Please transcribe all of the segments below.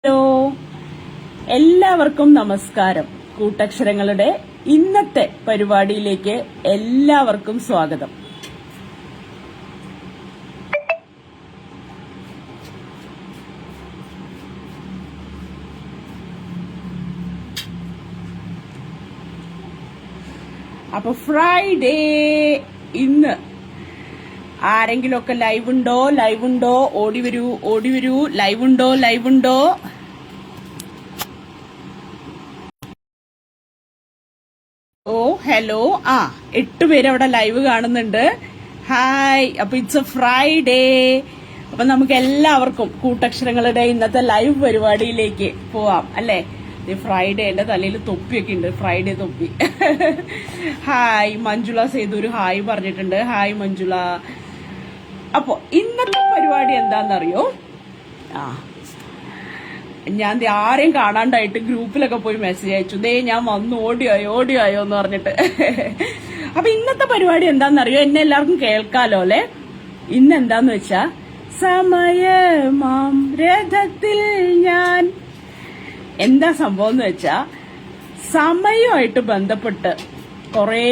Hello, എല്ലാവർക്കും നമസ്കാരം. കൂട്ടക്ഷരങ്ങളുടെ ഇന്നത്തെ പരിപാടിയിലേക്ക് എല്ലാവർക്കും സ്വാഗതം. അപ്പൊ ഫ്രൈഡേ ഇന്ന് ആരെങ്കിലുമൊക്കെ ലൈവ് ഉണ്ടോ ഓടി വരൂ ലൈവ് ഉണ്ടോ. ഓ ഹലോ, 8 പേര് അവിടെ ലൈവ് കാണുന്നുണ്ട്. ഹായ്. അപ്പൊ ഇറ്റ്സ് എ ഫ്രൈഡേ. അപ്പൊ നമുക്ക് എല്ലാവർക്കും കൂട്ടക്ഷരങ്ങളുടെ ഇന്നത്തെ ലൈവ് പരിപാടിയിലേക്ക് പോവാം അല്ലേ. ഫ്രൈഡേ, എന്റെ തലയിൽ തൊപ്പിയൊക്കെ ഉണ്ട്, ഫ്രൈഡേ തൊപ്പി. ഹായ്, മഞ്ജുള സേതു ഒരു ഹായ് പറഞ്ഞിട്ടുണ്ട്. ഹായ് മഞ്ജുള. അപ്പൊ ഇന്നത്തെ പരിപാടി എന്താണെന്നറിയോ? ഞാൻ ആരെയും കാണാണ്ടായിട്ട് ഗ്രൂപ്പിലൊക്കെ പോയി മെസ്സേജ് അയച്ചു, ഞാൻ വന്നു, ഓടിയായോ എന്ന് പറഞ്ഞിട്ട്. അപ്പൊ ഇന്നത്തെ പരിപാടി എന്താണെന്നറിയോ? എന്നെ എല്ലാവർക്കും കേൾക്കാലോ അല്ലെ. ഇന്ന് എന്താന്ന് വെച്ചാ, സമയമാം രഥത്തിൽ ഞാൻ. എന്താ സംഭവം എന്ന് വെച്ചാ, സമയമായിട്ട് ബന്ധപ്പെട്ട് കുറെ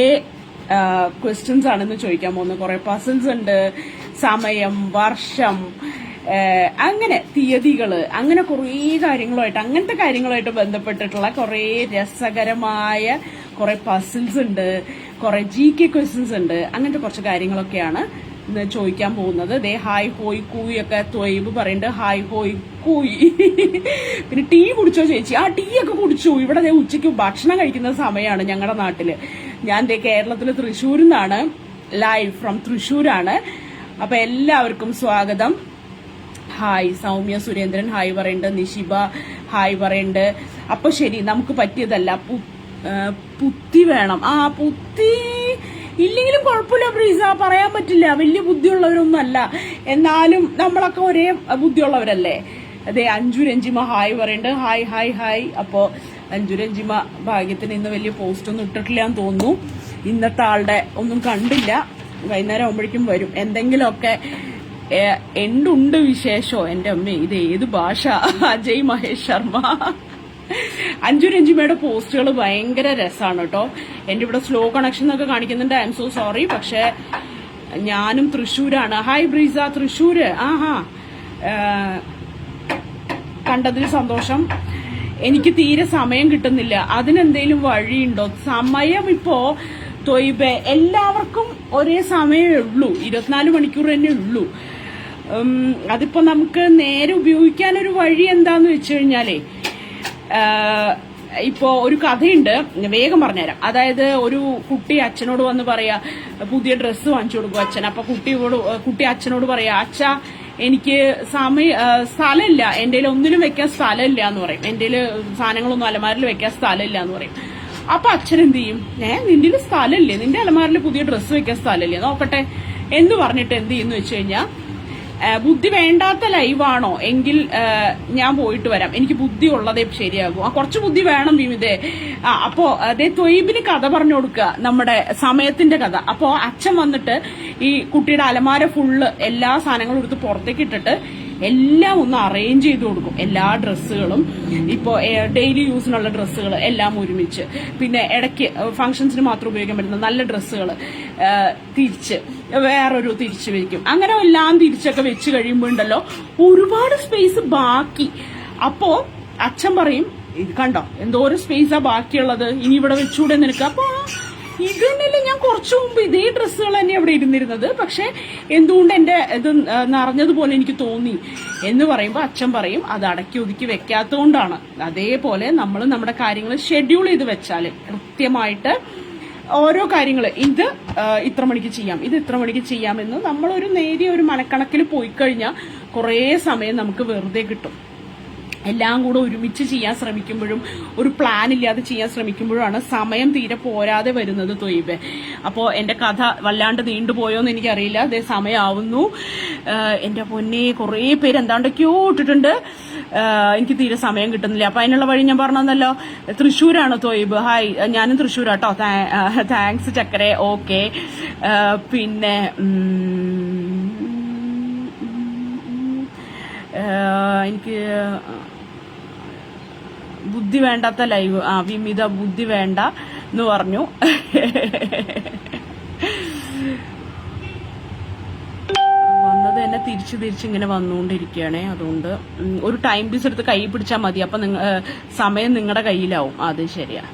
ക്വസ്റ്റ്യൻസ് ആണെന്ന് ചോദിക്കാൻ പോകുന്നത്. കുറെ പസിൽസ് ഉണ്ട്. സമയം, വർഷം, അങ്ങനെ തീയതികള്, അങ്ങനെ കുറേ കാര്യങ്ങളുമായിട്ട്, അങ്ങനത്തെ കാര്യങ്ങളുമായിട്ട് ബന്ധപ്പെട്ടിട്ടുള്ള കുറെ രസകരമായ കുറെ പസിൽസ് ഉണ്ട്, കുറെ GK ക്വസ്റ്റ്യൻസ് ഉണ്ട്. അങ്ങനത്തെ കുറച്ച് കാര്യങ്ങളൊക്കെയാണ് ഇന്ന് ചോദിക്കാൻ പോകുന്നത്. ഹായ് ഹോയ് കൂയി ഒക്കെ ത്വയ്ബ് പറയുന്നുണ്ട്. ഹായ് ഹോയ് കൂയി. പിന്നെ ടീ കുടിച്ചോ ചേച്ചി? ടീ ഒക്കെ കുടിച്ചു. ഇവിടെ ഉച്ചയ്ക്ക് ഭക്ഷണം കഴിക്കുന്ന സമയമാണ് ഞങ്ങളുടെ നാട്ടില്. ഞാൻ കേരളത്തില് തൃശ്ശൂരിൽ നിന്നാണ്, ലൈവ് ഫ്രം തൃശ്ശൂരാണ്. അപ്പൊ എല്ലാവർക്കും സ്വാഗതം. ഹായ്. സൗമ്യ സുരേന്ദ്രൻ ഹായ് പറയുന്നുണ്ട്. നിഷിബ ഹായ് പറയുന്നുണ്ട്. അപ്പൊ ശരി, നമുക്ക് പറ്റിയതല്ല, പുത്തി വേണം. പുത്തി ഇല്ലെങ്കിലും കുഴപ്പമില്ല ബ്രീസ, പറയാൻ പറ്റില്ല. വലിയ ബുദ്ധിയുള്ളവരൊന്നും അല്ല, എന്നാലും നമ്മളൊക്കെ ഒരേ ബുദ്ധിയുള്ളവരല്ലേ. അഞ്ജു രഞ്ജിമ ഹായ് പറയുന്നുണ്ട്. Hi hi hi. അപ്പോ അഞ്ജു രഞ്ജിമ ഭാഗ്യത്തിന് ഇന്ന് വലിയ പോസ്റ്റ് ഒന്നും ഇട്ടിട്ടില്ല എന്ന് തോന്നുന്നു. ഇന്നത്തെ ആളുടെ ഒന്നും കണ്ടില്ല. വൈകുന്നേരം ആകുമ്പോഴേക്കും വരും. എന്തെങ്കിലുമൊക്കെ എന്തുണ്ട് വിശേഷോ? എന്റെ അമ്മ, ഇത് ഏത് ഭാഷ? അജയ് മഹേഷ് ശർമ്മ. അഞ്ജു രഞ്ജിമയുടെ പോസ്റ്റുകൾ ഭയങ്കര രസമാണ് കേട്ടോ. എന്റെ ഇവിടെ സ്ലോ കണക്ഷൻ എന്നൊക്കെ കാണിക്കുന്നുണ്ട്. I M so sorry. പക്ഷെ ഞാനും തൃശ്ശൂരാണ്. ഹായ് ബ്രീസ, തൃശ്ശൂര്. കണ്ടതിൽ സന്തോഷം. എനിക്ക് തീരെ സമയം കിട്ടുന്നില്ല. അതിനെന്തേലും വഴിയുണ്ടോ? സമയം ഇപ്പോ തൊയ്ബെ എല്ലാവർക്കും ഒരേ സമയമേ ഉള്ളൂ, 24 മണിക്കൂർ തന്നെ ഉള്ളൂ. അതിപ്പോ നമുക്ക് നേരെ ഉപയോഗിക്കാനൊരു വഴി എന്താന്ന് വെച്ച് കഴിഞ്ഞാലേ, ഇപ്പോ ഒരു കഥയുണ്ട്, വേഗം പറഞ്ഞുതരാം. അതായത് ഒരു കുട്ടി അച്ഛനോട് വന്ന് പറയാ, പുതിയ ഡ്രസ്സ് വാങ്ങിച്ചു കൊടുക്കും അച്ഛൻ. അപ്പൊ കുട്ടി അച്ഛനോട് പറയാ, അച്ഛാ എനിക്ക് സ്ഥലമില്ല, എന്റെ ഒന്നിലും വെക്കാൻ സ്ഥലമില്ല എന്ന് പറയും. എന്റെ സാധനങ്ങളൊന്നും അലമാരിൽ വെക്കാൻ സ്ഥലമില്ല എന്ന് പറയും. അപ്പൊ അച്ഛൻ എന്ത് ചെയ്യും? നിന്റെ സ്ഥലമില്ലേ, നിന്റെ അലമാരിൽ പുതിയ ഡ്രസ്സ് വെക്കാൻ സ്ഥലമില്ലേ, നോക്കട്ടെ എന്ന് പറഞ്ഞിട്ട് എന്ത് ചെയ്യുന്നു വെച്ച് കഴിഞ്ഞാൽ, ബുദ്ധി വേണ്ടാത്ത ലൈവാണോ എങ്കിൽ ഞാൻ പോയിട്ട് വരാം, എനിക്ക് ബുദ്ധി ഉള്ളതേ ശരിയാകും. കുറച്ച് ബുദ്ധി വേണം വിമിതേ. അപ്പോ ത്വയ്ബിന് കഥ പറഞ്ഞു കൊടുക്കുക, നമ്മുടെ സമയത്തിന്റെ കഥ. അപ്പോ അച്ഛൻ വന്നിട്ട് ഈ കുട്ടിയുടെ അലമാര ഫുള്ള് എല്ലാ സാധനങ്ങളും എടുത്ത് പുറത്തേക്ക് ഇട്ടിട്ട് എല്ലാം ഒന്ന് അറേഞ്ച് ചെയ്ത് കൊടുക്കും. എല്ലാ ഡ്രസ്സുകളും, ഇപ്പോ ഡെയിലി യൂസിനുള്ള ഡ്രസ്സുകൾ എല്ലാം ഒരുമിച്ച്, പിന്നെ ഇടയ്ക്ക് ഫംഗ്ഷൻസിന് മാത്രം ഉപയോഗിക്കാൻ പറ്റുന്ന നല്ല ഡ്രസ്സുകൾ തിരിച്ച് വേറൊരു തിരിച്ചു വെക്കും. അങ്ങനെ എല്ലാം തിരിച്ചൊക്കെ വെച്ച് കഴിയുമ്പോൾ ഉണ്ടല്ലോ ഒരുപാട് സ്പേസ് ബാക്കി. അപ്പോ അച്ഛൻ പറയും, ഇത് കണ്ടോ എന്തോരം സ്പേസാ ബാക്കിയുള്ളത്, ഇനി ഇവിടെ വെച്ചൂടെ നിനക്ക്? അപ്പൊ ഇത് തന്നെയല്ലേ ഞാൻ കുറച്ചു മുമ്പ് ഇതേ ഡ്രസ്സുകൾ തന്നെ അവിടെ ഇരുന്നിരുന്നത്, പക്ഷെ എന്തുകൊണ്ട് എന്റെ ഇത് നിറഞ്ഞതുപോലെ എനിക്ക് തോന്നി എന്ന് പറയുമ്പോൾ അച്ഛൻ പറയും, അത് അടക്കി ഒതുക്കി വെക്കാത്തതുകൊണ്ടാണ്. അതേപോലെ നമ്മൾ നമ്മുടെ കാര്യങ്ങൾ ഷെഡ്യൂൾ ചെയ്ത് വെച്ചാല് കൃത്യമായിട്ട് ഓരോ കാര്യങ്ങൾ, ഇത് ഇത്ര മണിക്ക് ചെയ്യാം, ഇത് ഇത്ര മണിക്ക് ചെയ്യാമെന്ന് നമ്മളൊരു നേരിയ ഒരു മനക്കണക്കിൽ പോയി കഴിഞ്ഞാൽ കുറേ സമയം നമുക്ക് വെറുതെ കിട്ടും. എല്ലാം കൂടെ ഒരുമിച്ച് ചെയ്യാൻ ശ്രമിക്കുമ്പോഴും ഒരു പ്ലാൻ ഇല്ലാതെ ചെയ്യാൻ ശ്രമിക്കുമ്പോഴാണ് സമയം തീരെ പോരാതെ വരുന്നത് തൊയ്ബെ. അപ്പോൾ എന്റെ കഥ വല്ലാണ്ട് നീണ്ടുപോയോന്ന് എനിക്കറിയില്ല. അതേ സമയമാവുന്നു. എന്റെ പൊന്നെ, കുറേ പേര് എന്താണ്ടൊക്കെയോ ഇട്ടിട്ടുണ്ട്. എനിക്ക് തീരെ സമയം കിട്ടുന്നില്ല. അപ്പൊ അതിനുള്ള വഴി ഞാൻ പറഞ്ഞല്ലോ. തൃശ്ശൂരാണ് തൊയ്ബ്. ഹായ്, ഞാനും തൃശ്ശൂരാട്ടോ. താങ്ക്സ് ചക്കരെ. ഓക്കെ. പിന്നെ എനിക്ക് ബുദ്ധി വേണ്ടാത്ത ലൈവ്. വിമിത ബുദ്ധി വേണ്ട എന്ന് പറഞ്ഞു. വന്നത് തന്നെ തിരിച്ച് ഇങ്ങനെ വന്നുകൊണ്ടിരിക്കുകയാണേ. അതുകൊണ്ട് ഒരു ടൈം പീസ് എടുത്ത് കൈ പിടിച്ചാൽ മതി. അപ്പൊ സമയം നിങ്ങളുടെ കയ്യിലാവും. അത് ശരിയാ.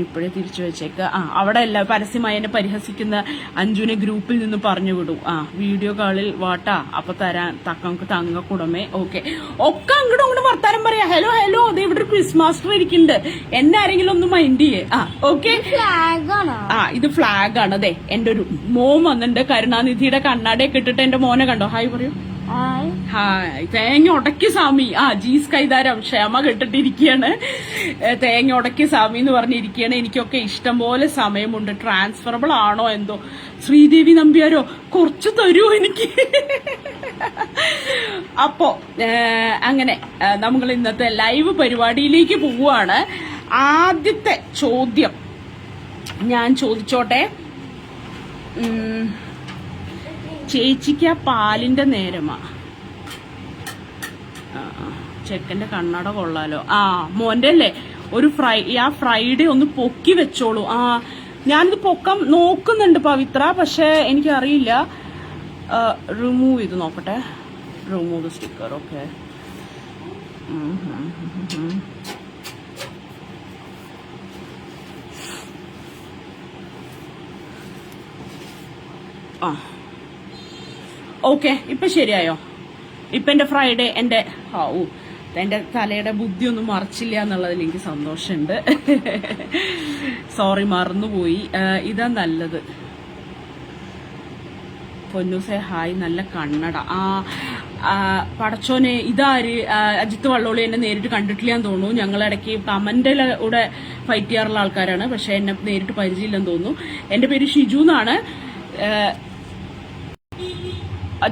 ഇപ്പോഴേ തിരിച്ചു വെച്ചേക്ക്. അവിടെ അല്ല പരസ്യമായി എന്നെ പരിഹസിക്കുന്ന അഞ്ജുനെ ഗ്രൂപ്പിൽ നിന്ന് പറഞ്ഞു വിടും. വീഡിയോ കോളിൽ വാട്ടാ അപ്പൊ തരാൻ തക്കനമുക്ക് തങ്ങക്കൂടമേ. ഓക്കെ, ഒക്കെ അങ്ങോട്ടും അങ്ങോട്ട് വർത്താനം പറയാ. ഹലോ ഹലോ, അത് ഇവിടെ ഒരു ക്വിസ് മാസ്റ്റർ ഇരിക്കുന്നുണ്ട്. എന്നെ ആരെങ്കിലും ഒന്ന് മൈൻഡ് ചെയ്യേ. ഓക്കെ, ഇത് ഫ്ലാഗ് ആണ്. അതെ, എന്റെ ഒരു മോൻ വന്നിട്ടുണ്ട്. കരുണാനിധിയുടെ കണ്ണാടയൊക്കെ ഇട്ടിട്ട് എന്റെ മോനെ കണ്ടോ? ഹായ് പറയൂ. ഹായ്. തേങ്ങ ഉടക്കി സ്വാമി. ജീസ് കൈതാരം ക്ഷമ കെട്ടിട്ടിരിക്കുകയാണ്. തേങ്ങ ഉടക്കി സ്വാമി എന്ന് പറഞ്ഞിരിക്കുകയാണ്. എനിക്കൊക്കെ ഇഷ്ടം പോലെ സമയമുണ്ട്. ട്രാൻസ്ഫറബിൾ ആണോ എന്തോ. ശ്രീദേവി നമ്പ്യാരോ കുറച്ച് തരൂ എനിക്ക്. അപ്പോ അങ്ങനെ നമ്മൾ ഇന്നത്തെ ലൈവ് പരിപാടിയിലേക്ക് പോവുകയാണ്. ആദ്യത്തെ ചോദ്യം ഞാൻ ചോദിച്ചോട്ടെ. ചേച്ചിക്ക് ആ പാലിന്റെ നേരമാ. ചെക്കന്റെ കണ്ണട കൊള്ളാലോ. മോന്റെ അല്ലേ ഒരു ഫ്രൈഡേ ഒന്ന് പൊക്കി വെച്ചോളൂ. ഞാനിത് പൊക്കം നോക്കുന്നുണ്ട് പവിത്ര, പക്ഷെ എനിക്കറിയില്ല. റിമൂവ് ചെയ്ത് നോക്കട്ടെ. Remove the sticker. Okay, okay, ഇപ്പൊ ശരിയായോ? ഇപ്പൊ എന്റെ ഫ്രൈഡേ എന്റെ തലയുടെ ബുദ്ധി ഒന്നും മറച്ചില്ല എന്നുള്ളതിൽ എനിക്ക് സന്തോഷമുണ്ട്. സോറി, മറന്നുപോയി. ഇതാ നല്ലത്. പൊന്നൂസേ ഹായ്, നല്ല കണ്ണട. പടച്ചോനെ, ഇതാര്? അജിത്ത് വള്ളോളി എന്നെ നേരിട്ട് കണ്ടിട്ടില്ല എന്ന് തോന്നുന്നു. ഞങ്ങളിടയ്ക്ക് കമന്റിലൂടെ ഫൈറ്റ് ചെയ്യാറുള്ള ആൾക്കാരാണ്, പക്ഷെ എന്നെ നേരിട്ട് പരിചയമില്ലെന്ന് തോന്നുന്നു. എന്റെ പേര് ഷിജു എന്നാണ്.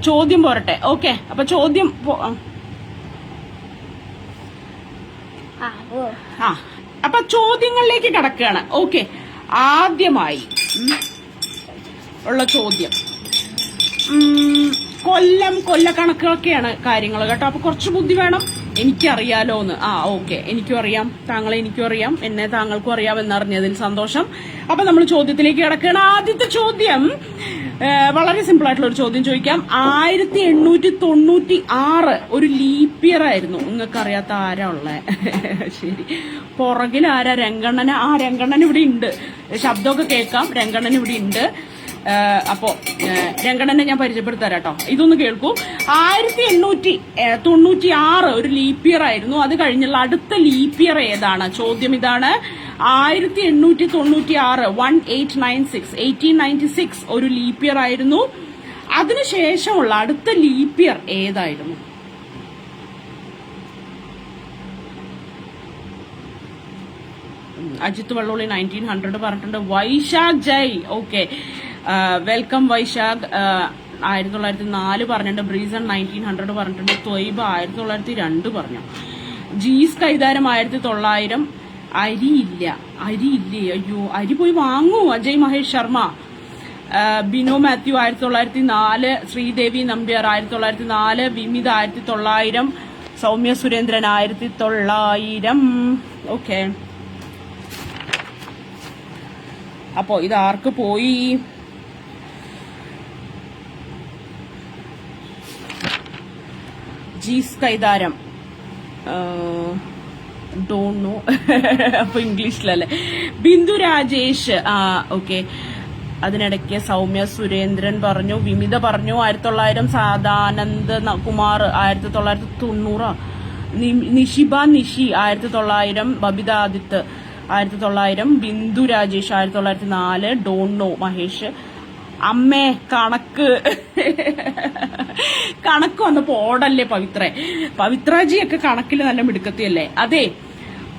ചോദ്യം പോരട്ടെ. ഓക്കെ, അപ്പൊ ചോദ്യം അപ്പൊ ചോദ്യങ്ങളിലേക്ക് കടക്കുകയാണ്. ഓക്കെ, ആദ്യമായി ഉള്ള ചോദ്യം കൊല്ലക്കണക്കൊക്കെയാണ് കാര്യങ്ങൾ കേട്ടോ. അപ്പൊ കുറച്ച് ബുദ്ധി വേണം. എനിക്കറിയാലോ എന്ന്. ഓക്കെ, എനിക്കും അറിയാം, താങ്കളെ എനിക്കും അറിയാം, എന്നെ താങ്കൾക്കും അറിയാം എന്നറിഞ്ഞതിൽ സന്തോഷം. അപ്പൊ നമ്മൾ ചോദ്യത്തിലേക്ക് കിടക്കുകയാണ്. ആദ്യത്തെ ചോദ്യം വളരെ സിമ്പിൾ ആയിട്ടുള്ള ഒരു ചോദ്യം ചോദിക്കാം. 1896 ഒരു ലീപ്പ് ഇയർ ആയിരുന്നു. നിങ്ങൾക്ക് അറിയാത്ത ആരാ ഉള്ളേ? ശരി, പുറകിൽ ആരാ? രംഗണ്ണന്. രംഗണ്ണൻ ഇവിടെ ഉണ്ട്. ശബ്ദമൊക്കെ കേൾക്കാം. രംഗണ്ണൻ ഇവിടെ ഉണ്ട്. അപ്പോ രംഗണ്ണനെ ഞാൻ പരിചയപ്പെടുത്താം കേട്ടോ. ഇതൊന്ന് കേൾക്കൂ. 1896 ഒരു ലീപ്പ് ഇയർ ആയിരുന്നു. അത് കഴിഞ്ഞുള്ള അടുത്ത ലീപ്പ് ഇയർ ഏതാണ്? ചോദ്യം ഇതാണ്. 1896 1896 ഒരു ലീപ്പ് ഇയർ ആയിരുന്നു. അതിനുശേഷമുള്ള അടുത്ത ലീപ്പ് ഇയർ ഏതായിരുന്നു? അജിത്ത് വള്ളോളി 1900 പറഞ്ഞിട്ടുണ്ട്. വൈശാഖ് ജയ്, ഓക്കെ, വെൽക്കം വൈശാഖ്. 1904 പറഞ്ഞിട്ടുണ്ട്. ബ്രീസൺ 1900 പറഞ്ഞിട്ടുണ്ട്. ത്വയ്ബ 1902 പറഞ്ഞു. ജീസ് കൈതാരം 1900. അരിയില്ലേ? അയ്യോ, അരി പോയി വാങ്ങൂ. അജയ് മഹേഷ് ശർമ്മ. ബിനോ മാത്യു 1904. ശ്രീദേവി നമ്പ്യാർ 1904. വിമിത 1900. സൗമ്യ സുരേന്ദ്രൻ 1900. ഓക്കെ, അപ്പോ ഇത് ആർക്ക് പോയി? Jees Kaitharam don't know. അപ്പൊ ഇംഗ്ലീഷിലല്ലേ? ബിന്ദു രാജേഷ്. ഓക്കെ, അതിനിടയ്ക്ക് സൗമ്യ സുരേന്ദ്രൻ പറഞ്ഞു. വിമിത പറഞ്ഞു 1900. സാദാനന്ദ് കുമാർ 1990. നിഷിബ നിഷി 1900. ബബിത ആദിത്ത് 1900. ബിന്ദു രാജേഷ് 1904. Don't know Mahesh. അമ്മേ കണക്ക് വന്നപ്പോ ഓടല്ലേ പവിത്രജിയൊക്കെ കണക്കിൽ നല്ല മിടുക്കത്തിയല്ലേ? അതെ,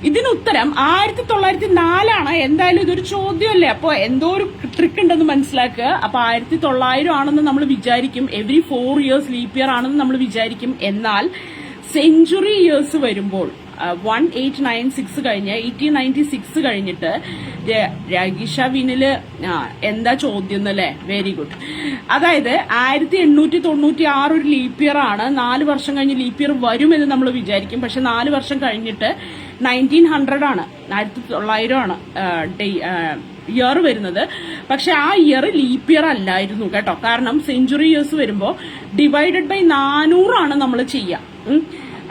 ഇതിന് ഉത്തരം 1904 എന്തായാലും ഇതൊരു ചോദ്യമല്ലേ, അപ്പൊ എന്തോ ഒരു ട്രിക്ക് ഉണ്ടെന്ന് മനസ്സിലാക്കുക. അപ്പൊ 1900 ആണെന്ന് നമ്മൾ വിചാരിക്കും. എവറി 4 ഇയേഴ്സ് ലീപ്പ് ഇയർ ആണെന്ന് നമ്മൾ വിചാരിക്കും. എന്നാൽ സെഞ്ചുറി ഇയേഴ്സ് വരുമ്പോൾ 1896 കഴിഞ്ഞ് 1896 കഴിഞ്ഞിട്ട് രഗീഷ വിനില് എന്താ ചോദ്യം എന്നല്ലേ? Very good. അതായത് 1896 ഒരു ലീപ്പ് ഇയർ ആണ്. 4 വർഷം കഴിഞ്ഞ് ലീപ്പ് ഇയർ വരുമെന്ന് നമ്മൾ വിചാരിക്കും. പക്ഷെ 4 വർഷം കഴിഞ്ഞിട്ട് 1900 ആണ്, 1900 ആണ് ഇയർ വരുന്നത്. പക്ഷെ ആ ഇയർ ലീപ്പ് ഇയർ അല്ലായിരുന്നു കേട്ടോ. കാരണം സെഞ്ചുറി ഇയേഴ്സ് വരുമ്പോൾ ഡിവൈഡഡ് ബൈ 400 ആണ് നമ്മൾ ചെയ്യുക.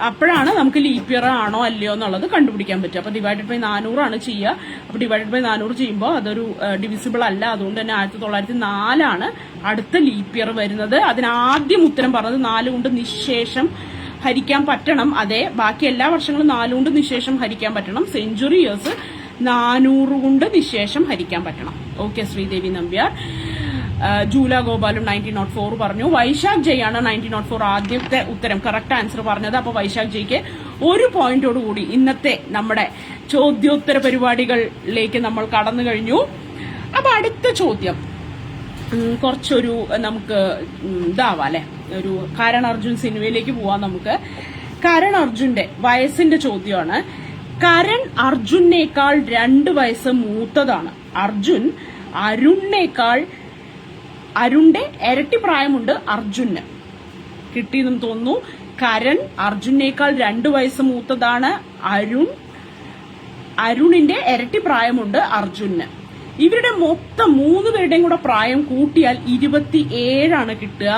അപ്പോഴാണ് നമുക്ക് ലീപ്പ് ഇയർ ആണോ അല്ലയോ എന്നുള്ളത് കണ്ടുപിടിക്കാൻ പറ്റുക. അപ്പൊ ഡിവൈഡഡ് ബൈ 400 ആണ് ചെയ്യുക. അപ്പൊ ഡിവൈഡഡ് ബൈ 400 ചെയ്യുമ്പോൾ അതൊരു ഡിവിസിബിൾ അല്ല. അതുകൊണ്ട് തന്നെ 1904 ആണ് അടുത്ത ലീപ്പ് ഇയർ വരുന്നത്. അതിനാദ്യം ഉത്തരം പറഞ്ഞത് 4 കൊണ്ട് നിശേഷം ഹരിക്കാൻ പറ്റണം. അതെ, ബാക്കി എല്ലാ വർഷങ്ങളും 4 കൊണ്ട് നിശേഷം ഹരിക്കാൻ പറ്റണം. സെഞ്ചുറി ഇയേഴ്സ് 400 കൊണ്ട് നിശേഷം ഹരിക്കാൻ പറ്റണം. ഓക്കെ, ശ്രീദേവി നമ്പ്യാർ. ജൂല ഗോപാലും 1904 പറഞ്ഞു. വൈശാഖ് ജയ് ആണ് 1904 ആദ്യത്തെ ഉത്തരം കറക്റ്റ് ആൻസർ പറഞ്ഞത്. അപ്പൊ വൈശാഖ് ജയ്ക്ക് 1 പോയിന്റോടുകൂടി ഇന്നത്തെ നമ്മുടെ ചോദ്യോത്തര പരിപാടികളിലേക്ക് നമ്മൾ കടന്നു കഴിഞ്ഞു. അപ്പൊ അടുത്ത ചോദ്യം കുറച്ചൊരു നമുക്ക് ഇതാവാം അല്ലെ, ഒരു കരൺ അർജുൻ സിനിമയിലേക്ക് പോവാം നമുക്ക്. കരൺ അർജുന്റെ വയസ്സിന്റെ ചോദ്യമാണ്. കരൺ അർജുനേക്കാൾ 2 വയസ്സ് മൂത്തതാണ്. അർജുൻ അരുണിന്റെ ഇരട്ടി പ്രായമുണ്ട് അർജുന്. കിട്ടിയെന്നും തോന്നുന്നു. കരൺ അർജുനേക്കാൾ 2 വയസ്സ് മൂത്തതാണ്. അരുണിന്റെ ഇരട്ടി പ്രായമുണ്ട് അർജുന്. ഇവരുടെ മൊത്തം 3 പേരുടെയും കൂടെ പ്രായം കൂട്ടിയാൽ 27 ആണ് കിട്ടുക.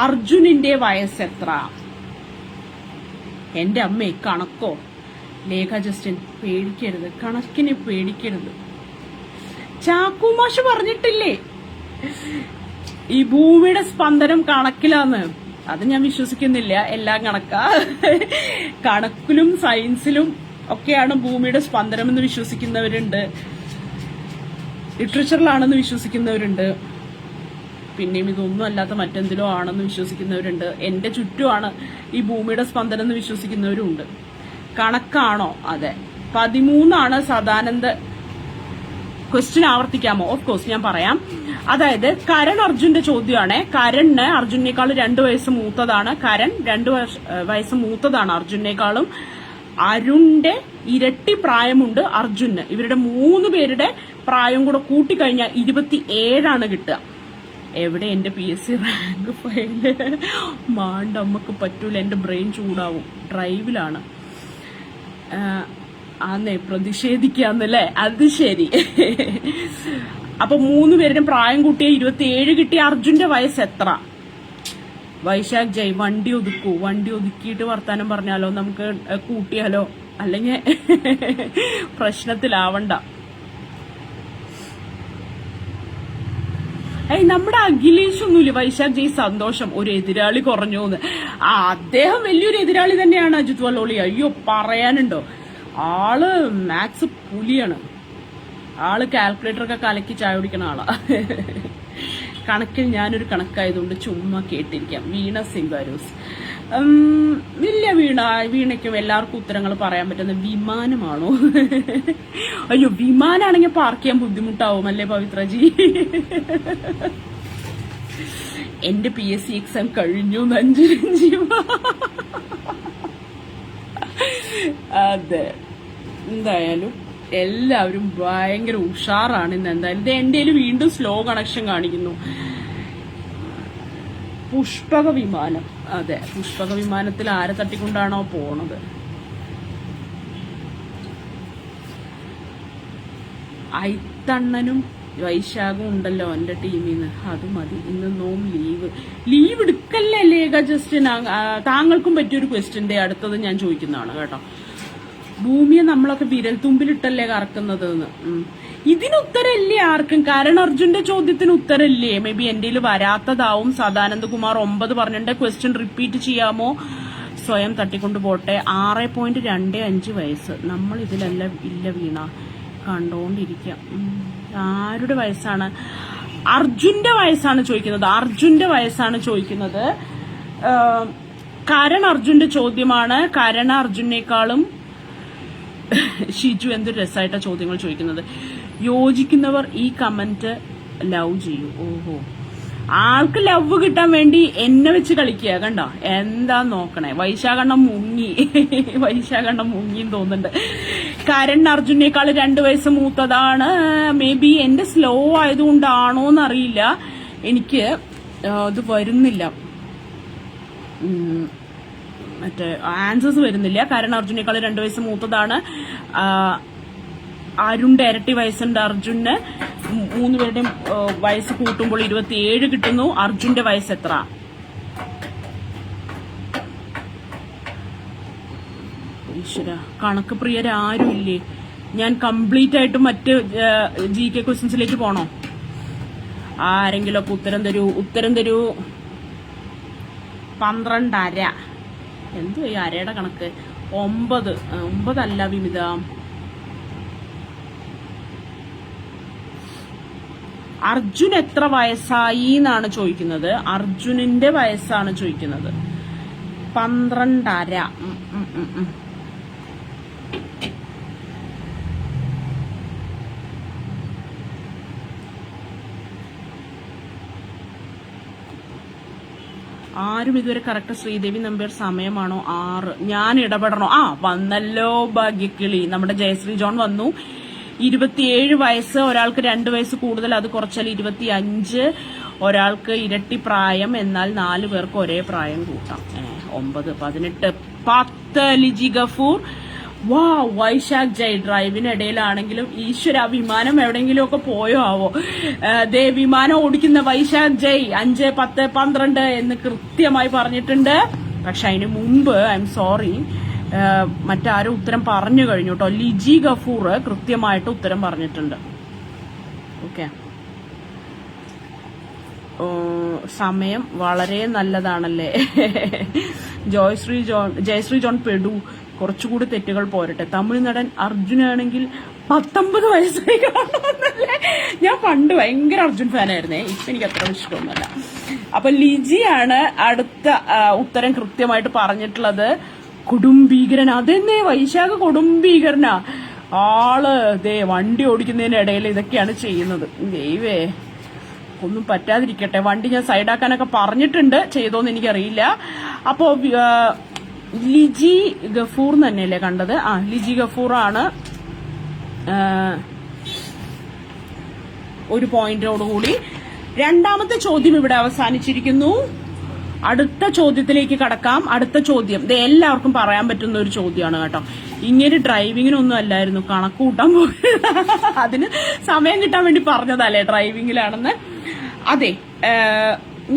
അർജുനിന്റെ വയസ്സ് എത്ര? എന്റെ അമ്മേ, കണക്കോ? ലേഖ ജസ്റ്റിൻ, പേടിക്കരുത്, കണക്കിനെ പേടിക്കരുത്. ചാക്കുമാഷ് പറഞ്ഞിട്ടില്ലേ ഈ ഭൂമിയുടെ സ്പന്ദനം കണക്കിലാന്ന്? അത് ഞാൻ വിശ്വസിക്കുന്നില്ല. എല്ലാം കണക്കാ. കണക്കിലും സയൻസിലും ഒക്കെയാണ് ഭൂമിയുടെ സ്പന്ദനം എന്ന് വിശ്വസിക്കുന്നവരുണ്ട്. ലിറ്ററേച്ചറിലാണെന്ന് വിശ്വസിക്കുന്നവരുണ്ട്. പിന്നെയും ഇതൊന്നും അല്ലാത്ത മറ്റെന്തിലോ ആണെന്ന് വിശ്വസിക്കുന്നവരുണ്ട്. എന്റെ ചുറ്റുമാണ് ഈ ഭൂമിയുടെ സ്പന്ദനം എന്ന് വിശ്വസിക്കുന്നവരുണ്ട്. കണക്കാണോ? അതെ, 13 സദാനന്ദ്. ക്വസ്റ്റ്യൻ ആവർത്തിക്കാമോ? ഓഫ് കോഴ്സ്, ഞാൻ പറയാം. അതായത് കരൺ അർജുന്റെ ചോദ്യമാണ്. കരണിന് അർജുനേക്കാൾ 2 വയസ്സ് മൂത്തതാണ്. കരൺ 2 വയസ്സ് മൂത്തതാണ് അർജുനേക്കാളും. അരുണിന്റെ ഇരട്ടി പ്രായമുണ്ട് അർജുന്. ഇവരുടെ 3 പേരുടെ പ്രായം കൂടെ കൂട്ടിക്കഴിഞ്ഞാൽ 27 ആണ് കിട്ടുക. എവിടെ എന്റെ PSC റാങ്ക് ഫയല്? മാണ്ടമ്മക്ക് പറ്റൂല, എന്റെ ബ്രെയിൻ ചൂടാവും. ഡ്രൈവിലാണ്. ആന്നേ, പ്രതിഷേധിക്കാന്നല്ലേ? അത് ശരി. അപ്പൊ 3 പേരുടെയും പ്രായം കൂട്ടിയ 27 കിട്ടിയ അർജുന്റെ വയസ്സ് എത്ര? വൈശാഖ് ജയ്, വണ്ടി ഒതുക്കിയിട്ട് വർത്താനം പറഞ്ഞാലോ? നമുക്ക് കൂട്ടിയാലോ? അല്ലെങ്കിൽ പ്രശ്നത്തിലാവണ്ട. നമ്മുടെ അഖിലേഷ് ഒന്നുമില്ല. വൈശാഖ് ജയ് സന്തോഷം, ഒരു എതിരാളി കുറഞ്ഞൂന്ന്. അദ്ദേഹം വലിയൊരു എതിരാളി തന്നെയാണ് അജിത് വല്ലോളി. അയ്യോ, പറയാനുണ്ടോ? ആള് മാത്സ് പുലിയാണ്. ആള് കാൽക്കുലേറ്റർ ഒക്കെ കലക്കി ചായ കുടിക്കണ ആളാ. കണക്കിൽ ഞാനൊരു കണക്കായതുകൊണ്ട് ചുമ്മാ കേട്ടിരിക്കാം. വീണ സിംഗാരൂസ്. ഇല്ല, വീണയ്ക്കും എല്ലാവർക്കും ഉത്തരങ്ങൾ പറയാൻ പറ്റുന്ന വിമാനമാണോ? അയ്യോ, വിമാനാണെങ്കിൽ പാർക്ക് ചെയ്യാൻ ബുദ്ധിമുട്ടാവും അല്ലേ പവിത്രജി? എന്റെ PSC എക്സാം കഴിഞ്ഞു. നഞ്ചുരഞ്ജി. അതെ, എന്തായാലും എല്ലാവരും ഭയങ്കര ഉഷാറാണ് ഇന്ന്. എന്തായാലും ഇത് എന്റെ വീണ്ടും സ്ലോ കണക്ഷൻ കാണിക്കുന്നു. പുഷ്പക വിമാനം. അതെ, പുഷ്പക വിമാനത്തിൽ ആരെ തട്ടിക്കൊണ്ടാണോ പോണത്? ഐത്തണ്ണനും വൈശാഖും ഉണ്ടല്ലോ എന്റെ ടീമിൽ നിന്ന്. അത് മതി. ഇന്ന് നോം ലീവ് എടുക്കല്ലേ ലേഖ ജസ്റ്റിൻ? താങ്കൾക്കും പറ്റിയൊരു ക്വസ്റ്റ്യന്റെ അടുത്തത് ഞാൻ ചോദിക്കുന്നതാണ് കേട്ടോ. ഭൂമിയെ നമ്മളൊക്കെ വിരൽ തുമ്പിലിട്ടല്ലേ കറക്കുന്നത് എന്ന്. ഇതിനുത്തരല്ലേ ആർക്കും? കരൺ അർജുന്റെ ചോദ്യത്തിന് ഉത്തരല്ലേ? മേ ബി എന്റെ വരാത്തതാവും. സദാനന്ദ് കുമാർ 9 പറഞ്ഞിട്ട് ക്വസ്റ്റ്യൻ റിപ്പീറ്റ് ചെയ്യാമോ? സ്വയം തട്ടിക്കൊണ്ടു പോട്ടെ. 6.25 വയസ്സ്. നമ്മൾ ഇതിലെല്ലാം ഇല്ല വീണ, കണ്ടോണ്ടിരിക്കാം. ആരുടെ വയസ്സാണ്? അർജുന്റെ വയസ്സാണ് ചോദിക്കുന്നത്. അർജുന്റെ വയസ്സാണ് ചോദിക്കുന്നത്. കരൺ അർജുന്റെ ചോദ്യമാണ്. കരൺ അർജുനേക്കാളും ഷിജു എന്തൊരു രസമായിട്ടാ ചോദ്യങ്ങൾ ചോദിക്കുന്നത്. യോജിക്കുന്നവർ ഈ കമന്റ് ലവ് ചെയ്യൂ. ഓഹോ, ആൾക്ക് ലവ് കിട്ടാൻ വേണ്ടി എന്നെ വെച്ച് കളിക്കുക. കണ്ടോ എന്താ നോക്കണേ. വൈശാഖണ്ണം മുങ്ങി വൈശാഖണ്ണം മുങ്ങിന്ന് തോന്നുന്നുണ്ട്. കരൺ അർജുനേക്കാൾ 2 വയസ്സ് മൂത്തതാണ്. മേ ബി എന്റെ സ്ലോ ആയതുകൊണ്ടാണോന്നറിയില്ല, എനിക്ക് ഇത് വരുന്നില്ല, മറ്റേ ആൻസേഴ്സ് വരുന്നില്ല. കരൺ അർജുനേക്കാൾ 2 വയസ്സ് മൂത്തതാണ്. അരുണിന്റെ ഇരട്ടി വയസ്സുണ്ട് അർജുന്. 3 പേരുടെയും വയസ്സ് കൂട്ടുമ്പോൾ 27 കിട്ടുന്നു. അർജുന്റെ വയസ്സ് എത്ര? ഈശ്വര, കണക്ക് പ്രിയരാരും ഇല്ലേ? ഞാൻ കംപ്ലീറ്റ് ആയിട്ട് മറ്റ് GK ക്വസ്റ്റ്യൻസിലേക്ക് പോണോ? ആരെങ്കിലും ഒക്കെ ഉത്തരം തരൂ. 12.5. എന്തോ ഈ അരയുടെ കണക്ക്? 9 അല്ല വിമിത. അർജുൻ എത്ര വയസ്സായി എന്നാണ് ചോദിക്കുന്നത്. അർജുനന്റെ വയസ്സാണ് ചോദിക്കുന്നത്. 12.5. ആരും ഇതുവരെ കറക്റ്റ്. ശ്രീദേവി നമ്പ്യാർ സമയമാണോ? 6. ഞാൻ ഇടപെടണോ? വന്നല്ലോ ഭാഗ്യക്കിളി. നമ്മുടെ ജയശ്രീ ജോൺ വന്നു. 27 വയസ്സ്. ഒരാൾക്ക് 2 വയസ്സ് കൂടുതൽ, അത് കുറച്ചാൽ 25. ഒരാൾക്ക് ഇരട്ടി പ്രായം, എന്നാൽ 4 പേർക്ക് ഒരേ പ്രായം കൂട്ടാം. 9, 18, 10. ലിജി ഗഫൂർ. വൈശാഖ് ജയ്. ഡ്രൈവിനിടയിലാണെങ്കിലും ഈശ്വര, വിമാനം എവിടെയെങ്കിലും ഒക്കെ പോയോ ആവോ? വിമാനം ഓടിക്കുന്ന വൈശാഖ് ജയ് 5, 10, 12 എന്ന് കൃത്യമായി പറഞ്ഞിട്ടുണ്ട്. പക്ഷെ അതിന് മുമ്പ് ഐ എം സോറി, മറ്റാരും ഉത്തരം പറഞ്ഞു കഴിഞ്ഞു കേട്ടോ. ലിജി ഗഫൂർ കൃത്യമായിട്ട് ഉത്തരം പറഞ്ഞിട്ടുണ്ട്. ഓക്കെ, സമയം വളരെ നല്ലതാണല്ലേ. ജയശ്രീ ജോൺ പെടു. കുറച്ചുകൂടി തെറ്റുകൾ പോരട്ടെ. തമിഴ് നടൻ അർജുനാണെങ്കിൽ 19 വയസ്സായി കാണുമെന്നല്ലേ. ഞാൻ പണ്ട് ഭയങ്കര അർജുൻ ഫാനായിരുന്നേ, ഇപ്പൊ എനിക്ക് അത്ര ഇഷ്ടമൊന്നുമല്ല. അപ്പൊ ലിജിയാണ് അടുത്ത ഉത്തരം കൃത്യമായിട്ട് പറഞ്ഞിട്ടുള്ളത്. കൊടുംഭീകരൻ. അതെന്നെ, വൈശാഖ കൊടുംഭീകരനാ ആള്. വണ്ടി ഓടിക്കുന്നതിനിടയിൽ ഇതൊക്കെയാണ് ചെയ്യുന്നത്. ദൈവേ, ഒന്നും പറ്റാതിരിക്കട്ടെ. വണ്ടി ഞാൻ സൈഡാക്കാനൊക്കെ പറഞ്ഞിട്ടുണ്ട്, ചെയ്തോന്ന് എനിക്കറിയില്ല. അപ്പോ ലിജി ഗഫൂർ തന്നെയല്ലേ കണ്ടത്? ലിജി ഗഫൂർ ആണ്. 1 പോയിന്റോടുകൂടി രണ്ടാമത്തെ ചോദ്യം ഇവിടെ അവസാനിച്ചിരിക്കുന്നു. അടുത്ത ചോദ്യത്തിലേക്ക് കടക്കാം. അടുത്ത ചോദ്യം എല്ലാവർക്കും പറയാൻ പറ്റുന്ന ഒരു ചോദ്യമാണ് കേട്ടോ. ഇങ്ങനെ ഡ്രൈവിങ്ങിനൊന്നും അല്ലായിരുന്നു, കണക്ക് കൂട്ടാൻ പോയി. അതിന് സമയം കിട്ടാൻ വേണ്ടി പറഞ്ഞതല്ലേ ഡ്രൈവിങ്ങിലാണെന്ന്. അതെ,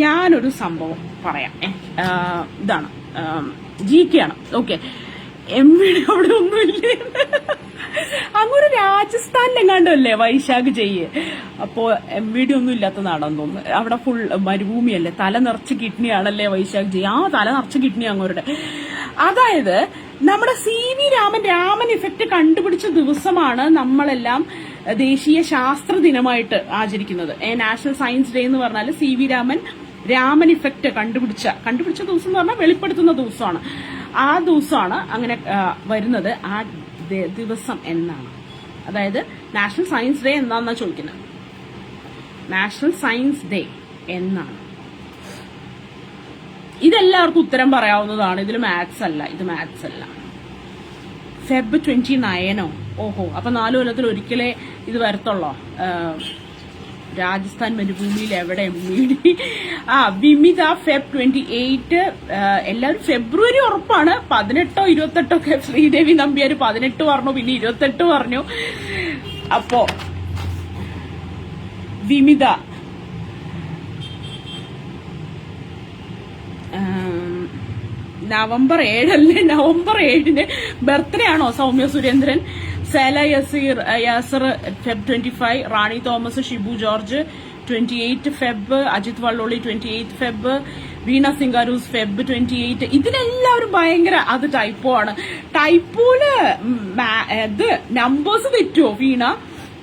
ഞാനൊരു സംഭവം പറയാം. ഇതാണ് GK ആണ്. ഓക്കെ, MVD അവിടെ ഒന്നുമില്ലേ? അങ്ങൊരു രാജസ്ഥാനിലെങ്ങാണ്ടല്ലേ വൈശാഖ് ചെയ്യ്. അപ്പോ MVD ഒന്നും ഇല്ലാത്ത നാടാന്ന് തോന്നുന്നു. അവിടെ ഫുൾ മരുഭൂമിയല്ലേ, തല നിറച്ച് കിഡ്നിയാണല്ലേ വൈശാഖ് ചെയ്യ്. തല നിറച്ച് കിഡ്നി അങ്ങോരുടെ. അതായത് നമ്മുടെ CV രാമൻ ഇഫക്റ്റ് കണ്ടുപിടിച്ച ദിവസമാണ് നമ്മളെല്ലാം ദേശീയ ശാസ്ത്ര ദിനമായിട്ട് ആചരിക്കുന്നത്. നാഷണൽ സയൻസ് ഡേ എന്ന് പറഞ്ഞാൽ CV രാമൻ ഇഫക്റ്റ് കണ്ടുപിടിച്ച ദിവസം എന്ന് പറഞ്ഞാൽ വെളിപ്പെടുത്തുന്ന ദിവസമാണ്. ആ ദിവസമാണ് അങ്ങനെ വരുന്നത്. ആ ദിവസം എന്നാണ്? അതായത് നാഷണൽ സയൻസ് ഡേ എന്നാന്നാ ചോദിക്കുന്നത്. നാഷണൽ സയൻസ് ഡേ എന്നാണ്? ഇതെല്ലാവർക്കും ഉത്തരം പറയാവുന്നതാണ്. ഇതിൽ മാത്സ് അല്ല, ഇത് മാത്സ് അല്ല. Feb 29. ഓഹോ, അപ്പൊ 4 കൊല്ലത്തിൽ ഒരിക്കലേ ഇത് വരത്തുള്ളോ? രാജസ്ഥാൻ മരുഭൂമിയിൽ എവിടെ MVD? വിമിത Feb 28. എല്ലാവരും ഫെബ്രുവരി ഉറപ്പാണ്. 18, 28 ഒക്കെ. ശ്രീദേവി നമ്പ്യാർ 18 പറഞ്ഞു, പിന്നെ 28 പറഞ്ഞു. അപ്പോ വിമിത നവംബർ 7 അല്ലേ? നവംബർ 7 ബർത്ത്ഡേ ആണോ Soumya Surendran? Sela Yasar Feb 25. Rani Thomas, Shibu George 28 Feb. Ajith Valloli 28 Feb. Veena Singaroos Feb 28. ഇതിലെല്ലാവരും ഭയങ്കര അത് ടൈപ്പോ ആണ്. ടൈപ്പോല് നമ്പേഴ്സ് തെറ്റുമോ? വീണ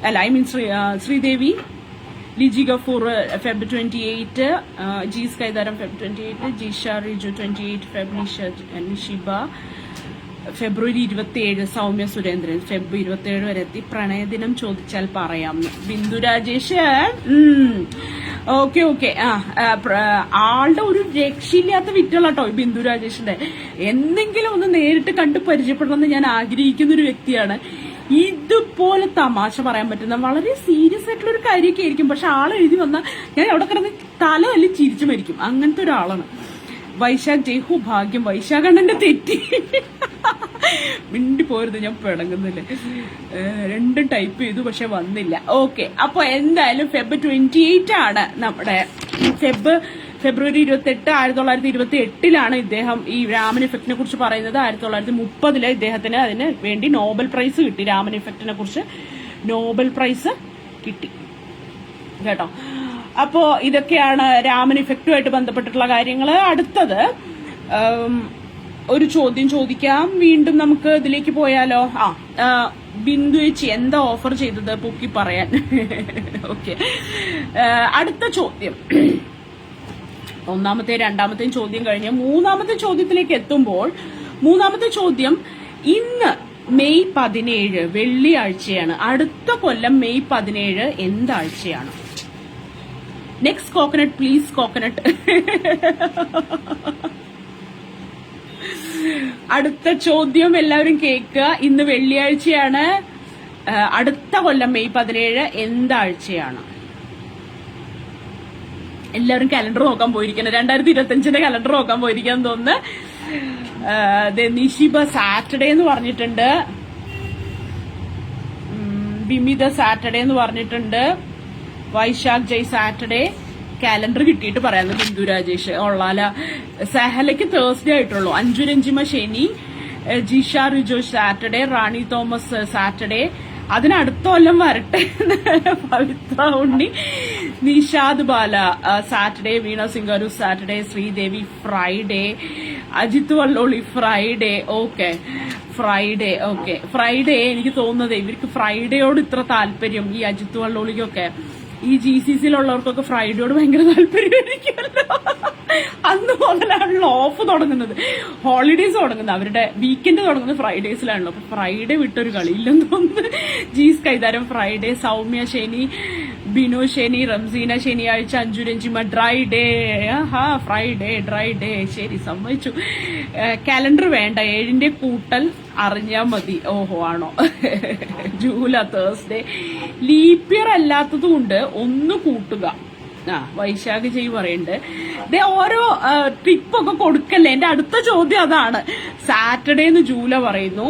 അല്ല, I mean Sreedevi. Liji Gafoor Feb 28. ജി സ്കൈതാരം Feb 28. Jisha Riju 28 Feb. Nishiba February 27. Soumya Surendran Feb 27 വരെ എത്തി. പ്രണയദിനം ചോദിച്ചാൽ പറയാം. Bindu Rajesh okay okay. ആളുടെ ഒരു രക്ഷയില്ലാത്ത വിറ്റലാട്ടോ ഈ ബിന്ദു രാജേഷിന്റെ. എന്തെങ്കിലും ഒന്ന് നേരിട്ട് കണ്ട് പരിചയപ്പെടണമെന്ന് ഞാൻ ആഗ്രഹിക്കുന്ന ഒരു വ്യക്തിയാണ്. ഇതുപോലെ തമാശ പറയാൻ പറ്റുന്ന വളരെ സീരിയസ് ആയിട്ടുള്ള ഒരു കാര്യമൊക്കെ ആയിരിക്കും, പക്ഷെ ആൾ എഴുതി വന്നാൽ ഞാൻ അവിടെ കിടന്ന് തല തല്ലി ചിരിച്ചു മരിക്കും. അങ്ങനത്തെ ഒരാളാണ് വൈശാഖ് ജയ്ഹു. ഭാഗ്യം വൈശാഖണ്ണന്റെ തെറ്റി മിണ്ടി പോരുത്, ഞാൻ പിടങ്ങുന്നില്ല. രണ്ടും ടൈപ്പ് ചെയ്തു പക്ഷെ വന്നില്ല. ഓക്കെ, അപ്പൊ എന്തായാലും Feb 28 ആണ് നമ്മുടെ ഫെബ്രുവരി 28, 1928 ഇദ്ദേഹം ഈ രാമൻ ഇഫക്റ്റിനെ കുറിച്ച് പറയുന്നത്. 1930 ഇദ്ദേഹത്തിന് അതിന് വേണ്ടി നോബൽ പ്രൈസ് കിട്ടി. രാമൻ ഇഫക്റ്റിനെ കുറിച്ച് നോബൽ പ്രൈസ് കിട്ടി കേട്ടോ. അപ്പോ ഇതൊക്കെയാണ് രാമൻ ഇഫക്റ്റുമായിട്ട് ബന്ധപ്പെട്ടിട്ടുള്ള കാര്യങ്ങൾ. അടുത്തത് ഒരു ചോദ്യം ചോദിക്കാം. വീണ്ടും നമുക്ക് ഇതിലേക്ക് പോയാലോ? ബിന്ദു ചേച്ചി എന്താ ഓഫർ ചെയ്തത് പൊക്കി പറയാൻ. ഓക്കെ, അടുത്ത ചോദ്യം. ഒന്നാമത്തെ രണ്ടാമത്തെയും ചോദ്യം കഴിഞ്ഞ് മൂന്നാമത്തെ ചോദ്യത്തിലേക്ക് എത്തുമ്പോൾ, മൂന്നാമത്തെ ചോദ്യം ഇന്ന് മെയ് 17 വെള്ളിയാഴ്ചയാണ്. അടുത്ത കൊല്ലം മെയ് 17 എന്താഴ്ചയാണ്? Next coconut please, coconut. അടുത്ത ചോദ്യം എല്ലാവരും കേൾക്കുക. ഇന്ന് വെള്ളിയാഴ്ചയാണ്. അടുത്ത കൊല്ലം മെയ് 17 എന്താഴ്ചയാണ്? എല്ലാവരും കലണ്ടർ നോക്കാൻ പോയിരിക്കണം. 2025 കലണ്ടർ നോക്കാൻ പോയിരിക്കാന്ന് തോന്നുന്നു. നിഷിബ സാറ്റർഡേ എന്ന് പറഞ്ഞിട്ടുണ്ട്, ബിമിത സാറ്റർഡേ എന്ന് പറഞ്ഞിട്ടുണ്ട്, വൈശാഖ് ജയ് സാറ്റർഡേ. കാലണ്ടർ കിട്ടിയിട്ട് പറയാന്ന് ബിന്ദു രാജേഷ്. ഉള്ളാല സഹലയ്ക്ക് തേഴ്സ്ഡേ ആയിട്ടുള്ളൂ. അഞ്ജു രഞ്ജിമ ശനി, ജിഷ റിജോഷ് സാറ്റർഡേ, റാണി തോമസ് സാറ്റർഡേ. അതിനടുത്ത കൊല്ലം വരട്ടെ. Pavithra Unni, Nishad Bala Saturday, Veena Singaru Saturday, Sreedevi Friday, Ajith Valloli Friday. Okay, Friday. Okay, Friday. എനിക്ക് തോന്നുന്നത് ഇവർക്ക് ഫ്രൈഡേയോട് ഇത്ര താല്പര്യം ഈ അജിത് വള്ളോളിക്കൊക്കെ, ഈ GCCയിലുള്ളവർക്കൊക്കെ ഫ്രൈഡേയോട് ഭയങ്കര താല്പര്യമായിരിക്കുമല്ലോ. അന്ന് മുതലാണല്ലോ ഓഫ് തുടങ്ങുന്നത്, ഹോളിഡേസ് തുടങ്ങുന്നത്. അവരുടെ വീക്കെൻഡ് തുടങ്ങുന്നത് ഫ്രൈഡേസിലാണല്ലോ. അപ്പൊ ഫ്രൈഡേ വിട്ടൊരു കളിയില്ലെന്ന് തോന്നുന്നു. ജീസ് കൈതാരം ഫ്രൈഡേ, സൗമ്യ ശനി, ബിനു ശനി, റംസീന ശനിയാഴ്ച, Anju Ranjima dry day. Friday dry day. ശരി, സമ്മതിച്ചു. കാലണ്ടർ വേണ്ട, 7ന്റെ കൂട്ടൽ അറിഞ്ഞാ മതി. ഓഹോ, ആണോ? ജൂല തേഴ്സ്ഡേ. ലീപ്പ് ഇയർ അല്ലാത്തത് കൊണ്ട് ഒന്ന് കൂട്ടുക. വൈശാഖ് ചെയ് പറയുന്നുണ്ട്. ഓരോ ട്രിപ്പൊക്കെ കൊടുക്കല്ലേ. എന്റെ അടുത്ത ചോദ്യം അതാണ്. സാറ്റർഡേന്ന് ജൂല പറയുന്നു.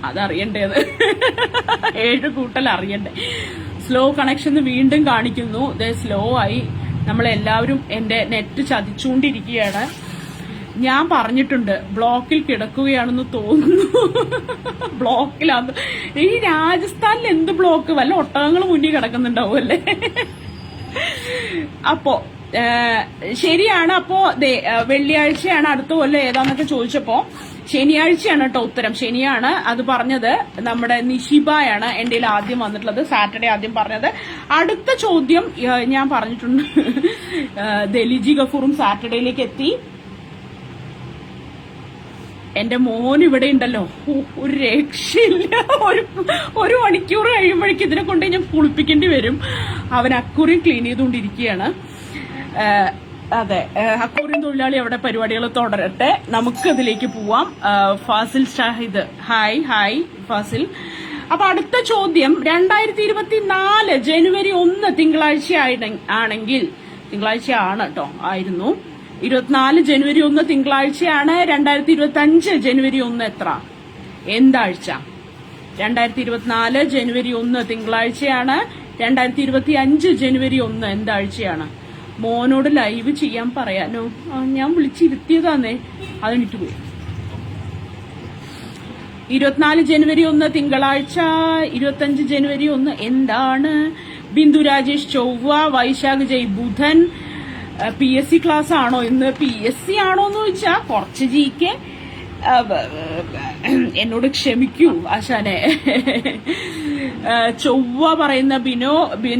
അതറിയണ്ടേത്. 7 കൂട്ടൽ അറിയണ്ടേ. സ്ലോ കണക്ഷൻ വീണ്ടും കാണിക്കുന്നു. സ്ലോ ആയി. നമ്മളെല്ലാവരും എന്റെ നെറ്റ് ചതിച്ചുകൊണ്ടിരിക്കുകയാണ്. ഞാൻ പറഞ്ഞിട്ടുണ്ട് ബ്ലോക്കിൽ കിടക്കുകയാണെന്ന് തോന്നുന്നു. ബ്ലോക്കിലാന്ന്. ഈ രാജസ്ഥാനിൽ എന്ത് ബ്ലോക്ക്? വല്ല ഒട്ടകങ്ങൾ മുന്നിൽ കിടക്കുന്നുണ്ടാവും അല്ലേ? അപ്പോ ശരിയാണ്. അപ്പോ വെള്ളിയാഴ്ചയാണ് അടുത്ത കൊല്ലം ഏതാന്നൊക്കെ ചോദിച്ചപ്പോ ശനിയാഴ്ചയാണ് കേട്ടോ ഉത്തരം. ശനിയാണ് അത് പറഞ്ഞത്. നമ്മുടെ നിഷിബയാണ് എന്റെ ആദ്യം വന്നിട്ടുള്ളത്. സാറ്റർഡേ ആദ്യം പറഞ്ഞത്. അടുത്ത ചോദ്യം ഞാൻ പറഞ്ഞിട്ടുണ്ട്. ദലിജി ഗഫൂറും സാറ്റർഡേയിലേക്ക് എത്തി. എന്റെ മോൻ ഇവിടെ ഉണ്ടല്ലോ, ഒരു രക്ഷയില്ല. ഒരു മണിക്കൂർ കഴിയുമ്പോഴേക്കും ഇതിനെ കൊണ്ട് ഞാൻ കുളിപ്പിക്കേണ്ടി വരും. അവൻ അക്കൂറിയും ക്ലീൻ ചെയ്തുകൊണ്ടിരിക്കുകയാണ്. അതെ, അക്കൂറിയും തൊഴിലാളി അവിടെ പരിപാടികൾ തുടരട്ടെ. നമുക്ക് ഇതിലേക്ക് പോവാം. ഫാസിൽ ഷാഹിദ്, ഹായ് ഫാസിൽ. അപ്പൊ അടുത്ത ചോദ്യം, 2024 ജനുവരി 1 തിങ്കളാഴ്ച ആണെങ്കിൽ, തിങ്കളാഴ്ച ആണ് കേട്ടോ, ആയിരുന്നു. 24 ജനുവരി 1 തിങ്കളാഴ്ചയാണ്. 2025 ജനുവരി 1 എത്ര? എന്താഴ്ച? 2024 ജനുവരി 1 തിങ്കളാഴ്ചയാണ്. 2025 ജനുവരി 1 എന്താഴ്ചയാണ്? മോനോട് ലൈവ് ചെയ്യാൻ പറയാനോ? ഞാൻ വിളിച്ചിരുത്തിയതാന്നേ, അതെനിക്ക് പോയി. 24 ജനുവരി 1 തിങ്കളാഴ്ച. 25 ജനുവരി 1 എന്താണ്? ബിന്ദു രാജേഷ് ചൊവ്വ, വൈശാഖ് ജയ് ബുധൻ. PSC ക്ലാസ് ആണോ ഇന്ന്? PSC ആണോന്ന് ചോദിച്ചാ കുറച്ച് GK. എന്നോട് ക്ഷമിക്കൂ ആശാനെ. ചൊവ്വ പറയുന്ന ബിനോ,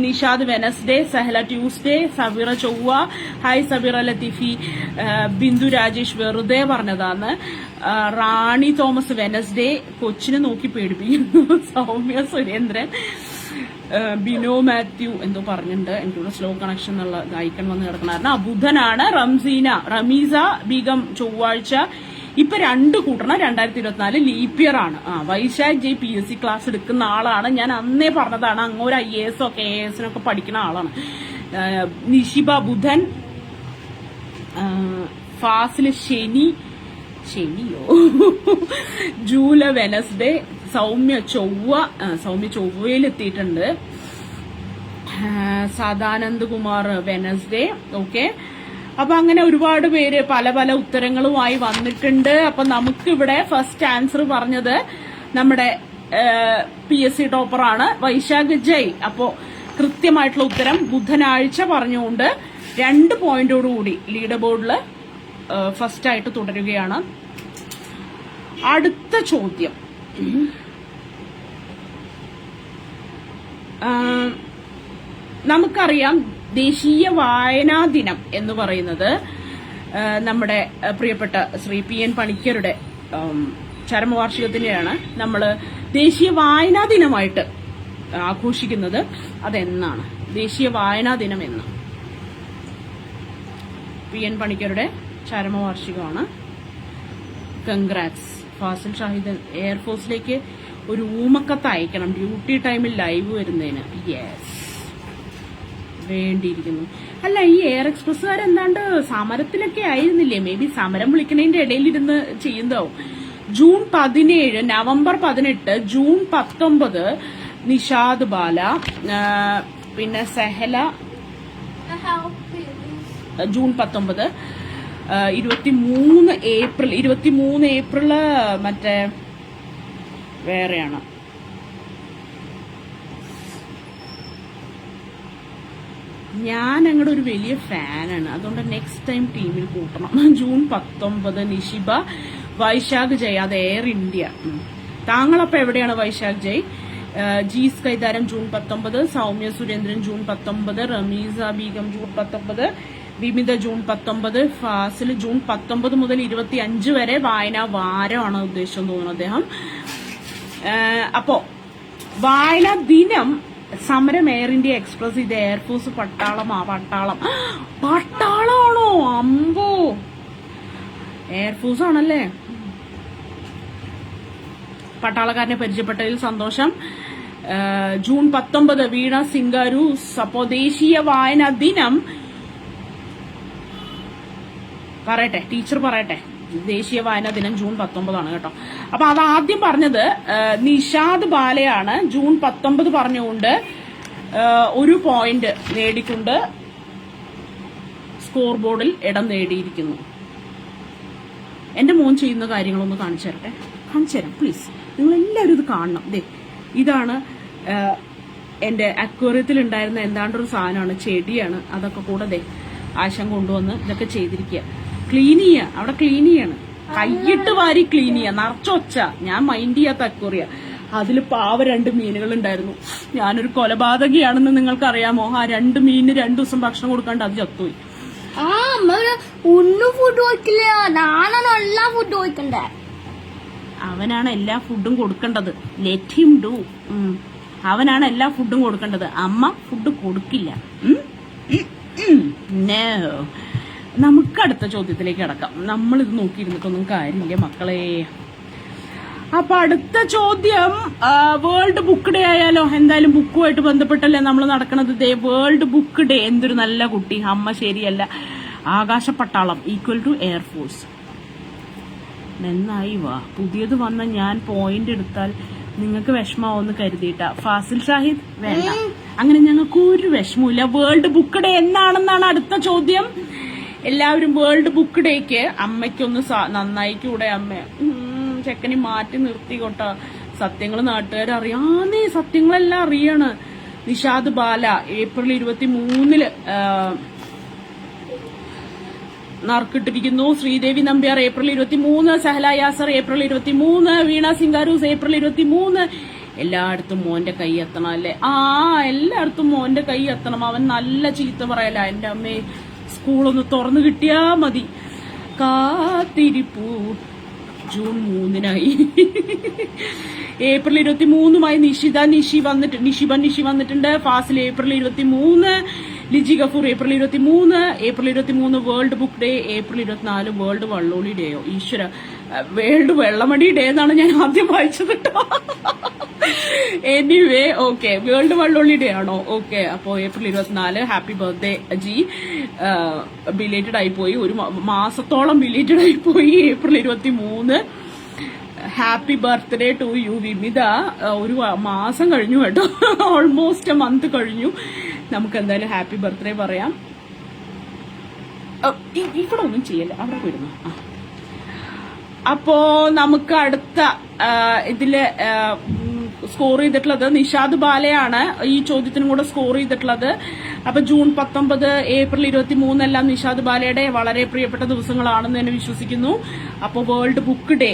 നിഷാദ് വെനസ്ഡേ, സഹല ട്യൂസ്ഡേ, സബീറ ചൊവ്വ. ഹായ് സബീറ ലത്തീഫി. ബിന്ദു രാജേഷ് വെറുതെ പറഞ്ഞതാണ്. റാണി തോമസ് വെനസ്ഡേ, കൊച്ചിനെ നോക്കി പേടിപ്പിക്കുന്നു. സൗമ്യ സുരേന്ദ്രൻ. ബിനോ മാത്യു എന്തോ പറഞ്ഞിട്ടുണ്ട്. എനിക്കിവിടെ സ്ലോ കണക്ഷൻ എന്നുള്ള ഐക്കൺ വന്ന് കിടക്കണായിരുന്നു. ബുധനാണ്. റമീസ ബീഗം ചൊവ്വാഴ്ച. ഇപ്പൊ 2 കൂട്ടണം. 2024 ലീപ് ഇയർ ആണ്. വൈശാഖ് ജയ് PSC ക്ലാസ് എടുക്കുന്ന ആളാണ്. ഞാൻ അന്നേ പറഞ്ഞതാണ്, അങ്ങോട്ട് IAS ഒക്കെ AS പഠിക്കുന്ന ആളാണ്. നിഷിബ ബുധൻ, ഫാസില് ശനിയോ ജൂല വെനസ്ഡേ, സൗമ്യ ചൊവ്വയിൽ എത്തിയിട്ടുണ്ട്. സദാനന്ദ് കുമാർ വെനസ്ഡേ. ഓക്കെ, അപ്പൊ അങ്ങനെ ഒരുപാട് പേര് പല പല ഉത്തരങ്ങളുമായി വന്നിട്ടുണ്ട്. അപ്പൊ നമുക്കിവിടെ ഫസ്റ്റ് ആൻസർ പറഞ്ഞത് നമ്മുടെ PSC ടോപ്പറാണ് വൈശാഖ് ജയ്. അപ്പോ കൃത്യമായിട്ടുള്ള ഉത്തരം ബുധനാഴ്ച പറഞ്ഞുകൊണ്ട് 2 പോയിന്റോടുകൂടി ലീഡർ ബോർഡിൽ ഫസ്റ്റ് ആയിട്ട് തുടരുകയാണ്. അടുത്ത ചോദ്യം, നമുക്കറിയാം ദേശീയ വായനാ ദിനം എന്ന് പറയുന്നത് നമ്മുടെ പ്രിയപ്പെട്ട ശ്രീ PN പണിക്കരുടെ ചരമവാർഷികത്തിനെയാണ് നമ്മൾ ദേശീയ വായനാ ദിനമായിട്ട് ആഘോഷിക്കുന്നത്. അതെന്നാണ് ദേശീയ വായനാ ദിനം എന്ന്? PN പണിക്കരുടെ ചരമവാർഷികമാണ്. കൺഗ്രാറ്റ്സ്. ഫാസിൽ ഷാഹിദ് എയർഫോഴ്സിലേക്ക് ഒരു ഊമക്കത്ത് അയക്കണം ഡ്യൂട്ടി ടൈമിൽ ലൈവ് വരുന്നതിന്. യെസ്, വേണ്ടിയിരിക്കുന്നു. അല്ല, ഈ എയർ എക്സ്പ്രസ്സുകാരെന്താണ്ട് സമരത്തിലൊക്കെ ആയിരുന്നില്ലേ? മേ ബി സമരം വിളിക്കണതിന്റെ ഇടയിലിരുന്ന് ചെയ്യുന്നതാവും. ജൂൺ 17, നവംബർ 18, ജൂൺ 19 നിഷാദ് ബാല, പിന്നെ സെഹല ജൂൺ 19, 23 ഏപ്രിൽ മറ്റേ വേറെയാണ്. ഞാൻ അങ്ങോട്ട് ഒരു വലിയ ഫാനാണ്, അതുകൊണ്ട് നെക്സ്റ്റ് ടൈം ടീമിൽ കൂട്ടണം. ജൂൺ 19 നിഷിബ, വൈശാഖ് ജയ്, അത് എയർ ഇന്ത്യ. താങ്കളപ്പോ എവിടെയാണ് Vaishakh Jay? Jees Kaitharam June 19, Soumya Surendran June 19, Rameesa Beegum June 19, Vimitha June 19, Fasil June 19 മുതൽ 25 വരെ വായനാ വാരമാണ് ഉദ്ദേശം തോന്നുന്നു അദ്ദേഹം. അപ്പോ വായനാ ദിനം സമരം എയർ ഇന്ത്യ എക്സ്പ്രസ്, ഇത് എയർഫോഴ്സ് പട്ടാളമാണോ? അമ്പോ, എയർഫോഴ്സ് ആണല്ലേ. പട്ടാളക്കാരനെ പരിചയപ്പെട്ടതിൽ സന്തോഷം. ജൂൺ 19 വീണ സിംഗാരു. അപ്പോ ദേശീയ വായനാ ദിനം പറയട്ടെ, ടീച്ചർ പറയട്ടെ, ദേശീയ വായനാ ദിനം ജൂൺ 19 കേട്ടോ. അപ്പൊ അത് ആദ്യം പറഞ്ഞത് നിഷാദ് ബാലയാണ്. ജൂൺ 19 പറഞ്ഞുകൊണ്ട് 1 പോയിന്റ് നേടിക്കൊണ്ട് സ്കോർ ബോർഡിൽ ഇടം നേടിയിരിക്കുന്നു. എന്റെ മോൻ ചെയ്യുന്ന കാര്യങ്ങളൊന്ന് കാണിച്ചു തരാം പ്ലീസ്. നിങ്ങൾ എല്ലാവരും ഇത് കാണണം. ഇതാണ് എന്റെ അക്വേറിയത്തിൽ ഉണ്ടായിരുന്ന എന്താണ്ടൊരു സാധനമാണ്, ചെടിയാണ്. അതൊക്കെ കൂടെ ആശം കൊണ്ടുവന്ന് ഇതൊക്കെ ചെയ്തിരിക്കുക. ക്ലീൻ ചെയ്യുക, അവിടെ ക്ലീൻ ചെയ്യാണ്, കൈയിട്ട് വാരി ക്ലീൻ ചെയ്യുക, നിറച്ചൊച്ച. ഞാൻ മൈൻഡ് ചെയ്യാത്ത അക്വേറിയ. അതിൽ പാവ 2 മീനുകൾ ഉണ്ടായിരുന്നു. ഞാനൊരു കൊലപാതകയാണെന്ന് നിങ്ങൾക്ക് അറിയാമോ? ആ 2 മീനിന് 2 ദിവസം ഭക്ഷണം കൊടുക്കാണ്ട് അത് ചത്തുപോയി. അവനാണ് എല്ലാ ഫുഡും കൊടുക്കേണ്ടത്. Let him do. അവനാണ് എല്ലാ ഫുഡും കൊടുക്കേണ്ടത്. അമ്മ ഫുഡ് കൊടുക്കില്ല. നമുക്ക് അടുത്ത ചോദ്യത്തിലേക്ക് കിടക്കാം. നമ്മളിത് നോക്കിയിരുന്നിട്ടൊന്നും കാര്യമില്ല മക്കളെ. അപ്പൊ അടുത്ത ചോദ്യം, വേൾഡ് ബുക്ക് ഡേ ആയാലോ? എന്തായാലും ബുക്കുമായിട്ട് ബന്ധപ്പെട്ടല്ലേ നമ്മൾ നടക്കണത്. World book day. എന്തൊരു നല്ല കുട്ടി. അമ്മ ശരിയല്ല. ആകാശപ്പട്ടാളം ഈക്വൽ ടു എയർഫോഴ്സ്. നന്നായി വാ. പുതിയത് വന്ന ഞാൻ പോയിന്റ് എടുത്താൽ നിങ്ങൾക്ക് വിഷമാവെന്ന് കരുതിയിട്ടാ. ഫാസിൽ ഷാഹിദ് വേണ്ട, അങ്ങനെ ഞങ്ങൾക്ക് ഒരു വിഷമമില്ല. വേൾഡ് ബുക്ക് ഡേ എന്നാണെന്നാണ് അടുത്ത ചോദ്യം. എല്ലാവരും വേൾഡ് ബുക്ക് ഡേക്ക് അമ്മയ്ക്കൊന്ന് നന്നായിക്കൂടെ? അമ്മ ചെക്കനി മാറ്റി നിർത്തിക്കോട്ട. സത്യങ്ങൾ നാട്ടുകാർ അറിയാന്നേ, സത്യങ്ങളെല്ലാം അറിയാണ്. നിഷാദ് ബാല ഏപ്രിൽ 23 നറുക്കിട്ടിരിക്കുന്നു. Sreedevi Nambiar April 23, Sahala Yasar April 23, Veena Singaroos April 23. എല്ലായിടത്തും മോന്റെ കൈ എത്തണം അല്ലേ? എല്ലായിടത്തും മോന്റെ കൈ എത്തണം. അവൻ നല്ല ചീത്ത പറയല. എന്റെ അമ്മേ, സ്കൂളൊന്ന് തുറന്നു കിട്ടിയാ മതി. കാത്തിരിപ്പൂ ജൂൺ 3-നായി. ഏപ്രിൽ 23-മായി നിഷി വന്നിട്ടുണ്ട്. Fasil April 23, Liji Gafoor April 23 world book day, April 24 world Valloli ഡേയോ. ഈശ്വര, വേൾഡ് വെള്ളമടി ഡേ എന്നാണ് ഞാൻ ആദ്യം വായിച്ചത് കേട്ടോ. Anyway, okay, world Valloli day ആണോ? ഓക്കെ, അപ്പോ ഏപ്രിൽ 24 ഹാപ്പി ബർത്ത്ഡേ ജി. ബിലേറ്റഡ് ആയിപ്പോയി, ഒരു മാസത്തോളം ബിലേറ്റഡ് ആയിപ്പോയി. April 23 happy birthday to you Vimitha. ഒരു മാസം കഴിഞ്ഞു കേട്ടോ, ഓൾമോസ്റ്റ് മന്ത് കഴിഞ്ഞു. നമുക്ക് എന്തായാലും ഹാപ്പി ബർത്ത്ഡേ പറയാം. ഇവിടെ ഒന്നും ചെയ്യല്ല, അവിടെ പോയിരുന്നു. അപ്പോ നമുക്ക് അടുത്ത ഇതില് സ്കോർ ചെയ്തിട്ടുള്ളത് നിഷാദ് ബാലയാണ്. ഈ ചോദ്യത്തിനും കൂടെ സ്കോർ ചെയ്തിട്ടുള്ളത്. അപ്പൊ ജൂൺ 19, ഏപ്രിൽ 23 എല്ലാം നിഷാദ് ബാലയുടെ വളരെ പ്രിയപ്പെട്ട ദിവസങ്ങളാണെന്ന് തന്നെ വിശ്വസിക്കുന്നു. അപ്പൊ വേൾഡ് ബുക്ക് ഡേ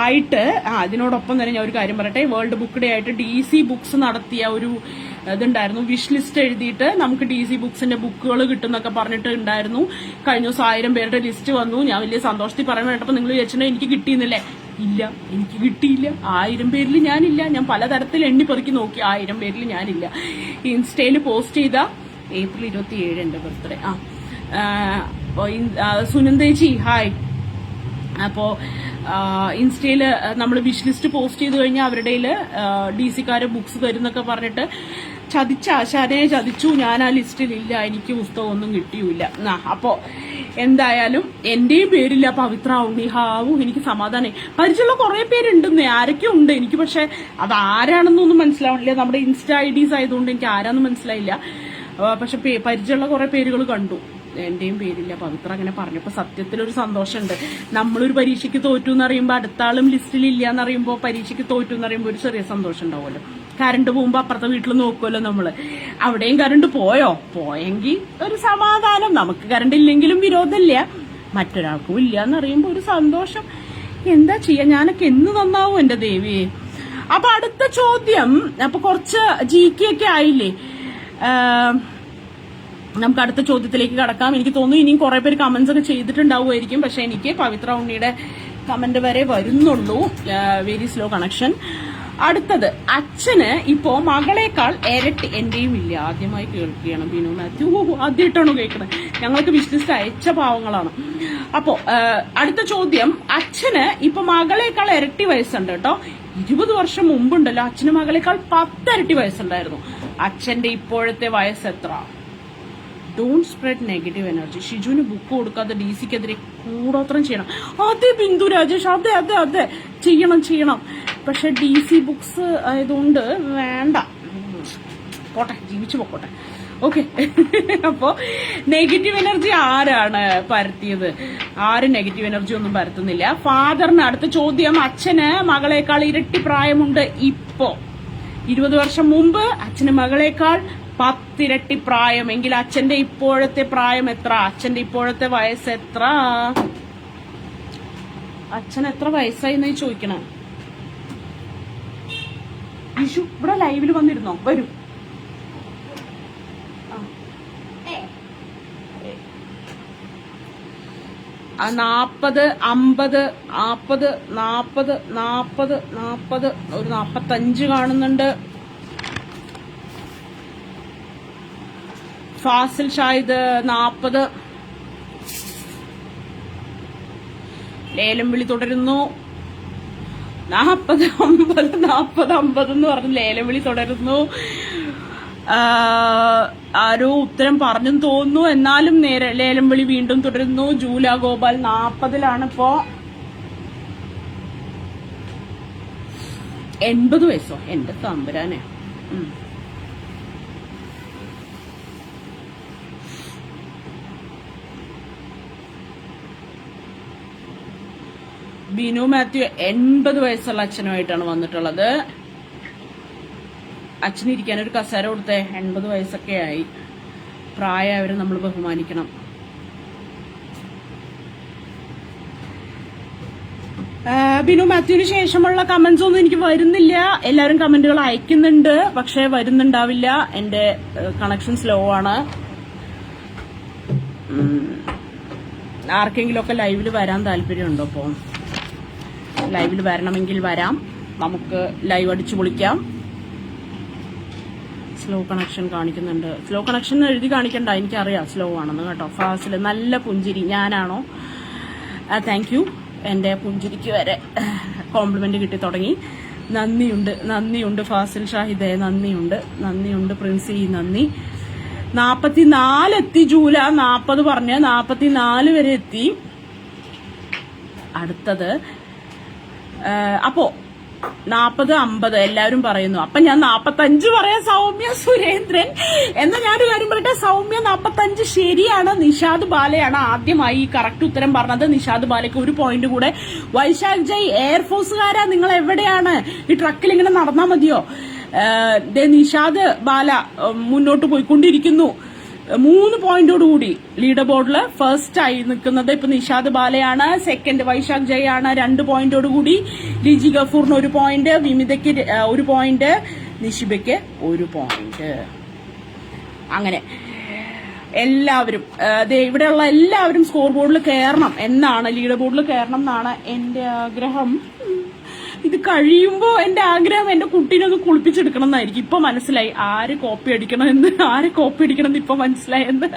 ആയിട്ട് അതിനോടൊപ്പം തന്നെ ഞാൻ ഒരു കാര്യം പറയട്ടെ. വേൾഡ് ബുക്ക് ഡേ ആയിട്ട് DC ബുക്സ് നടത്തിയ ഒരു ഇതുണ്ടായിരുന്നു. വിഷ് ലിസ്റ്റ് എഴുതിയിട്ട് നമുക്ക് DC ബുക്സിന്റെ ബുക്കുകൾ കിട്ടുന്നൊക്കെ പറഞ്ഞിട്ട് ഉണ്ടായിരുന്നു. കഴിഞ്ഞ ദിവസം 1000 പേരുടെ ലിസ്റ്റ് വന്നു. ഞാൻ വലിയ സന്തോഷത്തിൽ പറയാൻ കേട്ടപ്പോൾ നിങ്ങൾ വിചാരിച്ചിട്ടുണ്ടെങ്കിൽ എനിക്ക് കിട്ടിയെന്നില്ലേ? ഇല്ല, എനിക്ക് കിട്ടിയില്ല. 1000 പേരിൽ ഞാനില്ല. ഞാൻ പലതരത്തിൽ എണ്ണിപ്പെറുക്കി നോക്കി, 1000 പേരിൽ ഞാനില്ല. ഇൻസ്റ്റയിൽ പോസ്റ്റ് ചെയ്ത ഏപ്രിൽ 27 എന്റെ ബർത്ത്ഡേ. സുനന്ദേച്ചി ഹായ്. അപ്പോ ഇൻസ്റ്റയില് നമ്മൾ വിഷ് ലിസ്റ്റ് പോസ്റ്റ് ചെയ്ത് കഴിഞ്ഞാൽ അവരുടെ DC-ക്കാര് ബുക്സ് തരുന്നൊക്കെ പറഞ്ഞിട്ട് ആശാനെ ചതിച്ചു. ഞാൻ ആ ലിസ്റ്റിലില്ല, എനിക്ക് പുസ്തകമൊന്നും കിട്ടിയില്ല. അപ്പോ എന്തായാലും എന്റെയും പേരില്ല പവിത്ര ഉണ്ണി. ഹാവു, എനിക്ക് സമാധാനം. പരിചയമുള്ള കുറെ പേരുണ്ടെന്ന്, ആരൊക്കെ ഉണ്ട് എനിക്ക്, പക്ഷെ അത് ആരാണെന്നൊന്നും മനസ്സിലാവണില്ല. നമ്മുടെ ഇൻസ്റ്റ IDs ആയതുകൊണ്ട് എനിക്ക് ആരാന്നും മനസ്സിലായില്ല. പക്ഷെ പരിചയമുള്ള കുറെ പേരുകൾ കണ്ടു. എന്റെയും പേരില്ല പവിത്ര. അങ്ങനെ പറഞ്ഞപ്പോ സത്യത്തിലൊരു സന്തോഷമുണ്ട്. നമ്മളൊരു പരീക്ഷയ്ക്ക് തോറ്റു എന്നറിയുമ്പോ അടുത്ത ആളും ലിസ്റ്റിൽ ഇല്ല എന്നറിയുമ്പോ പരീക്ഷയ്ക്ക് തോറ്റു എന്നറിയുമ്പോ ഒരു ചെറിയ സന്തോഷം ഉണ്ടാവുമല്ലോ. കറണ്ട് പോകുമ്പോ അപ്പുറത്തെ വീട്ടിൽ നോക്കുമല്ലോ നമ്മള്. അവിടെയും കറണ്ട് പോയെങ്കിൽ ഒരു സമാധാനം. നമുക്ക് കറണ്ട് ഇല്ലെങ്കിലും വിരോധമില്ല, മറ്റൊരാൾക്കും ഇല്ല എന്നറിയുമ്പോ ഒരു സന്തോഷം. എന്താ ചെയ്യാ, ഞാനൊക്കെ എന്ന് നന്നാവും എന്റെ ദേവിയെ. അപ്പൊ അടുത്ത ചോദ്യം, അപ്പൊ കുറച്ച് GK ഒക്കെ ആയില്ലേ, നമുക്ക് അടുത്ത ചോദ്യത്തിലേക്ക് കടക്കാം. എനിക്ക് തോന്നുന്നു ഇനിയും കുറെ പേര് കമന്റ്സ് ഒക്കെ ചെയ്തിട്ടുണ്ടാവുമായിരിക്കും. പക്ഷെ എനിക്ക് പവിത്ര ഉണ്ണിയുടെ കമന്റ് വരെ വരുന്നുള്ളൂ. Very slow connection. അടുത്തത്, അച്ഛന് ഇപ്പോ മകളെക്കാൾ ഇരട്ടി. എന്റെയും ഇല്ല, ആദ്യമായി കേൾക്കുകയാണ് ബിനു മാത്യു. ആദ്യമായിട്ടാണോ കേൾക്കണത്? ഞങ്ങൾക്ക് വിശ്വസിച്ച് അയച്ച പാവങ്ങളാണ്. അപ്പോ അടുത്ത ചോദ്യം, അച്ഛന് ഇപ്പൊ മകളെക്കാൾ ഇരട്ടി വയസ്സുണ്ട് കേട്ടോ. 20 വർഷം മുമ്പുണ്ടല്ലോ അച്ഛന് മകളെക്കാൾ 10 ഇരട്ടി വയസ്സുണ്ടായിരുന്നു. അച്ഛന്റെ ഇപ്പോഴത്തെ വയസ്സ് എത്ര? Don't spread negative energy. ഷിജുവിന് ബുക്ക് കൊടുക്കാതെ DC-ക്കെതിരെ കൂടോത്രം ചെയ്യണം. അതെ ബിന്ദു രാജേഷ്, അതെ ചെയ്യണം. പക്ഷെ DC ബുക്സ് ആയതുകൊണ്ട് വേണ്ട, പോട്ടെ, ജീവിച്ചു പോട്ടെ. ഓക്കെ. അപ്പോ നെഗറ്റീവ് എനർജി ആരാണ് പരത്തിയത്? ആരും നെഗറ്റീവ് എനർജി ഒന്നും പരത്തുന്നില്ല. ഫാദറിന് അടുത്ത ചോദ്യം, അച്ഛന് മകളെക്കാൾ ഇരട്ടി പ്രായമുണ്ട് ഇപ്പോ. 20 വർഷം മുമ്പ് അച്ഛന് മകളെക്കാൾ 10 ഇരട്ടി പ്രായം. എങ്കിൽ അച്ഛന്റെ ഇപ്പോഴത്തെ പ്രായം എത്ര? അച്ഛന്റെ ഇപ്പോഴത്തെ വയസ്സ് എത്ര? അച്ഛൻ എത്ര വയസ്സായി എന്നായി ചോദിക്കണം. ഇഷു ഇവിടെ ലൈവിൽ വന്നിരുന്നോ? വരൂ. 40, 50, 40, ഒരു 45 കാണുന്നുണ്ട്. ഫാസിൽ ഷാഹിദ് 40. ലേലം വിളി തുടരുന്നു. 40, 50 എന്ന് പറഞ്ഞ് ലേലം വിളി തുടരുന്നു. ആരോ ഉത്തരം പറഞ്ഞെന്ന് തോന്നുന്നു. എന്നാലും നേരെ ലേലം വിളി വീണ്ടും തുടരുന്നു. ജൂല ഗോപാൽ 40-ലാണ് ഇപ്പോ. 80 വയസ്സോ? എന്റെ തമ്പുരാനെ. ബിനു മാത്യു 80 വയസ്സുള്ള അച്ഛനുമായിട്ടാണ് വന്നിട്ടുള്ളത്. അച്ഛനിരിക്കാൻ ഒരു കസേര കൊടുത്തേ. 80 വയസ്സൊക്കെ ആയി. പ്രായമായവരെ നമ്മൾ ബഹുമാനിക്കണം. ബിനു മാത്യുവിന് ശേഷമുള്ള കമന്റ്സ് ഒന്നും എനിക്ക് വരുന്നില്ല. എല്ലാവരും കമന്റുകൾ അയക്കുന്നുണ്ട്, പക്ഷെ വരുന്നുണ്ടാവില്ല. എന്റെ കണക്ഷൻ സ്ലോ ആണ്. ആർക്കെങ്കിലും ഒക്കെ ലൈവില് വരാൻ താല്പര്യമുണ്ടോ? അപ്പോ ലൈവിൽ വരണമെങ്കിൽ വരാം, നമുക്ക് ലൈവ് അടിച്ചു പൊളിക്കാം. സ്ലോ കണക്ഷൻ കാണിക്കുന്നുണ്ട്. സ്ലോ കണക്ഷൻ എഴുതി കാണിക്കണ്ട, എനിക്കറിയാം സ്ലോ ആണെന്ന് കേട്ടോ. ഫാസിൽ നല്ല പുഞ്ചിരി. ഞാനാണോ? Thank you. എൻ്റെ പുഞ്ചിരിക്ക് വരെ കോംപ്ലിമെന്റ് കിട്ടി തുടങ്ങി. നന്ദിയുണ്ട് ഫാസിൽ ഷാഹിദേ, നന്ദിയുണ്ട് പ്രിൻസി, നന്ദി. 44 എത്തി. ജൂല 40 പറഞ്ഞ് 44 വരെ എത്തി. അടുത്തത് അപ്പോ 40, 50 എല്ലാവരും പറയുന്നു. അപ്പൊ ഞാൻ 45 പറയാം. സൗമ്യ സുരേന്ദ്രൻ എന്നാ ഞാനൊരു കാര്യം പറയട്ടെ. സൗമ്യ 45 ശരിയാണ്. നിഷാദ് ബാലയാണ് ആദ്യമായി കറക്റ്റ് ഉത്തരം പറഞ്ഞത്. നിഷാദ് ബാലയ്ക്ക് 1 പോയിന്റ് കൂടെ. വൈശാഖ് ജയ് എയർഫോഴ്സുകാരാ, നിങ്ങൾ എവിടെയാണ്? ഈ ട്രക്കിൽ ഇങ്ങനെ നടന്നാ മതിയോ? നിഷാദ് ബാല മുന്നോട്ട് പോയിക്കൊണ്ടിരിക്കുന്നു 3 പോയിന്റോടുകൂടി. ലീഡർ ബോർഡിൽ ഫസ്റ്റ് ആയി നിൽക്കുന്നത് ഇപ്പൊ നിഷാദ് ബാലയാണ്. സെക്കൻഡ് വൈശാഖ് ജയ് ആണ് 2 പോയിന്റോടുകൂടി. ലിജി ഗഫൂറിന് 1 പോയിന്റ്, വിമിതയ്ക്ക് 1 പോയിന്റ്, നിഷിബയ്ക്ക് 1 പോയിന്റ്. അങ്ങനെ എല്ലാവരും ഇവിടെയുള്ള എല്ലാവരും സ്കോർ ബോർഡിൽ കയറണം എന്നാണ്, ലീഡർ ബോർഡിൽ കയറണം എന്നാണ് എന്റെ ആഗ്രഹം. ഇത് കഴിയുമ്പോ എന്റെ ആഗ്രഹം എന്റെ കുട്ടീനെ ഒന്ന് കുളിപ്പിച്ചെടുക്കണം എന്നായിരിക്കും. ഇപ്പൊ മനസ്സിലായി ആര് കോപ്പി അടിക്കണം ഇപ്പൊ മനസ്സിലായെന്ന്.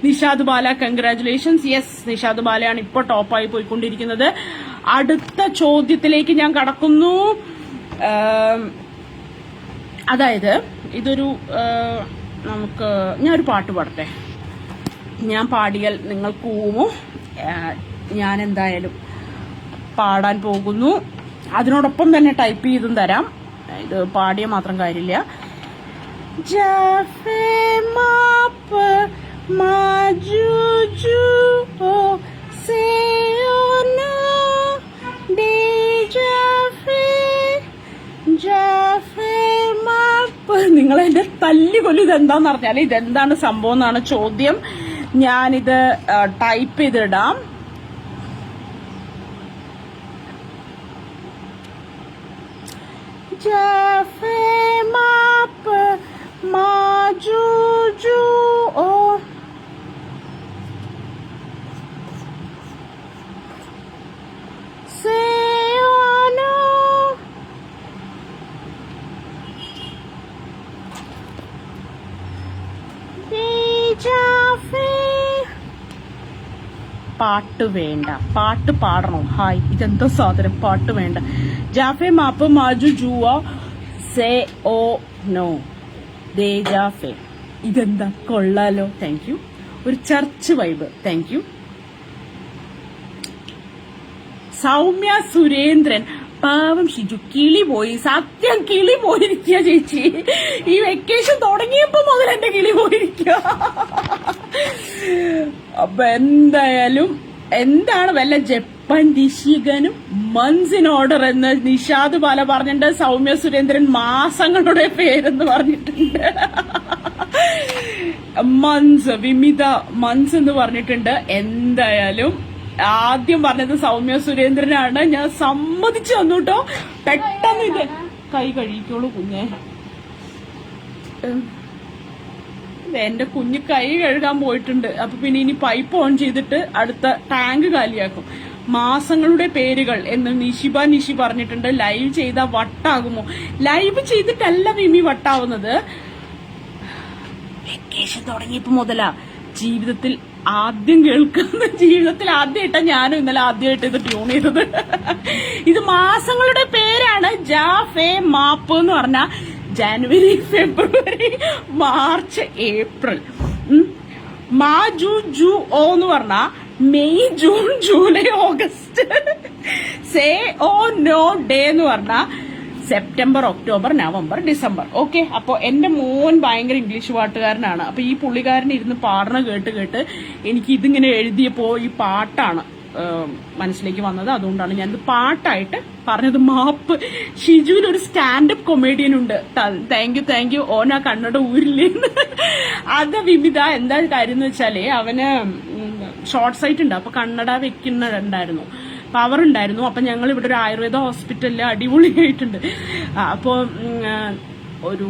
നിഷാദ് ബാല കൺഗ്രാറ്റുലേഷൻസ്. യെസ്, നിഷാദ് ബാലയാണ് ഇപ്പൊ ടോപ്പായി പോയിക്കൊണ്ടിരിക്കുന്നത്. അടുത്ത ചോദ്യത്തിലേക്ക് ഞാൻ കടക്കുന്നു. അതായത് ഇതൊരു ഞാനൊരു പാട്ട് പാടട്ടെ. ഞാൻ പാടിയാൽ നിങ്ങൾ കൂമോ? ഞാൻ എന്തായാലും പാടാൻ പോകുന്നു. അതിനോടൊപ്പം തന്നെ ടൈപ്പ് ചെയ്തും തരാം. ഇത് പാടിയ മാത്രം കാര്യമില്ല. ജാഫേ മാപ്പ് മാജുജു ഓ സേയോന ഡേ ജാഫേ ജാഫേ മാപ്പ്. നിങ്ങൾ എന്റെ തല്ലികൊല്ലു. ഇതെന്താന്ന് പറഞ്ഞാൽ ഇതെന്താണ് സംഭവം എന്നാണ് ചോദ്യം. ഞാനിത് ടൈപ്പ് ചെയ്തിടാം. ജാഫേ മാപ്പ് മാജുജു ഓ സേയോനോ ജാഫേ. പാട്ട് വേണ്ട, പാട്ട് പാടണോ? ഹായ്, ഇതെന്തോ സാധനം? പാട്ട് വേണ്ട. ജാഫേ മാപ്പ് മാജു ജുവ സേ ഓ നോ ദേ ജാഫേ. ഇതെന്താ, കൊള്ളാലോ. Thank you. ഒരു church vibe. Thank you. Soumya Surendran. പാവം ഷിജു, കിളി പോയി. സത്യം കിളി പോയിരിക്കുക ചേച്ചി. ഈ വെക്കേഷൻ തുടങ്ങിയപ്പോ മുതൽ എന്റെ കിളി പോയിരിക്കുക. അപ്പൊ എന്തായാലും എന്താണ് വല്ല ജപ്പാൻ ദിശീകനും മൻസ് ഇൻ ഓർഡർ എന്ന് നിഷാദ് ബാല പറഞ്ഞിട്ടുണ്ട്. സൗമ്യ സുരേന്ദ്രൻ മാസങ്ങളുടെ പേരെന്ന് പറഞ്ഞിട്ടുണ്ട്. മൻസ്, വിമിത മൻസ് എന്ന് പറഞ്ഞിട്ടുണ്ട്. എന്തായാലും ആദ്യം പറഞ്ഞത് സൗമ്യ സുരേന്ദ്രനാണ്. ഞാൻ സമ്മതിച്ചു തന്നു കേട്ടോ. പെട്ടെന്ന് ഇത് കൈ കഴിക്കോളൂ കുഞ്ഞെ. എന്റെ കുഞ്ഞ് കൈ കഴുകാൻ പോയിട്ടുണ്ട്. അപ്പൊ പിന്നെ ഇനി പൈപ്പ് ഓൺ ചെയ്തിട്ട് അടുത്ത ടാങ്ക് കാലിയാക്കും. മാസങ്ങളുടെ പേരുകൾ എന്ന് നിഷി പറഞ്ഞിട്ടുണ്ട്. ലൈവ് ചെയ്താ വട്ടാകുമോ? ലൈവ് ചെയ്തിട്ടല്ല വിമി വട്ടാവുന്നത്. വെക്കേഷൻ തുടങ്ങിയപ്പോ മുതലാ ജീവിതത്തിൽ ആദ്യം കേൾക്കുന്ന, ജീവിതത്തിൽ ആദ്യമായിട്ടാ ഞാനും ഇന്നലെ ആദ്യമായിട്ട് ഇത് ട്യൂൺ ചെയ്തത്. ഇത് മാസങ്ങളുടെ പേരാണ്. ജാഫേ മാപ്പ് എന്ന് പറഞ്ഞ ജനുവരി, ഫെബ്രുവരി, മാർച്ച്, ഏപ്രിൽ. മാജു ജു ഓ എന്ന് പറഞ്ഞ മെയ്, ജൂൺ, ജൂലൈ, ഓഗസ്റ്റ്. സേ ഓ നോ ഡേ എന്ന് പറഞ്ഞ September, October, November, December. Okay, അപ്പൊ എന്റെ മോൻ ഭയങ്കര ഇംഗ്ലീഷ് പാട്ടുകാരനാണ്. അപ്പൊ ഈ പുള്ളിക്കാരൻ ഇരുന്ന് പാടണ കേട്ട് എനിക്ക് ഇതിങ്ങനെ എഴുതിയപ്പോ ഈ പാട്ടാണ് മനസ്സിലേക്ക് വന്നത്. അതുകൊണ്ടാണ് ഞാനിത് പാട്ടായിട്ട് പറഞ്ഞത്. മാപ്പ്. ഷിജുവിന് ഒരു സ്റ്റാൻഡപ്പ് കൊമേഡിയൻ ഉണ്ട്. Thank you. ഓന കണ്ണട ഊരില്ലേന്ന്. അത് വിമിത. എന്താ കാര്യം എന്ന് വെച്ചാല് അവന് ഷോർട്ട് സൈറ്റ് ഉണ്ട്. അപ്പൊ കണ്ണട വെക്കുന്നുണ്ടായിരുന്നു, പവർ ഉണ്ടായിരുന്നു. അപ്പൊ ഞങ്ങൾ ഇവിടെ ഒരു ആയുർവേദ ഹോസ്പിറ്റലില് അടിപൊളിയായിട്ടുണ്ട്. അപ്പൊ ഒരു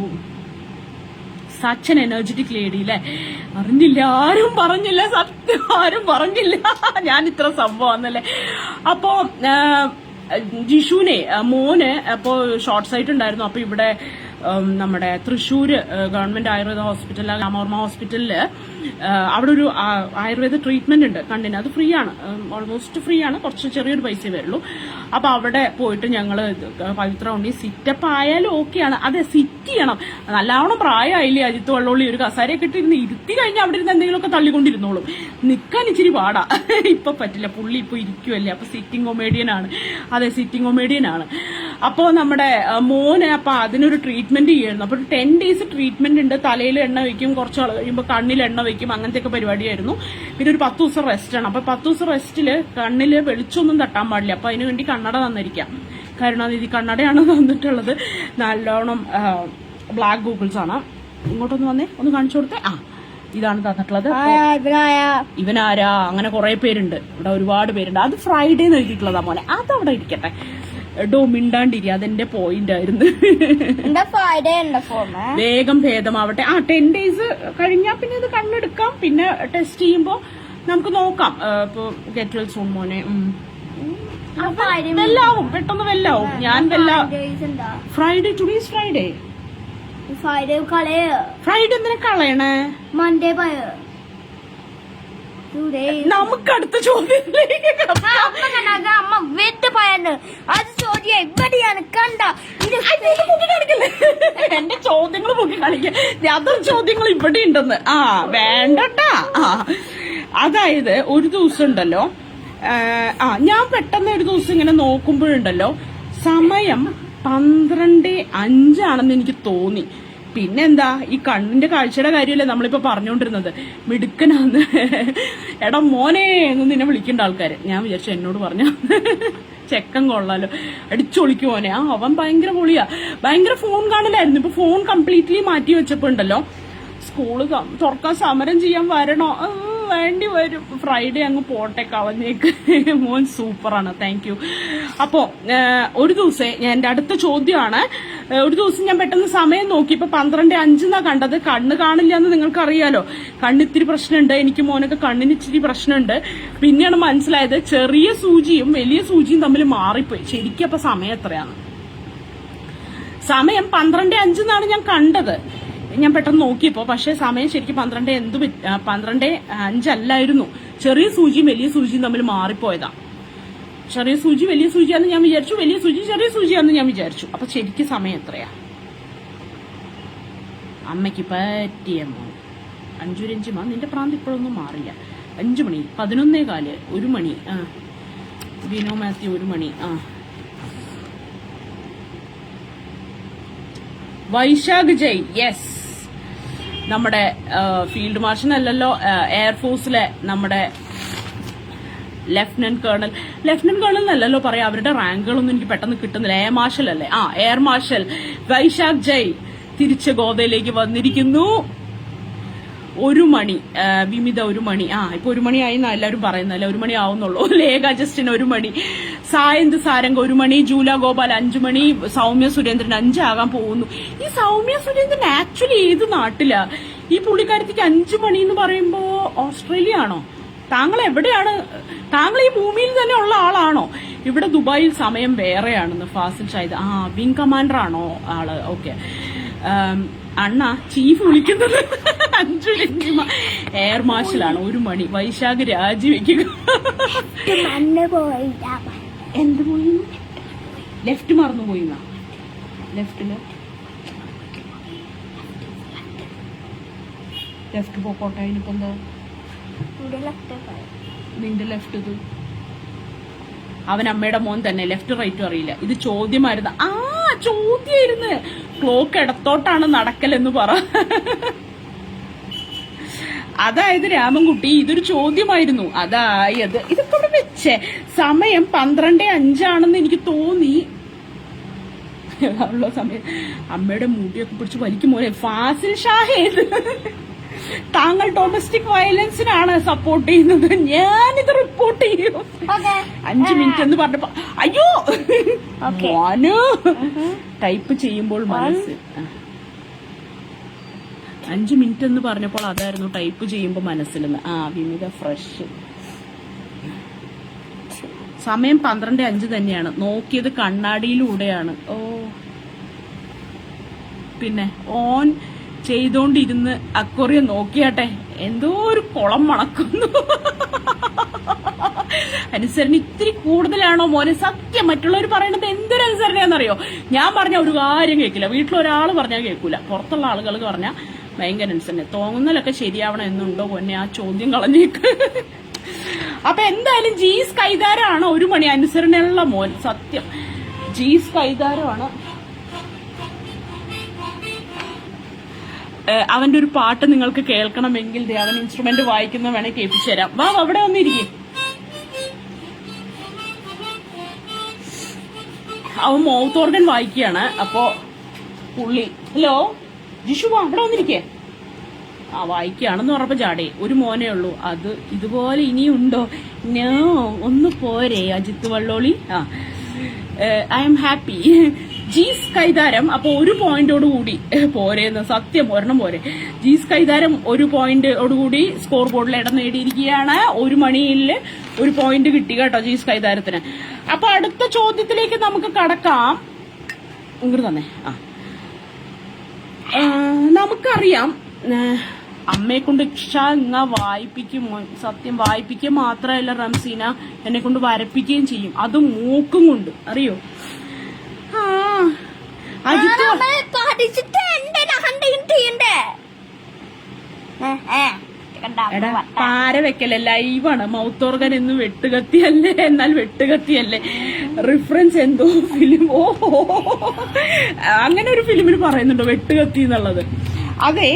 സച്ച് എൻ എനർജറ്റിക് ലേഡി അല്ലേ? അറിഞ്ഞില്ല, ആരും പറഞ്ഞില്ല, സത്യം ആരും പറഞ്ഞില്ല ഞാൻ ഇത്ര സംഭവം. അപ്പൊ ജിഷുവിനെ മോന് അപ്പോ ഷോർട്ട് സൈറ്റ് ഉണ്ടായിരുന്നു. അപ്പൊ ഇവിടെ നമ്മുടെ തൃശ്ശൂര് ഗവൺമെന്റ് ആയുർവേദ ഹോസ്പിറ്റൽ രാമവർമ്മ ഹോസ്പിറ്റലില് അവിടെ ഒരു ആയുർവേദ ട്രീറ്റ്മെന്റ് ഉണ്ട് കണ്ണിന്. അത് ഫ്രീ ആണ്, ഓൾമോസ്റ്റ് ഫ്രീ ആണ്, കുറച്ച് ചെറിയൊരു പൈസ വരുള്ളൂ. അപ്പൊ അവിടെ പോയിട്ട് ഞങ്ങള് പവിത്ര ഉണ്ണി സിറ്റപ്പ് ആയാലും ഓക്കെയാണ്. അതെ, സിറ്റ് ചെയ്യണം. നല്ലവണ്ണം പ്രായമായില്ലേ അജിത്ത് വള്ളോളി, ഒരു കസാരയൊക്കെ ഇട്ടിരുന്ന് ഇരുത്തി കഴിഞ്ഞാൽ അവിടെ ഇരുന്ന് എന്തെങ്കിലുമൊക്കെ തള്ളിക്കൊണ്ടിരുന്നോളും. നിക്കാൻ ഇച്ചിരി പാടാ, ഇപ്പൊ പറ്റില്ല, പുള്ളി ഇപ്പൊ ഇരിക്കുവല്ലേ. അപ്പൊ സിറ്റിംഗ് കൊമേഡിയൻ ആണ്. അതെ, സിറ്റിംഗ് കൊമേഡിയൻ ആണ്. അപ്പോ നമ്മുടെ മോന് അപ്പൊ അതിനൊരു ട്രീറ്റ്മെന്റ് ചെയ്യായിരുന്നു. അപ്പൊ 10 days ട്രീറ്റ്മെന്റ് ഉണ്ട്. തലയിൽ എണ്ണ വെക്കും, കുറച്ച് ആൾ കഴിയുമ്പോൾ കണ്ണിൽ എണ്ണ വെക്കും, അങ്ങനത്തെയൊക്കെ പരിപാടിയായിരുന്നു. പിന്നെ ഒരു 10 ദിവസം റെസ്റ്റ് ആണ്. അപ്പൊ 10 ദിവസം റെസ്റ്റില് കണ്ണില് വെളിച്ചൊന്നും തട്ടാൻ പാടില്ല. അപ്പൊ അതിനു വേണ്ടി കണ്ണട തന്നിരിക്കാം. കരുണാനിധി കണ്ണടയാണ് തന്നിട്ടുള്ളത്. നല്ലോണം ബ്ലാക്ക് ഗൂഗിൾസ് ആണ്. ഇങ്ങോട്ടൊന്ന് വന്നേ, ഒന്ന് കാണിച്ചു കൊടുത്തേ. ഇതാണ് തന്നിട്ടുള്ളത്. ഇവനാരാ, അങ്ങനെ കുറെ പേരുണ്ട് ഇവിടെ, ഒരുപാട് പേരുണ്ട്. അത് ഫ്രൈഡേ എഴുതിയിട്ടുള്ളതാ മോനെ, അതവിടെ ഇരിക്കട്ടെ. ഡോ മിണ്ടാണ്ടിരി, അതെന്റെ പോയിന്റ് ആയിരുന്നു. വേഗം ഭേദമാവട്ടെ. 10 days കഴിഞ്ഞാൽ പിന്നെ ഇത് കണ്ണെടുക്കാം. പിന്നെ ടെസ്റ്റ് ചെയ്യുമ്പോ നമുക്ക് നോക്കാം. ഇപ്പൊ ഗെറ്റ് വെൽ സൂൺ മോനെ. വെല്ലാവും, പെട്ടെന്ന് വെല്ലാവും. ഞാൻ ഫ്രൈഡേ, ടുഡേസ് ഫ്രൈഡേ. ഫ്രൈഡേ എന്തിനാ കളയണേ? മൺഡേ നമുക്ക് അടുത്ത ചോദ്യത്തിലേക്ക് എന്റെ ചോദ്യങ്ങൾ പൊക്കി കളിക്ക. അതൊരു ചോദ്യങ്ങൾ ഇവിടെ ഉണ്ടെന്ന്. വേണ്ടട്ടാ. അതായത് ഒരു ദിവസം ഉണ്ടല്ലോ, ഞാൻ പെട്ടെന്ന് ഒരു ദിവസം ഇങ്ങനെ നോക്കുമ്പോഴുണ്ടല്ലോ സമയം 12:05 എനിക്ക് തോന്നി. പിന്നെന്താ, ഈ കണ്ണിന്റെ കാഴ്ചയുടെ കാര്യമല്ലേ നമ്മളിപ്പോ പറഞ്ഞുകൊണ്ടിരുന്നത്. മിടുക്കനാന്ന്. എടാ മോനെ എന്ന് നിന്നെ വിളിക്കേണ്ട ആൾക്കാര്. ഞാൻ വിചാരിച്ചു എന്നോട് പറഞ്ഞ ചെക്കൻ കൊള്ളാലോ, അടിച്ചൊളിക്കും മോനെ. അവൻ ഭയങ്കര പൊളിയാ. ഭയങ്കര ഫോൺ കാണലായിരുന്നു. ഇപ്പൊ ഫോൺ കംപ്ലീറ്റ്ലി മാറ്റി വെച്ചപ്പോ ഉണ്ടല്ലോ, സ്കൂള് തുറക്കാൻ സമരം ചെയ്യാൻ വരണോ, വേണ്ടി വരും. ഫ്രൈഡേ അങ്ങ് പോട്ടെ, കളഞ്ഞേക്ക്. മോൻ സൂപ്പറാണ്, താങ്ക് യു. അപ്പോ ഒരു ദിവസം ഞാൻ, എന്റെ അടുത്ത ചോദ്യമാണ്, ഒരു ദിവസം ഞാൻ പെട്ടെന്ന് സമയം നോക്കി. ഇപ്പൊ 12:05 കണ്ടത്. കണ്ണ് കാണില്ല എന്ന് നിങ്ങൾക്ക് അറിയാലോ. കണ്ണിത്തിരി പ്രശ്നമുണ്ട് എനിക്ക്. മോനൊക്കെ കണ്ണിന് ഇച്ചിരി പ്രശ്നമുണ്ട്. പിന്നെയാണ് മനസ്സിലായത് ചെറിയ സൂചിയും വലിയ സൂചിയും തമ്മിൽ മാറിപ്പോയി. ശരിക്കും അപ്പൊ സമയം എത്രയാണ്? സമയം 12:05 ഞാൻ കണ്ടത്. ഞാൻ പെട്ടെന്ന് നോക്കിയപ്പോ, പക്ഷെ സമയം ശരിക്കും 12:05 അല്ലായിരുന്നു. ചെറിയ സൂചിയും വലിയ സൂചിയും തമ്മിൽ മാറിപ്പോയതാ. ചെറിയ സൂചി വലിയ സൂചിയാന്ന് ഞാൻ വിചാരിച്ചു, വലിയ സൂചി ചെറിയ സൂചിയാന്ന് ഞാൻ വിചാരിച്ചു. അപ്പൊ ശരിക്കും സമയം എത്രയാ? അമ്മയ്ക്ക് പറ്റിയ മോൻ 5:05. നിന്റെ പ്രാന്ത് ഇപ്പോഴൊന്നും മാറില്ല. 5 മണി, 11:15, 1 മണി. ബിനോ മാത്യു 1 മണി. വൈശാഖ് ജയ്, യെസ്, നമ്മുടെ ഫീൽഡ് മാർഷനല്ലല്ലോ, എയർഫോഴ്സിലെ നമ്മുടെ ലെഫ്റ്റനന്റ് കേണൽ എന്നല്ലല്ലോ പറയാം. അവരുടെ റാങ്കുകളൊന്നും എനിക്ക് പെട്ടെന്ന് കിട്ടുന്നില്ല. എയർ മാർഷൽ അല്ലേ? എയർ മാർഷൽ വൈശാഖ് ജയ് തിരിച്ച് ഗോദയിലേക്ക് വന്നിരിക്കുന്നു. 1 മണി. വിമിത 1 മണി. ഇപ്പൊ 1 മണി ആയി എല്ലാവരും പറയുന്നല്ലേ. 1 മണി ആവുന്നുള്ളൂ. ലേഖ ജസ്റ്റിൻ 1 മണി. സായന്ത് സാരംഗ് 1 മണി. ജൂല ഗോപാൽ 5 മണി. സൗമ്യ സുരേന്ദ്രൻ 5 ആകാൻ പോകുന്നു. ഈ സൗമ്യ സുരേന്ദ്രൻ ആക്ച്വലി ഏത് നാട്ടിലാ? ഈ പുള്ളിക്കാരത്തിക്ക് 5 മണി എന്ന് പറയുമ്പോ ഓസ്ട്രേലിയ ആണോ? താങ്കൾ എവിടെയാണ്? താങ്കൾ ഈ ഭൂമിയിൽ തന്നെ ഉള്ള ആളാണോ? ഇവിടെ ദുബായിൽ സമയം വേറെയാണെന്ന് ഫാസിൽ ഷാഹിദ്. വിംഗ് കമാൻഡർ ആണോ ആള്? ഓക്കെ. അണ്ണ ചീഫ് വിളിക്കുന്നത് 5 എയർ മാർഷലാണ്. 1 മണി. വൈശാഖ് രാജിവെക്കുക. എന്ത് പോയി? ലെഫ്റ്റ് മറന്നു പോയിന്ന. ലെഫ്റ്റ് പോക്കോട്ടെ. ഇനിയിപ്പോ എന്താ നിന്റെ ലെഫ്റ്റ്? ഇത് അവൻ അമ്മയുടെ മോൻ തന്നെ. ലെഫ്റ്റ് റൈറ്റും അറിയില്ല. ഇത് ചോദ്യമായിരുന്നു. ചോദ്യമായിരുന്നു. ക്ലോക്ക് ഇടത്തോട്ടാണ് നടക്കലെന്ന് പറ. അതായത് രാമൻകുട്ടി, ഇതൊരു ചോദ്യമായിരുന്നു. അതായത് ഇതൊക്കെ ഇവിടെ വെച്ചേ. സമയം 12:05 എനിക്ക് തോന്നി. ഉള്ള സമയം അമ്മയുടെ മുടിയൊക്കെ പിടിച്ച് വലിക്കും മോനെ. ഫാസിൽ ഷാഹിദ്, താങ്കൾ ഡൊമസ്റ്റിക് വയലൻസിനാണ് സപ്പോർട്ട് ചെയ്യുന്നത്. ഞാനിത് റിപ്പോർട്ട് ചെയ്യും. 5 മിനിറ്റ് എന്ന് പറഞ്ഞപ്പോ അയ്യോ മോനു ടൈപ്പ് ചെയ്യുമ്പോൾ മനസ്സ്. 5 മിനിറ്റ് എന്ന് പറഞ്ഞപ്പോൾ അതായിരുന്നു ടൈപ്പ് ചെയ്യുമ്പോ മനസ്സിലെന്ന്. വിമിത ഫ്രഷ്. സമയം 12:05 തന്നെയാണ്. നോക്കിയത് കണ്ണാടിയിലൂടെയാണ്. ഓ, പിന്നെ ഓൺ ചെയ്തോണ്ടിരുന്ന് അക്വറിയം നോക്കിയാട്ടെ, എന്തോ ഒരു കുളം മണക്കുന്നു. അനുസരണ ഇത്തിരി കൂടുതലാണോ മോനെ? സത്യം, മറ്റുള്ളവർ പറയണത് എന്തൊരു അനുസരണയാണെന്നറിയോ? ഞാൻ പറഞ്ഞ ഒരു കാര്യം കേൾക്കില്ല, വീട്ടിലൊരാൾ പറഞ്ഞാൽ കേൾക്കൂല, പുറത്തുള്ള ആളുകൾ പറഞ്ഞാൽ ഭയങ്കര അനുസരണ. തോന്നുന്നതിലൊക്കെ ശരിയാവണം എന്നുണ്ടോ പൊന്നെ? ആ ചോദ്യം കളഞ്ഞേക്ക്. അപ്പൊ എന്തായാലും ജീസ് കൈതാരമാണ് 1 മണി അനുസരണയുള്ള മോൻ. സത്യം, ജീസ് കൈതാരമാണ്. അവന്റെ ഒരു പാട്ട് നിങ്ങൾക്ക് കേൾക്കണമെങ്കിൽ അവൻ ഇൻസ്ട്രുമെന്റ് വായിക്കുന്ന വേണേ കേൾപ്പിച്ചു തരാം. വാ, അവിടെ വന്നിരിക്കും. അവൻ മൗത്ത് ഓർഗൻ വായിക്കുകയാണ്. അപ്പോ പുള്ളി, ഹലോ ജിഷു, വാ അവിടെ വന്നിരിക്കേ. ആ, വായിക്കുകയാണെന്ന് പറഞ്ഞപ്പോ ജാടേ, ഒരു മോനേ ഉള്ളൂ. അത് ഇതുപോലെ ഇനിയുണ്ടോ? നോ, ഒന്ന് പോരെ Ajith Valloli. I'm happy. Jees Kaitharam അപ്പൊ 1 പോയിന്റോടുകൂടി പോരേന്ന്. സത്യം, ഒരെണ്ണം പോരെ. ജീസ് കൈതാരം 1 പോയിന്റോടുകൂടി സ്കോർ ബോർഡിൽ ഇടം നേടിയിരിക്കുകയാണ്. 1 മണിയിൽ 1 പോയിന്റ് കിട്ടി കേട്ടോ ജീസ് കൈതാരത്തിന്. അപ്പൊ അടുത്ത ചോദ്യത്തിലേക്ക് നമുക്ക് കടക്കാം. ഇങ്ങോട്ട് തന്നെ. നമുക്കറിയാം, അമ്മയെ കൊണ്ട് ഇങ്ങ വായിപ്പിക്കും. സത്യം, വായിപ്പിക്കുക മാത്രമല്ല റംസീന, എന്നെ കൊണ്ട് വരപ്പിക്കുകയും ചെയ്യും. അത് മൂക്കും കൊണ്ട്, അറിയോ? പാര വെക്കല്ലേ, ലൈവാണ്. മൗത്ത് ഓർഗൻ എന്ന് വെട്ടുകത്തിയല്ലേ, എന്നാൽ വെട്ടുകത്തിയല്ലേ. റിഫറൻസ് എന്തോ ഫിലിം. ഓ, അങ്ങനെ ഒരു ഫിലിമിന് പറയുന്നുണ്ടോ വെട്ടുകത്തി എന്നുള്ളത്? അതെ,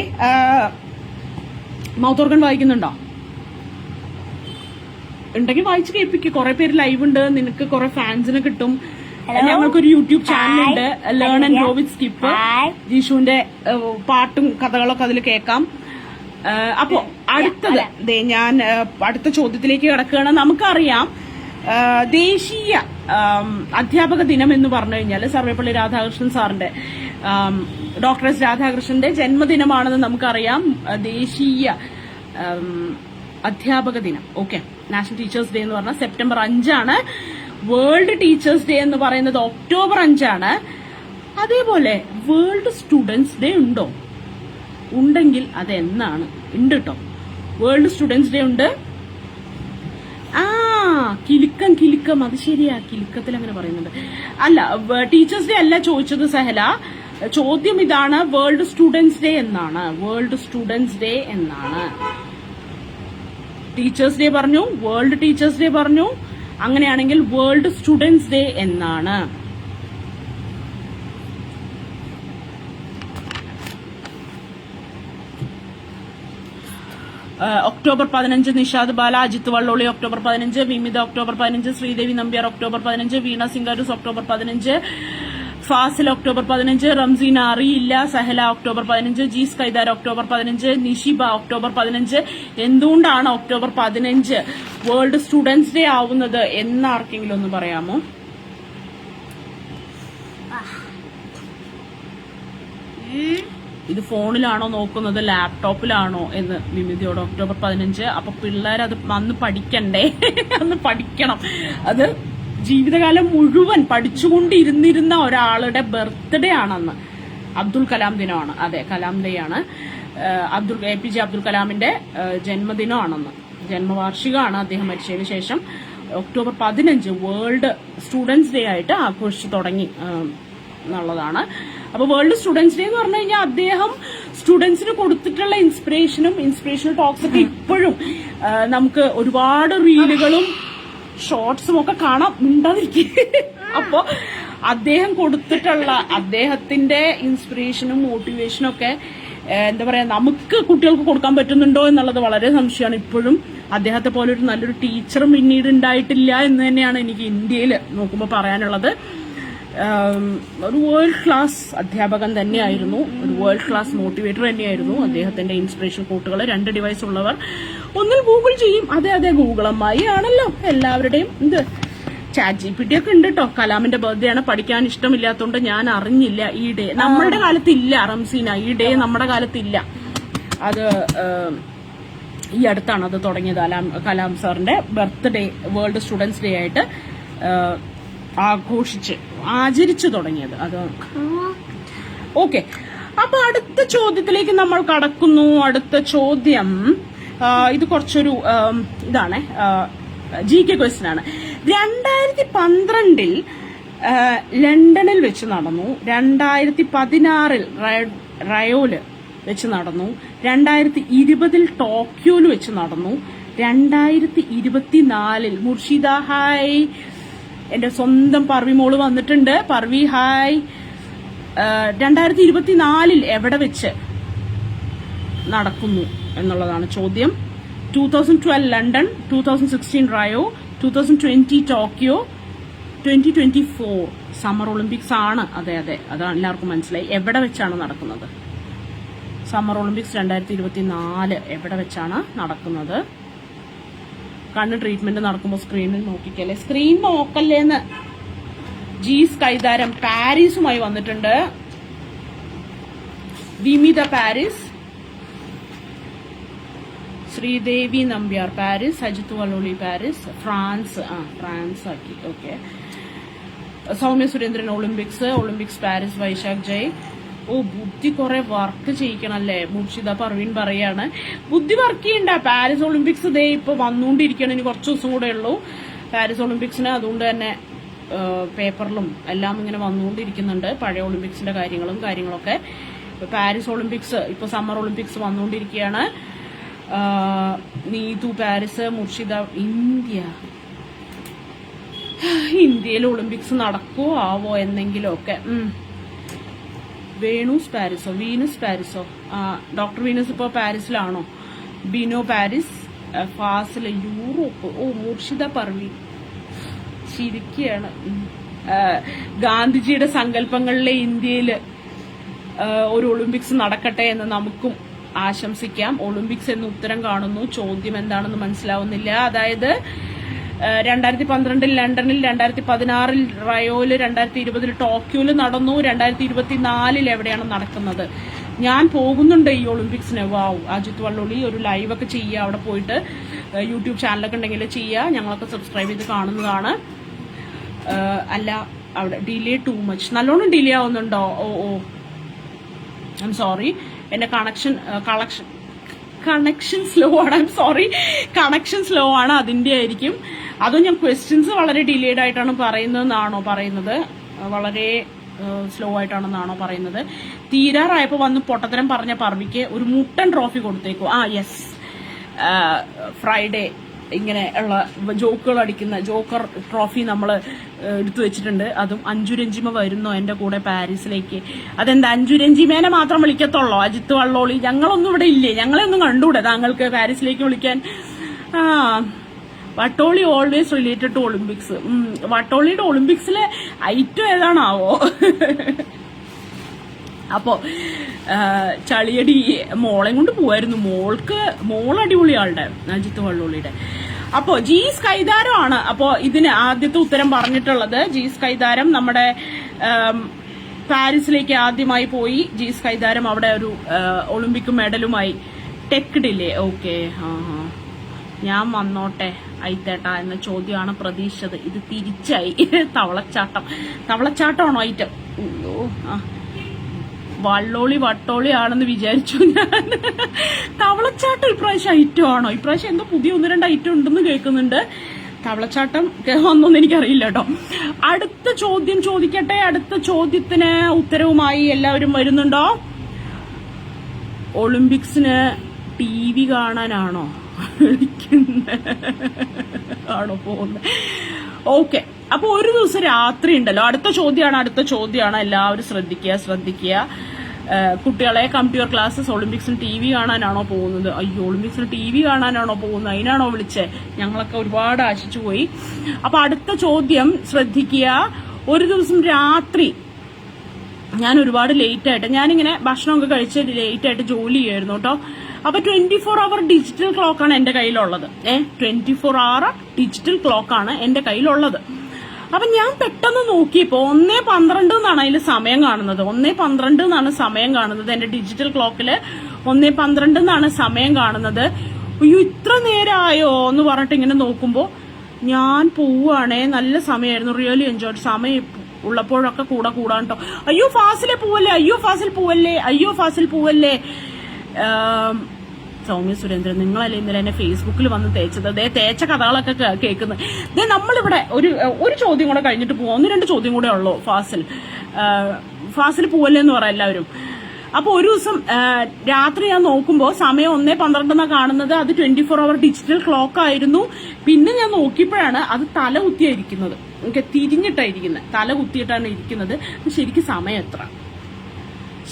മൗത്ത് ഓർഗൻ വായിക്കുന്നുണ്ടോ? ഉണ്ടെങ്കിൽ വായിച്ച് കേൾപ്പിക്കും. കുറെ പേര് ലൈവ് ഉണ്ട്, നിനക്ക് കുറെ ഫാൻസിനെ കിട്ടും. ഞങ്ങൾക്കൊരു യൂട്യൂബ് ചാനലുണ്ട്, learn and grow with skip. ജിഷുവിന്റെ പാട്ടും കഥകളൊക്കെ അതിൽ കേൾക്കാം. അപ്പോ അടുത്തത് ഞാൻ അടുത്ത ചോദ്യത്തിലേക്ക് കിടക്കുകയാണ്. നമുക്കറിയാം, ദേശീയ അധ്യാപക ദിനം എന്ന് പറഞ്ഞു കഴിഞ്ഞാൽ സർവേപ്പള്ളി രാധാകൃഷ്ണൻ സാറിന്റെ, ഡോക്ടർ എസ് രാധാകൃഷ്ണന്റെ ജന്മദിനമാണെന്ന് നമുക്കറിയാം. ദേശീയ അധ്യാപക ദിനം, ഓക്കെ, നാഷണൽ ടീച്ചേഴ്സ് ഡേ എന്ന് പറഞ്ഞാൽ സെപ്റ്റംബർ 5 വേൾഡ് ടീച്ചേഴ്സ് ഡേ എന്ന് പറയുന്നത് ഒക്ടോബർ 5. അതേപോലെ വേൾഡ് സ്റ്റുഡൻസ് ഡേ ഉണ്ടോ? ഉണ്ടെങ്കിൽ അതെന്നാണ്? ഉണ്ട് കേട്ടോ, വേൾഡ് സ്റ്റുഡൻസ് ഡേ ഉണ്ട്. കിലുക്കം, അത് ശരിയാ, കിലുക്കത്തിൽ അങ്ങനെ പറയുന്നുണ്ട്. അല്ല, ടീച്ചേഴ്സ് ഡേ അല്ല ചോദിച്ചത് സഹല. ചോദ്യം ഇതാണ്, വേൾഡ് സ്റ്റുഡൻസ് ഡേ എന്നാണ്. വേൾഡ് സ്റ്റുഡൻസ് ഡേ എന്നാണ്. ടീച്ചേഴ്സ് ഡേ പറഞ്ഞു, വേൾഡ് ടീച്ചേഴ്സ് ഡേ പറഞ്ഞു. അങ്ങനെയാണെങ്കിൽ വേൾഡ് സ്റ്റുഡൻസ് ഡേ എന്നാണ്. October 15 Nishad Bala, Ajith Valloli October 15, Vimitha October 15, Sreedevi Nambiar October 15, Veena Singaroos October 15, Fasil October 15, Ramseena അറിയില്ല, Sahala October 15, Jees Kaithar October 15, Nishiba October 15. എന്തുകൊണ്ടാണ് ഒക്ടോബർ 15 വേൾഡ് സ്റ്റുഡൻസ് ഡേ ആവുന്നത് എന്ന് ആർക്കെങ്കിലും ഒന്ന് പറയാമോ? ഇത് ഫോണിലാണോ നോക്കുന്നത്, ലാപ്ടോപ്പിലാണോ എന്ന് വിമിതിയോട്. ഒക്ടോബർ 15. അപ്പൊ പിള്ളേരത് അന്ന് പഠിക്കണ്ടേ? അന്ന് പഠിക്കണം. അത് ജീവിതകാലം മുഴുവൻ പഠിച്ചുകൊണ്ടിരുന്നിരുന്ന ഒരാളുടെ ബർത്ത്ഡേ ആണെന്ന്. അബ്ദുൽ കലാം ദിനമാണ്. അതെ, കലാം ഡേ ആണ്. APJ അബ്ദുൽ കലാമിന്റെ ജന്മദിനമാണെന്ന്, ജന്മവാർഷികമാണ്. അദ്ദേഹം മരിച്ചതിന് ശേഷം ഒക്ടോബർ 15 വേൾഡ് സ്റ്റുഡൻസ് ഡേ ആയിട്ട് ആഘോഷിച്ചു തുടങ്ങി എന്നുള്ളതാണ്. അപ്പൊ വേൾഡ് സ്റ്റുഡൻസ് ഡേ എന്ന് പറഞ്ഞു കഴിഞ്ഞാൽ അദ്ദേഹം സ്റ്റുഡൻസിന് കൊടുത്തിട്ടുള്ള ഇൻസ്പിറേഷണൽ ടോക്സ് ഒക്കെ ഇപ്പോഴും നമുക്ക് ഒരുപാട് റീലുകളും ഷോർട്സും ഒക്കെ കാണാം. മിണ്ടാതിരിക്കും. അപ്പോ അദ്ദേഹം കൊടുത്തിട്ടുള്ള അദ്ദേഹത്തിന്റെ ഇൻസ്പിറേഷനും മോട്ടിവേഷനും ഒക്കെ എന്താ പറയാ, നമുക്ക് കുട്ടികൾക്ക് കൊടുക്കാൻ പറ്റുന്നുണ്ടോ എന്നുള്ളത് വളരെ സംശയമാണ്. ഇപ്പോഴും അദ്ദേഹത്തെ പോലെ ഒരു നല്ലൊരു ടീച്ചറും പിന്നീട് ഉണ്ടായിട്ടില്ല എന്ന് തന്നെയാണ് എനിക്ക് ഇന്ത്യയിൽ നോക്കുമ്പോൾ പറയാനുള്ളത്. ഒരു വേൾഡ് ക്ലാസ് അധ്യാപകൻ തന്നെയായിരുന്നു, ഒരു വേൾഡ് ക്ലാസ് മോട്ടിവേറ്റർ തന്നെയായിരുന്നു. അദ്ദേഹത്തിന്റെ ഇൻസ്പിറേഷൻ കോട്ടുകൾ 2 ഡിവൈസ് ഉള്ളവർ ഒന്നിൽ ഗൂഗിൾ ചെയ്യും. അതെ, ഗൂഗിൾ അമ്മായി ആണല്ലോ എല്ലാവരുടെയും. ChatGPT ഒക്കെ ഉണ്ട് കേട്ടോ. കലാമിന്റെ ബർത്ത്ഡേ ആണ്. പഠിക്കാൻ ഇഷ്ടമില്ലാത്തതുകൊണ്ട് ഞാൻ അറിഞ്ഞില്ല ഈ ഡേ. നമ്മുടെ കാലത്തില്ല റംസീന, ഈ ഡേ നമ്മുടെ കാലത്തില്ല. അത് ഈ അടുത്താണ് അത് തുടങ്ങിയത്. കലാം സാറിന്റെ ബർത്ത്ഡേ വേൾഡ് സ്റ്റുഡൻസ് ഡേ ആയിട്ട് ആചരിച്ചു തുടങ്ങിയത്. അത് ഓക്കെ. അപ്പൊ അടുത്ത ചോദ്യത്തിലേക്ക് നമ്മൾ കടക്കുന്നു. അടുത്ത ചോദ്യം ഇത് കുറച്ചൊരു ഇതാണ്, GK ക്വസ്റ്റ്യൻ ആണ്. 2012 ലണ്ടനിൽ വെച്ച് നടന്നു, 2016 റയോല് വെച്ച് നടന്നു, 2020 ടോക്കിയോയിൽ വെച്ച് നടന്നു, 2024 മുർഷിദ ഹായ്, എന്റെ സ്വന്തം പർവി മോള് വന്നിട്ടുണ്ട്. പർവി ഹായ്. 2024 എവിടെ വെച്ച് നടക്കുന്നു എന്നുള്ളതാണ് ചോദ്യം. 2012 London, 2016 Rio, 2020 Tokyo, 2024 summer Olympics ആണ്. അതെ അതെ, അതാണ് എല്ലാവർക്കും മനസ്സിലായി. എവിടെ വെച്ചാണ് നടക്കുന്നത്? സമ്മർ ഒളിമ്പിക്സ് 2024 എവിടെ വെച്ചാണ് നടക്കുന്നത്? കണ്ണ് ട്രീറ്റ്മെന്റ് നടക്കുമ്പോൾ സ്ക്രീനിൽ നോക്കിക്കല്ലേ, സ്ക്രീൻ നോക്കല്ലേന്ന്. ജീസ് കൈതാരം പാരീസുമായി വന്നിട്ടുണ്ട്. Vimitha Paris, Sreedevi Nambiar Paris, Ajith Valloli Paris, France ആക്കി. Okay. Soumya Surendran Olympics Paris, Vaishakh Jay. ഓ, ബുദ്ധി കുറെ വർക്ക് ചെയ്യിക്കണല്ലേ. മുർഷിദ പർവീൻ പറയാണ് ബുദ്ധി വർക്ക് ചെയ്യണ്ട. പാരീസ് ഒളിമ്പിക്സ് ദേ ഇപ്പൊ വന്നുകൊണ്ടിരിക്കണം, ഇനി കുറച്ച് ദിവസം കൂടെ ഉള്ളൂ പാരീസ് ഒളിമ്പിക്സിന്. അതുകൊണ്ട് തന്നെ പേപ്പറിലും എല്ലാം ഇങ്ങനെ വന്നുകൊണ്ടിരിക്കുന്നുണ്ട് പഴയ ഒളിമ്പിക്സിന്റെ കാര്യങ്ങളൊക്കെ. പാരീസ് ഒളിമ്പിക്സ് ഇപ്പൊ സമ്മർ ഒളിമ്പിക്സ് വന്നുകൊണ്ടിരിക്കുകയാണ്. നീതു പാരീസ്, മുർഷിദ ഇന്ത്യയിൽ ഒളിമ്പിക്സ് നടക്കുവോ ആവോ എന്നെങ്കിലുമൊക്കെ. വീനസ് പാരീസോ ഡോക്ടർ വീനസ് ഇപ്പോ പാരീസിലാണോ? Bino Paris, Fasil Europe. ഓ, മുർഷിദ പർവീൻ ചിരിക്കുകയാണ്. ഗാന്ധിജിയുടെ സങ്കല്പങ്ങളിലെ ഇന്ത്യയില് ഒരു ഒളിമ്പിക്സ് നടക്കട്ടെ എന്ന് നമുക്കും ആശംസിക്കാം. ഒളിമ്പിക്സ് എന്ന് ഉത്തരം കാണുന്നു. ചോദ്യം എന്താണെന്ന് മനസ്സിലാവുന്നില്ല. അതായത് 2012 ലണ്ടനിൽ, 2016 റയോയില്, 2020 ടോക്കിയോയില് നടന്നു, 2024 എവിടെയാണ് നടക്കുന്നത്? ഞാൻ പോകുന്നുണ്ട് ഈ ഒളിമ്പിക്സിന്. വാവ്. അജിത് വള്ളോളി ഒരു ലൈവൊക്കെ ചെയ്യുക അവിടെ പോയിട്ട്. യൂട്യൂബ് ചാനലൊക്കെ ഉണ്ടെങ്കിൽ ചെയ്യുക, ഞങ്ങളൊക്കെ സബ്സ്ക്രൈബ് ചെയ്ത് കാണുന്നതാണ്. അല്ല, അവിടെ ഡിലേ ടു മച്ച്, നല്ലോണം ഡിലേ ആവുന്നുണ്ടോ? ഓ ഐ എം സോറി, എന്റെ കണക്ഷൻ സ്ലോ ആണ്. I'm sorry, connection slow ആണ്, അതിന്റെ ആയിരിക്കും. അതും ഞാൻ ക്വസ്റ്റ്യൻസ് വളരെ ഡിലേഡ് ആയിട്ടാണ് പറയുന്നത്, വളരെ സ്ലോ ആയിട്ടാണെന്നാണോ പറയുന്നത്? തീരാറായപ്പോ വന്ന് പൊട്ടത്തരം പറഞ്ഞ പർവിക്ക് ഒരു മുട്ടൻ ട്രോഫി കൊടുത്തേക്കും. യെസ്, ഫ്രൈഡേ ഇങ്ങനെ ഉള്ള ജോക്കുകൾ അടിക്കുന്ന ജോക്കർ ട്രോഫി നമ്മൾ എടുത്തു വെച്ചിട്ടുണ്ട്. അതും അഞ്ജു രഞ്ജിമ വരുന്നോ എന്റെ കൂടെ പാരീസിലേക്ക്? അതെന്താ അഞ്ജു രഞ്ജിമേനെ മാത്രം വിളിക്കത്തുള്ളോ? അജിത്ത് വള്ളോളി ഞങ്ങളൊന്നും ഇവിടെ ഇല്ലേ? ഞങ്ങളെ ഒന്നും കണ്ടൂടെ താങ്കൾക്ക് പാരീസിലേക്ക് വിളിക്കാൻ? Vattoli always related to Olympics. വട്ടോളിയുടെ ഒളിമ്പിക്സിലെ ഐറ്റം ഏതാണാവോ? അപ്പോ ചളിയടി മോളെ കൊണ്ട് പോവായിരുന്നു. മോൾ അടിപൊളിയാളുടെ അജിത്ത് വള്ളോളിയുടെ. അപ്പോ ജീസ് കൈതാരമാണ്. അപ്പോ ഇതിന് ആദ്യത്തെ ഉത്തരം പറഞ്ഞിട്ടുള്ളത് ജീസ് കൈതാരം നമ്മുടെ പാരീസിലേക്ക് ആദ്യമായി പോയി. ജീസ് കൈതാരം അവിടെ ഒരു ഒളിമ്പിക് മെഡലുമായി ടെക്ഡില്ലേ. ഓക്കെ, ഞാൻ വന്നോട്ടെ ഐത്തേട്ടാ എന്ന ചോദ്യമാണ് പ്രതീക്ഷിച്ചത്. ഇത് തിരിച്ചായി. തവളച്ചാട്ടമാണോ ഐറ്റം? വട്ടോളി ആണെന്ന് വിചാരിച്ചു ഞാൻ. തവളച്ചാട്ടം ഇപ്രാവശ്യം ഐറ്റം ആണോ? ഇപ്രാവശ്യം എന്തോ പുതിയ 1-2 ഐറ്റം ഉണ്ടെന്ന് കേൾക്കുന്നുണ്ട്. തവളച്ചാട്ടം വന്നൊന്നും എനിക്കറിയില്ല കേട്ടോ. അടുത്ത ചോദ്യം ചോദിക്കട്ടെ. അടുത്ത ചോദ്യത്തിന് ഉത്തരവുമായി എല്ലാവരും വരുന്നുണ്ടോ? ഒളിമ്പിക്സിന് TV കാണാനാണോ ആണോ പോകുന്നത്? ഓക്കെ. അപ്പൊ ഒരു ദിവസം രാത്രി ഉണ്ടല്ലോ. അടുത്ത ചോദ്യമാണ്. എല്ലാവരും ശ്രദ്ധിക്കുക. കുട്ടികളെ കം ടു യുവർ ക്ലാസ്സസ്. ഒളിമ്പിക്സിന് TV കാണാനാണോ പോകുന്നത്? അയ്യോ, ഒളിമ്പിക്സിന് TV കാണാനാണോ പോകുന്നത്? അതിനാണോ വിളിച്ചേ? ഞങ്ങളൊക്കെ ഒരുപാട് ആശിച്ചു പോയി. അപ്പൊ അടുത്ത ചോദ്യം ശ്രദ്ധിക്കുക. ഒരു ദിവസം രാത്രി ഞാൻ ഒരുപാട് ലേറ്റ് ആയിട്ട്, ഞാനിങ്ങനെ ഭക്ഷണമൊക്കെ കഴിച്ച് ലേറ്റ് ആയിട്ട് ജോലി ചെയ്യായിരുന്നു കേട്ടോ. അപ്പൊ 24 hour ഡിജിറ്റൽ ക്ലോക്കാണ് എന്റെ കയ്യിലുള്ളത്. 24 hour ഡിജിറ്റൽ ക്ലോക്കാണ് എന്റെ കയ്യിലുള്ളത്. അപ്പൊ ഞാൻ പെട്ടെന്ന് നോക്കിയപ്പോ 1:12 എന്നാണ് അതിൽ സമയം കാണുന്നത്. 1:12 എന്നാണ് സമയം കാണുന്നത് എന്റെ ഡിജിറ്റൽ ക്ലോക്കില്. 1:12 എന്നാണ് സമയം കാണുന്നത്. അയ്യോ, ഇത്ര നേരമായോ എന്ന് പറഞ്ഞിട്ട് ഇങ്ങനെ നോക്കുമ്പോ ഞാൻ പോവുകയാണേ, നല്ല സമയമായിരുന്നു, റിയലി എൻജോയ്. സമയം ഉള്ളപ്പോഴൊക്കെ കൂടാൻ കേട്ടോ. അയ്യോ ഫാസിലെ പോവല്ലേ, അയ്യോ ഫാസിൽ പോവല്ലേ, അയ്യോ ഫാസിൽ പോവല്ലേ. സൗമ്യ സുരേന്ദ്രൻ, നിങ്ങളല്ലേ ഇന്നലെ എന്നെ ഫേസ്ബുക്കിൽ വന്ന് തേച്ചത്? അതേ തേച്ച കഥകളൊക്കെ കേൾക്കുന്നത്. ഇതേ നമ്മളിവിടെ ഒരു ചോദ്യം കൂടെ കഴിഞ്ഞിട്ട് പോവാം. 1-2 ചോദ്യം കൂടെ ഉള്ളൂ. ഫാസിൽ പോവല്ലേ എന്ന് പറയാം എല്ലാവരും. അപ്പൊ ഒരു ദിവസം രാത്രി ഞാൻ നോക്കുമ്പോ സമയം 1:12 കാണുന്നത്. അത് 24 hour ഡിജിറ്റൽ ക്ലോക്ക് ആയിരുന്നു. പിന്നെ ഞാൻ നോക്കിയപ്പോഴാണ് അത് തല കുത്തിയായിരിക്കുന്നത്. എനിക്ക് തിരിഞ്ഞിട്ടായിരിക്കുന്നത്, തല കുത്തിയിട്ടാണ് ഇരിക്കുന്നത്. ശരിക്കും സമയം എത്ര?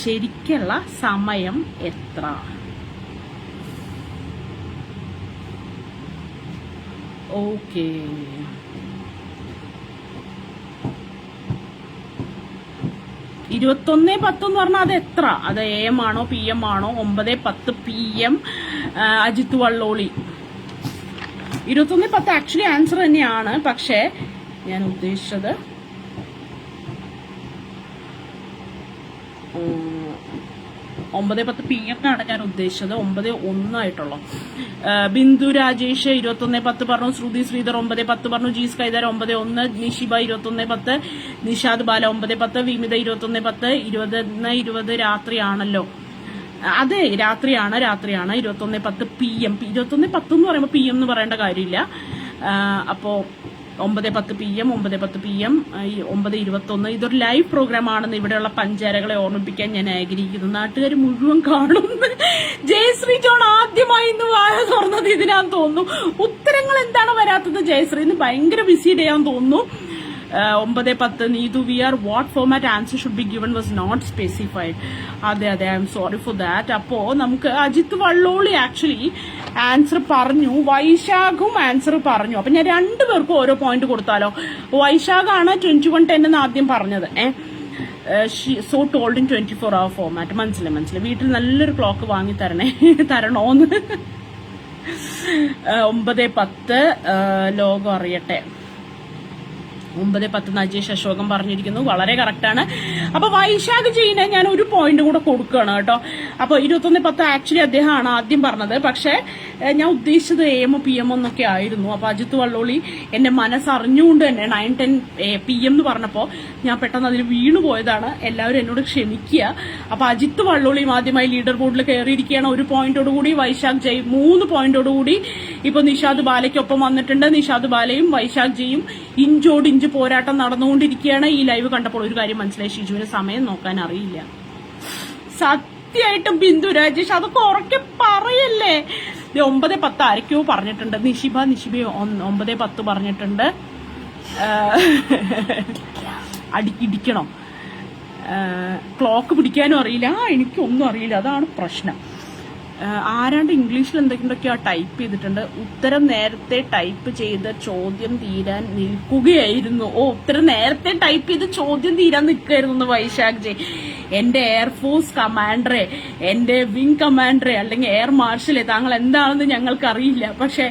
ശരിക്കുള്ള സമയം എത്ര? ഓക്കേ, 21:10 എന്ന് പറഞ്ഞാൽ അത് എത്ര? അത് AM ആണോ PM ആണോ? 9:10 PM. അജിത്ത് വള്ളോളി 21:10 ആക്ച്വലി ആൻസർ തന്നെയാണ്. പക്ഷേ ഞാൻ ഉദ്ദേശിച്ചത് 9:10 PM എന്നാണ് ഞാൻ ഉദ്ദേശിച്ചത്. 9:01 ആയിട്ടുള്ളൂ. ബിന്ദു രാജേഷ് 21:10 പറഞ്ഞു. ശ്രുതി ശ്രീധർ 9:10 പറഞ്ഞു. ജീസ് കൈതാര 9:01. നിഷിബ 21:10. നിഷാദ് ബാല 9:10. വിമിത 21:10. 21:20 രാത്രിയാണല്ലോ. അതെ, രാത്രിയാണ്. 21:10 PM. 21:10 എന്ന് പറയുമ്പോൾ PM എന്ന് പറയേണ്ട കാര്യമില്ല. അപ്പോ 9:10 PM, 9:10 PM, 9:21. ഇതൊരു ലൈവ് പ്രോഗ്രാം ആണെന്ന് ഇവിടെയുള്ള പഞ്ചാരകളെ ഓർമ്മിപ്പിക്കാൻ ഞാൻ ആഗ്രഹിക്കുന്നു. നാട്ടുകാർ മുഴുവൻ കാണുന്നു. ജയശ്രീ ജോൺ ആദ്യമായി ഇന്ന് വായ തുറന്നത് ഇതിനാന്ന് തോന്നുന്നു. ഉത്തരങ്ങൾ എന്താണ് വരാത്തത്? ജയശ്രീ ഇന്ന് ഭയങ്കര ബിസി ഡേ ആണെന്ന് തോന്നുന്നു. 9:10 Neethu V are what format answer should be given was not specified. അതെ, I'm sorry for that. അപ്പോ നമുക്ക് അജിത്ത് വള്ളോളി ആക്ച്വലി ആൻസർ പറഞ്ഞു, വൈശാഖും ആൻസർ പറഞ്ഞു. അപ്പൊ ഞാൻ 2 പേർക്കും ഓരോ പോയിന്റ് കൊടുത്താലോ? വൈശാഖാണ് 21:10 എന്ന് ആദ്യം പറഞ്ഞത്. So told in 24 hour format. മനസ്സിലായി. വീട്ടിൽ നല്ലൊരു ക്ലോക്ക് വാങ്ങി തരണോന്ന്. 9:10 ലോകം അറിയട്ടെ. 9:10 അജേഷ് അശോകം പറഞ്ഞിരിക്കുന്നു. വളരെ കറക്റ്റാണ്. അപ്പൊ വൈശാഖ് ജെയിനെ ഞാൻ ഒരു പോയിന്റ് കൂടെ കൊടുക്കുകയാണ് കേട്ടോ. അപ്പൊ 21:10 ആക്ച്വലി അദ്ദേഹമാണ് ആദ്യം പറഞ്ഞത്. പക്ഷെ ഞാൻ ഉദ്ദേശിച്ചത് AM PM എന്നൊക്കെ ആയിരുന്നു. അപ്പൊ അജിത്ത് വള്ളോളി എന്റെ മനസ്സറിഞ്ഞുകൊണ്ട് തന്നെ 9:10 PM എന്ന് പറഞ്ഞപ്പോ ഞാൻ പെട്ടെന്ന് അതിൽ വീണുപോയതാണ്. എല്ലാവരും എന്നോട് ക്ഷമിക്കുക. അപ്പൊ അജിത്ത് വള്ളോളിയും ആദ്യമായി ലീഡർ ബോർഡിൽ കയറിയിരിക്കുകയാണ് 1 പോയിന്റോടുകൂടി. വൈശാഖ് ജയ് 3 പോയിന്റോടുകൂടി. ഇപ്പൊ നിഷാദ് ബാലയ്ക്കൊപ്പം വന്നിട്ടുണ്ട്. നിഷാദ് ബാലയും വൈശാഖ് ജയും ഇഞ്ചോടിഞ്ച് പോരാട്ടം നടന്നുകൊണ്ടിരിക്കുകയാണ്. ഈ ലൈവ് കണ്ടപ്പോൾ ഒരു കാര്യം മനസ്സിലായി, ഷിജുവിന് സമയം നോക്കാൻ അറിയില്ല. സത്യമായിട്ടും ബിന്ദു രാജേഷ് അതൊക്കെ ഉറക്കെ പറയല്ലേ. 9:10 ആരൊക്കെയോ പറഞ്ഞിട്ടുണ്ട്. നിഷിബ 9:10 പറഞ്ഞിട്ടുണ്ട്. ഇടിക്കണോ? ക്ലോക്ക് പിടിക്കാനും അറിയില്ല. എനിക്കൊന്നും അറിയില്ല, അതാണ് പ്രശ്നം. ആരാണ്ട് ഇംഗ്ലീഷിൽ എന്തൊക്കെയൊക്കെയോ ടൈപ്പ് ചെയ്തിട്ടുണ്ട്. ഉത്തരം നേരത്തെ ടൈപ്പ് ചെയ്ത് ചോദ്യം തീരാൻ നിൽക്കുകയായിരുന്നു. ഉത്തരം നേരത്തെ ടൈപ്പ് ചെയ്ത് ചോദ്യം തീരാൻ നിൽക്കുകയായിരുന്നു വൈശാഖ് ജയ്. എന്റെ എയർഫോഴ്സ് കമാൻഡറെ, എന്റെ വിംഗ് കമാൻഡറെ, അല്ലെങ്കിൽ എയർ മാർഷലെ, താങ്കൾ എന്താണെന്ന് ഞങ്ങൾക്ക് അറിയില്ല. പക്ഷെ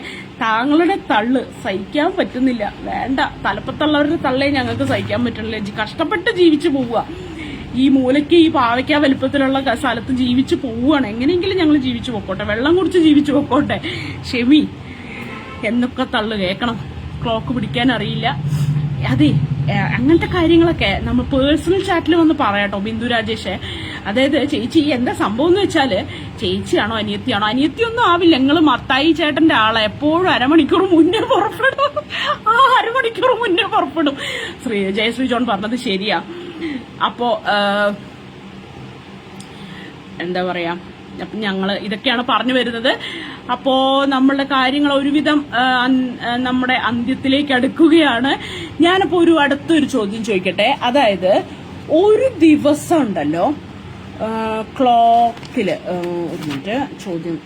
താങ്കളുടെ തള്ള് സഹിക്കാൻ പറ്റുന്നില്ല. വേണ്ട, തലപ്പത്തുള്ളവരുടെ തള്ളേ ഞങ്ങൾക്ക് സഹിക്കാൻ പറ്റുന്നില്ല. കഷ്ടപ്പെട്ട് ജീവിച്ചു പോവുക. ഈ മൂലയ്ക്ക് ഈ പാവയ്ക്ക വലുപ്പത്തിലുള്ള സ്ഥലത്ത് ജീവിച്ചു പോവുകയാണ്. എങ്ങനെയെങ്കിലും ഞങ്ങൾ ജീവിച്ചു പൊക്കോട്ടെ, വെള്ളം കുടിച്ച് ജീവിച്ചു പൊക്കോട്ടെ. ഷെമി എന്നൊക്കെ തള്ളു കേൾക്കണം. ക്ലോക്ക് പിടിക്കാൻ അറിയില്ല. അതെ, അങ്ങനത്തെ കാര്യങ്ങളൊക്കെ നമ്മൾ പേഴ്സണൽ ചാറ്റിൽ വന്ന് പറയാട്ടോ ബിന്ദു രാജേഷ്. അതായത് ചേച്ചി എന്താ സംഭവം എന്ന് വെച്ചാല്, ചേച്ചിയാണോ അനിയത്തിയാണോ? അനിയത്തിയൊന്നും ആവില്ല. നിങ്ങള് മത്തായി ചേട്ടന്റെ ആളെ എപ്പോഴും അരമണിക്കൂർ മുന്നേ പുറപ്പെടും. അരമണിക്കൂർ മുന്നേ പുറപ്പെടും. ജയശ്രീ ജോൺ പറഞ്ഞത് ശരിയാ. അപ്പോ എന്താ പറയാ, അപ്പൊ ഞങ്ങള് ഇതൊക്കെയാണ് പറഞ്ഞു വരുന്നത്. അപ്പോ നമ്മളുടെ കാര്യങ്ങൾ ഒരുവിധം നമ്മുടെ അന്ത്യത്തിലേക്ക് അടുക്കുകയാണ്. ഞാനപ്പോ അടുത്തൊരു ചോദ്യം ചോദിക്കട്ടെ. അതായത് ഒരു ദിവസം ഉണ്ടല്ലോ ക്ലോക്കില്, ഒരു മിനിറ്റ്, ചോദ്യം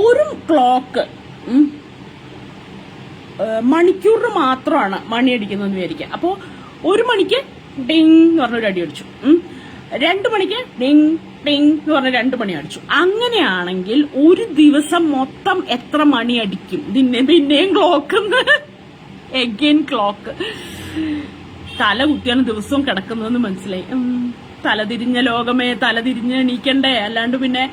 ഒരു ക്ലോക്ക് മണിക്കൂറിന് മാത്രമാണ് മണി അടിക്കുന്നതെന്ന് വിചാരിക്കുക. അപ്പോ 1 മണിക്ക് ഡിങ് എന്ന് പറഞ്ഞൊരു അടി അടിച്ചു, 2 മണിക്ക് ഡിങ് ഡിങ് എന്ന് പറഞ്ഞ 2 മണി അടിച്ചു. അങ്ങനെയാണെങ്കിൽ ഒരു ദിവസം മൊത്തം എത്ര മണി അടിക്കും? പിന്നെയും ക്ലോക്ക്, എഗെയിൻ ക്ലോക്ക്. തല കുത്തിയാണ് ദിവസവും കിടക്കുന്നതെന്ന് മനസ്സിലായി. തലതിരിഞ്ഞ ലോകമേ, തലതിരിഞ്ഞ് എണീക്കണ്ടേ, അല്ലാണ്ട് പിന്നെ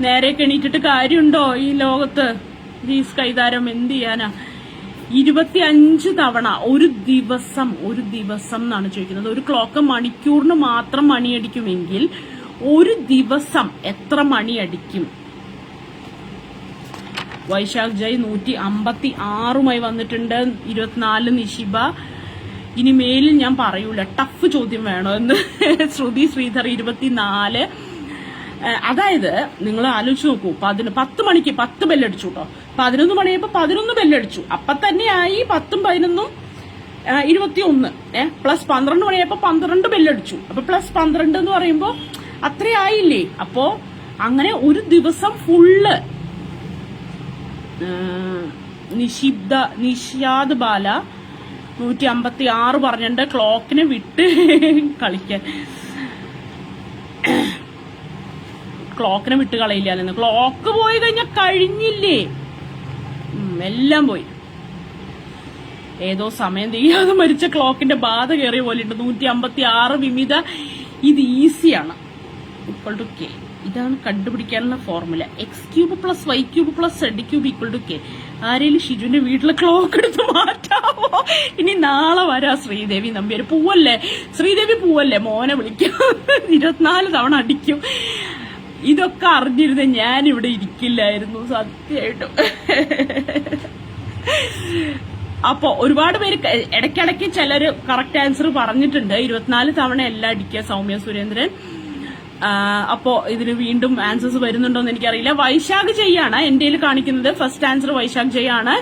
നേരെയൊക്കെ എണീറ്റിട്ട് കാര്യമുണ്ടോ ഈ ലോകത്ത്? ജീസ് കൈതാരം എന്ത് ചെയ്യാനാ? 25 തവണ ഒരു ദിവസം എന്നാണ് ചോദിക്കുന്നത്. ഒരു ക്ലോക്ക് മണിക്കൂറിന് മാത്രം മണിയടിക്കുമെങ്കിൽ ഒരു ദിവസം എത്ര മണിയടിക്കും? വൈശാഖ് ജയ് 156 വന്നിട്ടുണ്ട്. 24 നിഷിബ. ഇനി മേലിൽ ഞാൻ പറയൂല, ടഫ് ചോദ്യം വേണോ എന്ന്. ശ്രുതി ശ്രീധർ 24. അതായത് നിങ്ങൾ ആലോചിച്ച് നോക്കൂ, 10 മണിക്ക് 10 ബെല്ലടിച്ചു കേട്ടോ, 11 മണിയപ്പോ 11 ബെല്ലടിച്ചു, അപ്പൊ തന്നെയായി 10ഉം 11ഉം 21, പ്ലസ് 12 മണിയപ്പോ 12 ബെല്ലടിച്ചു, അപ്പൊ പ്ലസ് 12 എന്ന് പറയുമ്പോ അത്രയായില്ലേ? അപ്പോ അങ്ങനെ ഒരു ദിവസം ഫുള്ള്. നിഷാദ് ബാല 156 പറഞ്ഞിട്ടുണ്ട്. ക്ലോക്കിനെ വിട്ട് കളിക്കാൻ, ക്ലോക്കിനെ വിട്ട് കളയില്ല. ക്ലോക്ക് പോയി കഴിഞ്ഞാൽ കഴിഞ്ഞില്ലേ, എല്ലാം പോയി. ഏതോ സമയം ചെയ്യാതെ മരിച്ച ക്ലോക്കിന്റെ ബാധ കയറിയ പോലെ ഉണ്ട്. 156 വിമിത. ഇത് ഈസിയാണ്. Equal to K. ഇതാണ് കണ്ടുപിടിക്കാനുള്ള formula. x³ + y³ + z³ = k. ആരെങ്കിലും ഷിജുവിന്റെ വീട്ടിലെ ക്ലോക്ക് എടുത്ത് മാറ്റാവോ? ഇനി നാളെ വരാ ശ്രീദേവി നമ്പ്യാര്. പൂവല്ലേ ശ്രീദേവി, പൂവല്ലേ, മോനെ വിളിക്കാം, 24 തവണ അടിക്കും. ഇതൊക്കെ അറിഞ്ഞിരുന്ന ഞാൻ ഇവിടെ ഇരിക്കില്ലായിരുന്നു സത്യമായിട്ടും. അപ്പൊ ഒരുപാട് പേര് ഇടയ്ക്കിടയ്ക്ക് ചിലര് കറക്റ്റ് ആൻസർ പറഞ്ഞിട്ടുണ്ട്. 24 തവണ എല്ലാം അടിക്കുക സൗമ്യ സുരേന്ദ്രൻ. അപ്പോ ഇതിന് വീണ്ടും ആൻസേഴ്സ് വരുന്നുണ്ടോന്ന് എനിക്കറിയില്ല. വൈശാഖ് ജയാണ് എന്റെ കാണിക്കുന്നത്. ഫസ്റ്റ് ആൻസർ വൈശാഖ് ജയാണ്.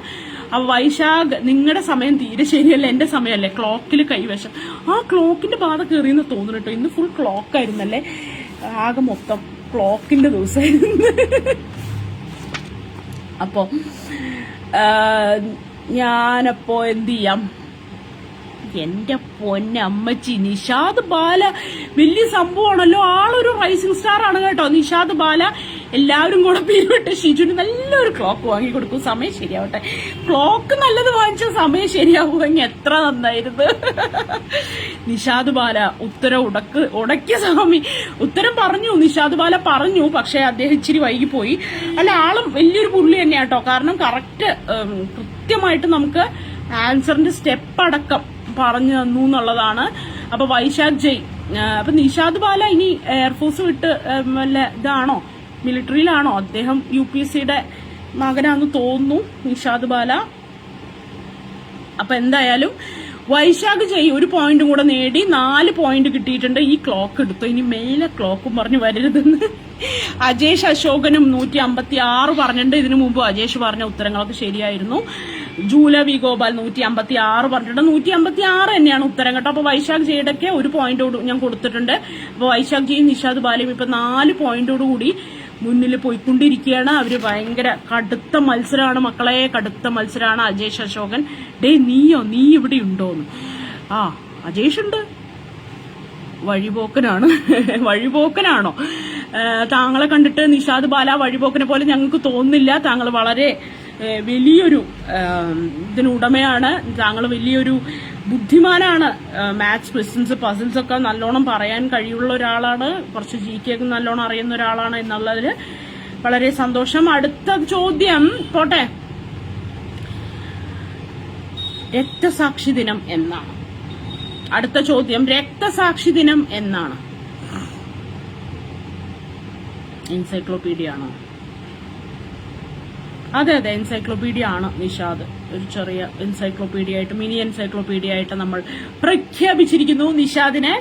അപ്പൊ വൈശാഖ്, നിങ്ങളുടെ സമയം തീരെ ശരിയല്ല, എന്റെ സമയമല്ലേ. ക്ലോക്കിൽ കൈവശം. ആ ക്ലോക്കിന്റെ ബാധ കയറിയെന്ന് തോന്നുന്നു കേട്ടോ. ഇന്ന് ഫുൾ ക്ലോക്ക് ആയിരുന്നല്ലേ, ആകെ മൊത്തം ക്ലോക്കിന്റെ ദിവസമായിരുന്നു. അപ്പോ ഞാനപ്പോ എന്ത് ചെയ്യാം? എന്റെ പൊന്നമ്മച്ചി, നിഷാദ് ബാല വലിയ സംഭവമാണല്ലോ. ആളൊരു റൈസിംഗ് സ്റ്റാർ ആണ് കേട്ടോ നിഷാദ് ബാല. എല്ലാവരും കൂടെ പിരിവിട്ട് ഷിജുന് നല്ലൊരു ക്ലോക്ക് വാങ്ങി കൊടുക്കും. സമയം ശരിയാവട്ടെ. ക്ലോക്ക് നല്ലത് വാങ്ങിച്ച സമയം ശരിയാവുമെങ്കിൽ എത്ര നന്നായിരുന്നു. നിഷാദ് ബാല ഉത്തരം ഉടക്കിയ സ്വാമി. ഉത്തരം പറഞ്ഞു, നിഷാദ് ബാല പറഞ്ഞു. പക്ഷെ അദ്ദേഹം ഇച്ചിരി വൈകിപ്പോയി. അല്ല, ആളും വലിയൊരു പുള്ളി തന്നെയാട്ടോ. കാരണം കൃത്യമായിട്ട് നമുക്ക് ആൻസറിന്റെ സ്റ്റെപ്പ് അടക്കം പറഞ്ഞു തന്നു എന്നുള്ളതാണ്. അപ്പൊ വൈശാഖ് ജയ്. അപ്പൊ നിഷാദ് ബാല ഇനി എയർഫോഴ്സ് വിട്ട് വല്ല ഇതാണോ, മിലിറ്ററിയിലാണോ? അദ്ദേഹം UPSCയുടെ മകനാന്ന് തോന്നുന്നു നിഷാദ് ബാല. അപ്പൊ എന്തായാലും വൈശാഖ് ജയ് ഒരു പോയിന്റും കൂടെ നേടി, 4 പോയിന്റ് കിട്ടിയിട്ടുണ്ട്. ഈ ക്ലോക്ക് എടുത്തു, ഇനി മേലെ ക്ലോക്കും പറഞ്ഞു വരരുതെന്ന്. അജേഷ് അശോകനും 156 പറഞ്ഞിട്ടുണ്ട്. ഇതിനു മുമ്പ് അജേഷ് പറഞ്ഞ ഉത്തരങ്ങളൊക്കെ ശരിയായിരുന്നു. ജൂല വി ഗോപാൽ 156 പറഞ്ഞിട്ടുണ്ട്. 156 തന്നെയാണ് ഉത്തരം കേട്ടോ. അപ്പൊ വൈശാഖ് ജയുടെ ഒരു പോയിന്റോട് ഞാൻ കൊടുത്തിട്ടുണ്ട്. അപ്പൊ വൈശാഖ് ജയും നിഷാദ് ബാലയും ഇപ്പൊ 4 പോയിന്റോടുകൂടി മുന്നിൽ പോയിക്കൊണ്ടിരിക്കുകയാണ്. അവര് ഭയങ്കര കടുത്ത മത്സരമാണ് മക്കളെ, കടുത്ത മത്സരമാണ്. അജേഷ് അശോകൻ, ഡേ നീ ഇവിടെ ഉണ്ടോന്ന്? അജേഷ് ഉണ്ട്. വഴിപോക്കനാണ്. വഴിപോക്കനാണോ? താങ്കളെ കണ്ടിട്ട് നിഷാദ് ബാല വഴിപോക്കനെ പോലെ ഞങ്ങൾക്ക് തോന്നുന്നില്ല. താങ്കൾ വളരെ വലിയൊരു ഇതിനുടമയാണ്. താങ്കൾ വലിയൊരു ബുദ്ധിമാനാണ്. മാത്സ്, ക്വസ്റ്റ്യൻസ്, പസിൽസ് ഒക്കെ നല്ലോണം പറയാൻ കഴിയുള്ള ഒരാളാണ്. കുറച്ച് GK ഒക്കെ നല്ലോണം അറിയുന്ന ഒരാളാണ് എന്നുള്ളതിൽ വളരെ സന്തോഷം. അടുത്ത ചോദ്യം പോട്ടെ. രക്തസാക്ഷി ദിനം എന്നാണ് അടുത്ത ചോദ്യം. രക്തസാക്ഷി ദിനം എന്നാണ്? എൻസൈക്ലോപീഡിയ ആണോ? അതെ, എൻസൈക്ലോപീഡിയ ആണ് നിഷാദ്. ഒരു ചെറിയ എൻസൈക്ലോപീഡിയ ആയിട്ട്, മിനി എൻസൈക്ലോപീഡിയ ആയിട്ട് നമ്മൾ പ്രഖ്യാപിച്ചിരിക്കുന്നു നിഷാദിനെ.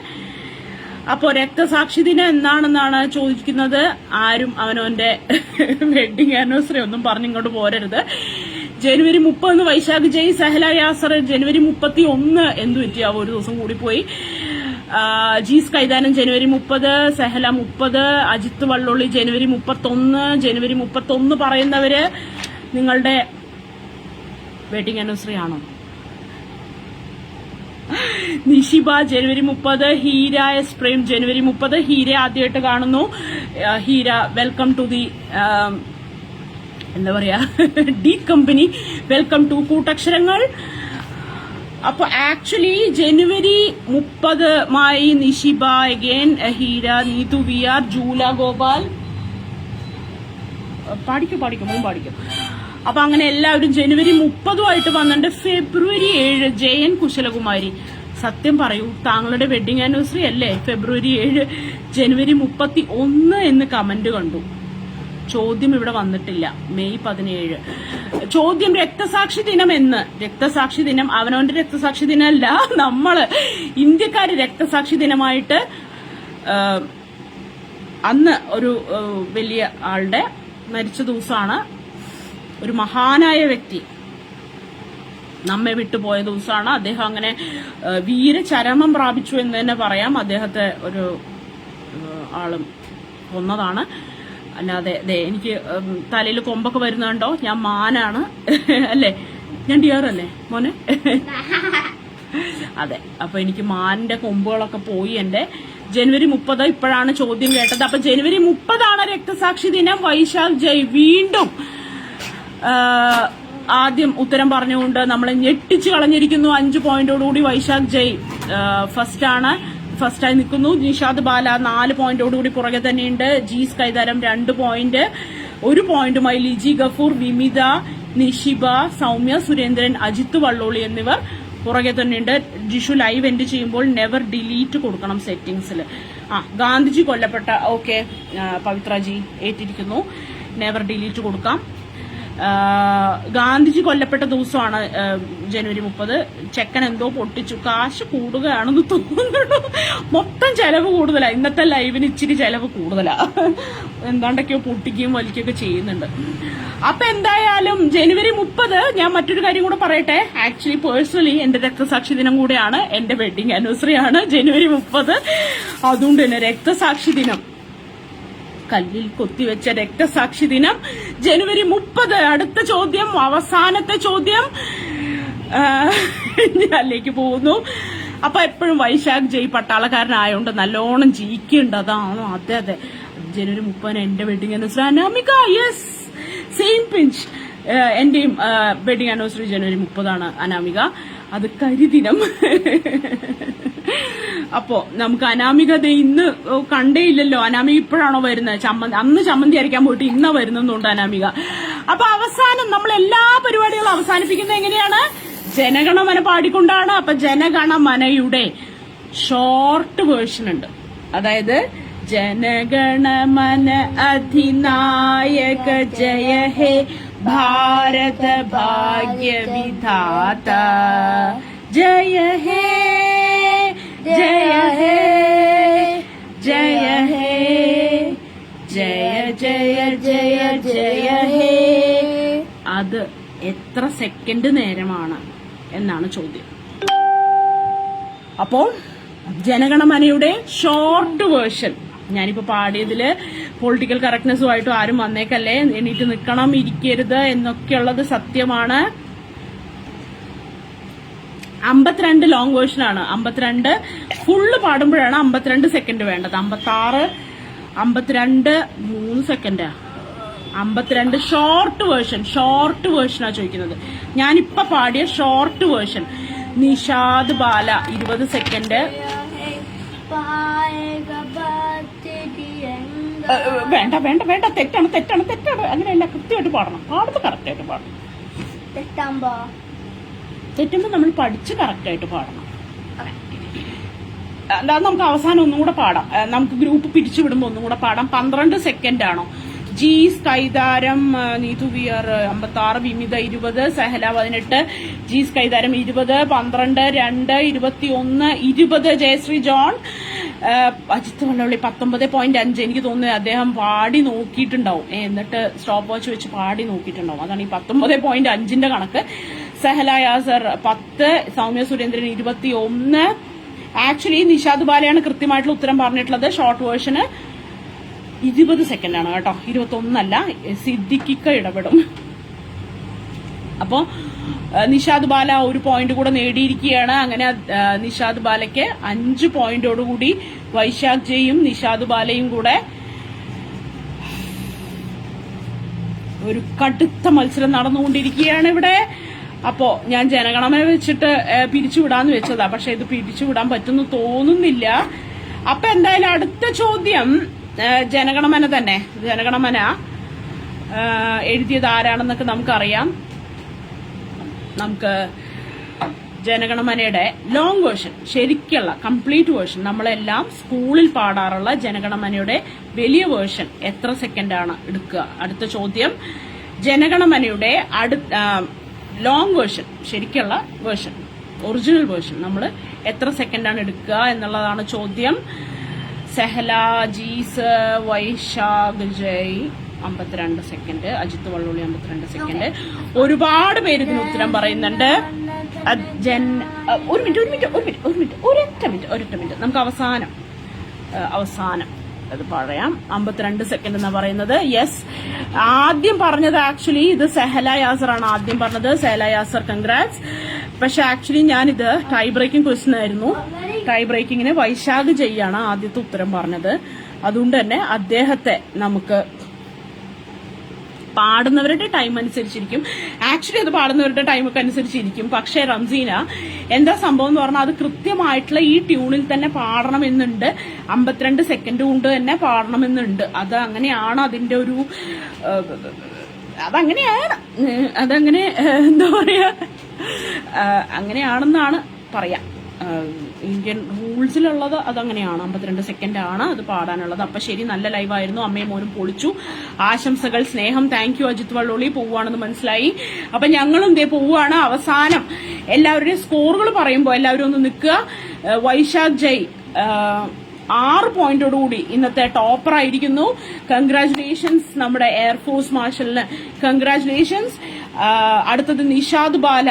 അപ്പോ രക്തസാക്ഷി ദിനം എന്നാണെന്നാണ് ചോദിക്കുന്നത്. ആരും അവനവന്റെ വെഡിങ് ആനിവേഴ്സറി ഒന്നും പറഞ്ഞിങ്ങോട്ട് പോരരുത്. ജനുവരി 30 വൈശാഖ് ജയ്. സെഹല യാസർ ജനുവരി 31. എന്തു പറ്റിയാവോ, ഒരു ദിവസം കൂടി പോയി. ജീസ് കൈതാനം ജനുവരി 30, സെഹല 30, അജിത്ത് വള്ളുള്ളി ജനുവരി 31. ജനുവരി 31 പറയുന്നവര് നിങ്ങളുടെ വെഡിങ് ആനിവേഴ്സറി ആണോ? നിഷിബ ജനുവരി 30, ഹീര എസ് പ്രേം ജനുവരി 30. ഹീര ആദ്യമായിട്ട് കാണുന്നു. ഹീര, വെൽക്കം ടു ദി എന്താ പറയാ, ഡി കമ്പനി. വെൽക്കം ടു കൂട്ടക്ഷരങ്ങൾ. അപ്പൊ ആക്ച്വലി ജനുവരി 30 Nishiba again Heera Neethu V R Jula Gopal പാടിക്കും മുൻ പാടിക്കും. അപ്പൊ അങ്ങനെ എല്ലാവരും ജനുവരി 30 വന്നിട്ടുണ്ട്. ഫെബ്രുവരി 7 ജയൻ കുശലകുമാരി. സത്യം പറയൂ, താങ്കളുടെ വെഡിങ് ആനിവേഴ്സറി അല്ലേ ഫെബ്രുവരി 7? ജനുവരി 31 എന്ന് കമന്റ് കണ്ടു. ചോദ്യം ഇവിടെ വന്നിട്ടില്ല. മെയ് 17 ചോദ്യം രക്തസാക്ഷി ദിനം എന്ന്. രക്തസാക്ഷി ദിനം അവനവന്റെ രക്തസാക്ഷി ദിനമല്ല, നമ്മള് ഇന്ത്യക്കാര് രക്തസാക്ഷി ദിനമായിട്ട് അന്ന് ഒരു വലിയ ആളുടെ മരിച്ച ദിവസമാണ്. ഒരു മഹാനായ വ്യക്തി നമ്മെ വിട്ടുപോയ ദിവസമാണ്. അദ്ദേഹം അങ്ങനെ വീരചരമം പ്രാപിച്ചു എന്ന് തന്നെ പറയാം. അദ്ദേഹത്തെ ഒരു ആളും കൊന്നതാണ്. അല്ലാതെ എനിക്ക് തലയിൽ കൊമ്പൊക്കെ വരുന്നുണ്ടോ? ഞാൻ മാനാണ് അല്ലേ? ഞാൻ ഡിയർ അല്ലേ മോനെ? അതെ. അപ്പൊ എനിക്ക് മാനിന്റെ കൊമ്പുകളൊക്കെ പോയി. എന്റെ ജനുവരി 30 ഇപ്പോഴാണ് ചോദ്യം കേട്ടത്. അപ്പൊ ജനുവരി 30 രക്തസാക്ഷി ദിനം. വൈശാഖ് ജയ് വീണ്ടും ആദ്യം ഉത്തരം പറഞ്ഞുകൊണ്ട് നമ്മളെ ഞെട്ടിച്ചു കളഞ്ഞിരിക്കുന്നു. 5 പോയിന്റോടുകൂടി വൈശാഖ് ജയ് ഫസ്റ്റായി നിൽക്കുന്നു. നിഷാദ് ബാല 4 പോയിന്റോടുകൂടി പുറകെ തന്നെയുണ്ട്. ജീസ് കൈതാരം 2 പോയിന്റ്. 1 പോയിന്റുമായി ലിജി ഗഫൂർ, വിമിത, നിഷിബ, സൗമ്യ സുരേന്ദ്രൻ, അജിത്ത് വള്ളോളി എന്നിവർ പുറകെ തന്നെയുണ്ട്. ജിഷു ലൈവ് എൻഡ് ചെയ്യുമ്പോൾ നെവർ ഡിലീറ്റ് കൊടുക്കണം സെറ്റിംഗ്സിൽ. ഗാന്ധിജി കൊല്ലപ്പെട്ട ഓക്കെ പവിത്രജി ഏറ്റിരിക്കുന്നു. നെവർ ഡിലീറ്റ് കൊടുക്കാം. ഗാന്ധിജി കൊല്ലപ്പെട്ട ദിവസമാണ് ജനുവരി 30. ചെക്കൻ എന്തോ പൊട്ടിച്ചു. കാശ് കൂടുകയാണെന്ന് തോന്നുന്നു. മൊത്തം ചെലവ് കൂടുതലാ. ഇന്നത്തെ ലൈവിന് ഇച്ചിരി ചെലവ് കൂടുതലാ. എന്താണ്ടൊക്കെയോ പൊട്ടിക്കുകയും വലിക്കുകയൊക്കെ ചെയ്യുന്നുണ്ട്. അപ്പൊ എന്തായാലും ജനുവരി 30 ഞാൻ മറ്റൊരു കാര്യം കൂടെ പറയട്ടെ. ആക്ച്വലി പേഴ്സണലി എന്റെ രക്തസാക്ഷി ദിനം കൂടെയാണ്. എന്റെ വെഡിങ് ആനിവേഴ്സറി ആണ് ജനുവരി 30. അതുകൊണ്ട് തന്നെ രക്തസാക്ഷി ദിനം, കല്ലിൽ കൊത്തിവെച്ച രക്തസാക്ഷി ദിനം ജനുവരി 30. അടുത്ത ചോദ്യം, അവസാനത്തെ ചോദ്യം ഞാനിലേക്ക് പോകുന്നു. അപ്പൊ എപ്പോഴും വൈശാഖ് ജയ് പട്ടാളക്കാരനായോണ്ട് നല്ലോണം ജീവിക്കുന്നുണ്ട്. അതാണോ? അതെ. ജനുവരി 30 എന്റെ wedding anniversary. Anamika yes, same pinch. എന്റെയും വെഡിങ് ആനിവേഴ്സറി ജനുവരി 30 അനാമിക. അത് കരിദിനം. അപ്പോ നമുക്ക് അനാമിക ഇന്ന് കണ്ടേയില്ലല്ലോ. അനാമിക ഇപ്പോഴാണോ വരുന്നത്? അന്ന് ചമ്മന്തി അരയ്ക്കാൻ പോയിട്ട് ഇന്ന് വരുന്നുണ്ട് അനാമിക. അപ്പൊ അവസാനം നമ്മൾ എല്ലാ പരിപാടികളും അവസാനിപ്പിക്കുന്നത് എങ്ങനെയാണ്? ജനഗണമന പാടിക്കൊണ്ടാണ്. അപ്പൊ ജനഗണമനയുടെ ഷോർട്ട് വേർഷൻ ഉണ്ട്. അതായത് जनगणमन अधिनायक जय हे भारत भाग्य विधाता जय हे जय हे जय हे जय जय जय जय हे. അത് എത്ര സെക്കൻഡ് നേരമാണ് എന്നാണ് ചോദ്യം. അപ്പോൾ ജനഗണമനയുടെ ഷോർട്ട് വേർഷൻ ഞാനിപ്പോ പാടിയതില് പൊളിറ്റിക്കൽ കറക്റ്റ്നെസ്സുമായിട്ടും ആരും വന്നേക്കല്ലേ, എണീറ്റ് നിൽക്കണം, ഇരിക്കരുത് എന്നൊക്കെയുള്ളത് സത്യമാണ്. 52 ലോങ് വേർഷൻ ആണ്. 52 ഫുള്ള് പാടുമ്പോഴാണ് 52 സെക്കൻഡ് വേണ്ടത്. 56, 52 3 സെക്കൻഡാ. 52 ഷോർട്ട് വേർഷനാ ചോദിക്കുന്നത്. ഞാനിപ്പോ പാടിയ ഷോർട്ട് വേർഷൻ. നിഷാദ് ബാല 20 സെക്കൻഡ്. വേണ്ട വേണ്ട വേണ്ട, തെറ്റാണ് തെറ്റാണ് തെറ്റാണ്. അങ്ങനെയല്ല, കൃത്യമായിട്ട് പാടണം. പാടുമ്പോ കറക്റ്റായിട്ട് പാടണം. തെറ്റുമ്പോ നമ്മൾ പഠിച്ച് കറക്റ്റായിട്ട് പാടണം. അതായത് നമുക്ക് അവസാനം ഒന്നും കൂടെ പാടാം. നമുക്ക് ഗ്രൂപ്പ് പിരിച്ചുവിടുമ്പോ ഒന്നും കൂടെ പാടാം. 12 സെക്കൻഡ് ആണോ? ജി സ്കൈതാരം നീതു വിയർ 56, വിമിത 20, സഹല 18, ജി സ്കൈതാരം 20, 12, 2, 21, 20 ജയശ്രീ ജോൺ, അജിത്ത് വള്ളോളി 19.5. എനിക്ക് തോന്നുന്നത് അദ്ദേഹം പാടി നോക്കിയിട്ടുണ്ടാവും, എന്നിട്ട് സ്റ്റോപ്പ് വാച്ച് വെച്ച് പാടി നോക്കിയിട്ടുണ്ടാവും. അതാണ് ഈ 19.5 കണക്ക്. സഹല യാസർ 10, സൗമ്യ സുരേന്ദ്രൻ 21. ആക്ച്വലി നിഷാദ് ബാലയാണ് കൃത്യമായിട്ടുള്ള ഉത്തരം പറഞ്ഞിട്ടുള്ളത്. ഷോർട്ട് വേർഷന് 20 സെക്കൻഡാണ് കേട്ടോ, 21 അല്ല. സിദ്ദിഖിക്ക ഇടപെടും. അപ്പോ നിഷാദ് ബാല 1 പോയിന്റ് കൂടെ നേടിയിരിക്കുകയാണ്. അങ്ങനെ നിഷാദ് ബാലയ്ക്ക് 5 പോയിന്റോടുകൂടി വൈശാഖ് ജയും നിഷാദ് ബാലയും കൂടെ ഒരു കടുത്ത മത്സരം നടന്നുകൊണ്ടിരിക്കുകയാണ് ഇവിടെ. അപ്പോ ഞാൻ ജനഗണമന വെച്ചിട്ട് പിരിച്ചുവിടാന്ന് വെച്ചതാ, പക്ഷെ ഇത് പിരിച്ചുവിടാൻ പറ്റുന്നു തോന്നുന്നില്ല. അപ്പൊ എന്തായാലും അടുത്ത ചോദ്യം ജനഗണമന തന്നെ. ജനഗണമന എഴുതിയത് ആരാണെന്നൊക്കെ നമുക്കറിയാം. നമുക്ക് ജനഗണമനയുടെ ലോങ് വേർഷൻ, ശരിക്കുള്ള കംപ്ലീറ്റ് വേർഷൻ, നമ്മളെല്ലാം സ്കൂളിൽ പാടാറുള്ള ജനഗണമനയുടെ വലിയ വേർഷൻ എത്ര സെക്കൻഡാണ് എടുക്കുക? അടുത്ത ചോദ്യം. ജനഗണമനയുടെ ലോങ് വേർഷൻ, ശരിക്കുള്ള വേർഷൻ, ഒറിജിനൽ വേർഷൻ നമ്മൾ എത്ര സെക്കൻഡാണ് എടുക്കുക എന്നുള്ളതാണ് ചോദ്യം. സെഹല, ജീസ്, വൈശാഖ്, ജയ് 52 സെക്കൻഡ്, അജിത്ത് വള്ളോളി 52 സെക്കൻഡ്. ഒരുപാട് പേര് ഇതിന് ഉത്തരം പറയുന്നുണ്ട്. ഒരു മിനിറ്റ് നമുക്ക് അവസാനം അത് പറയാം. 52 സെക്കൻഡ് എന്നാ പറയുന്നത്. യെസ്, ആദ്യം പറഞ്ഞത് ആക്ച്വലി ഇത് സെഹല യാസർ ആണ് ആദ്യം പറഞ്ഞത്. സെഹല യാസർ, കൺഗ്രാറ്റ്സ്. പക്ഷെ ആക്ച്വലി ഞാനിത് ടൈ ബ്രേക്കിംഗ് ക്വസ്റ്റ്യൻ ആയിരുന്നു. ടൈ ബ്രേക്കിങ്ങിന് വൈശാഖ് ജയ്യാണ് ആദ്യത്തെ ഉത്തരം പറഞ്ഞത്. അതുകൊണ്ട് തന്നെ അദ്ദേഹത്തെ നമുക്ക് പാടുന്നവരുടെ ടൈം അനുസരിച്ചിരിക്കും. ആക്ച്വലി അത് പാടുന്നവരുടെ ടൈമൊക്കെ അനുസരിച്ചിരിക്കും. പക്ഷേ റംസീന എന്താ സംഭവം എന്ന് പറഞ്ഞാൽ അത് കൃത്യമായിട്ടുള്ള ഈ ട്യൂണിൽ തന്നെ പാടണമെന്നുണ്ട്. 52 സെക്കൻഡ് കൊണ്ട് തന്നെ പാടണമെന്നുണ്ട്. അത് അങ്ങനെയാണ് അതിന്റെ ഒരു അതങ്ങനെ എന്താ പറയാ, അങ്ങനെയാണെന്നാണ് പറയാ. ഇന്ത്യൻ റൂൾസിലുള്ളത് അതങ്ങനെയാണ്. 52 സെക്കൻഡ് ആണ് അത് പാടാനുള്ളത്. അപ്പൊ ശരി, നല്ല ലൈവായിരുന്നു. അമ്മയും മോനും പൊളിച്ചു. ആശംസകൾ, സ്നേഹം. Thank you Ajith Valloli. പോവാണെന്ന് മനസ്സിലായി. അപ്പൊ ഞങ്ങളും ഇതേ പോവാണ്. അവസാനം എല്ലാവരുടെയും സ്കോറുകൾ പറയുമ്പോൾ എല്ലാവരും ഒന്ന് നിൽക്കുക. വൈശാഖ് ജയ് 6 പോയിന്റോടുകൂടി ഇന്നത്തെ ടോപ്പർ ആയിരിക്കുന്നു. കൺഗ്രാറ്റുലേഷൻസ് നമ്മുടെ എയർഫോഴ്സ് മാർഷലിന്, കൺഗ്രാറ്റുലേഷൻസ്. അടുത്തത് നിഷാദ് ബാല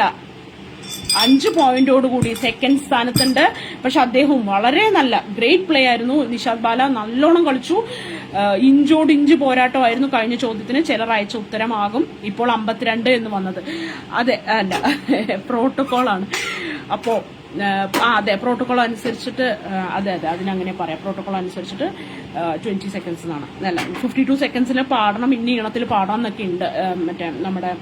5 പോയിന്റോടുകൂടി സെക്കൻഡ് സ്ഥാനത്തുണ്ട്. പക്ഷെ അദ്ദേഹവും വളരെ നല്ല ഗ്രേറ്റ് പ്ലേ ആയിരുന്നു. നിഷാദ് ബാല നല്ലോണം കളിച്ചു. ഇഞ്ചോട് ഇഞ്ച് പോരാട്ടമായിരുന്നു കഴിഞ്ഞ ചോദ്യത്തിന്. ചിലർ അയച്ച ഉത്തരമാകും ഇപ്പോൾ 52 എന്ന് വന്നത്. അതെ, അല്ല, പ്രോട്ടോകോളാണ്. അപ്പോ അതെ, പ്രോട്ടോകോൾ അനുസരിച്ചിട്ട് അതെ അതിനങ്ങനെ പറയാം. പ്രോട്ടോകോൾ അനുസരിച്ചിട്ട് 20 സെക്കൻഡ്സ് എന്നാണ്, അല്ല 52 സെക്കൻഡ്സിൽ പാടണം. ഇന്ന ഈണത്തിൽ പാടാന്നൊക്കെ ഉണ്ട്. മറ്റേ നമ്മുടെ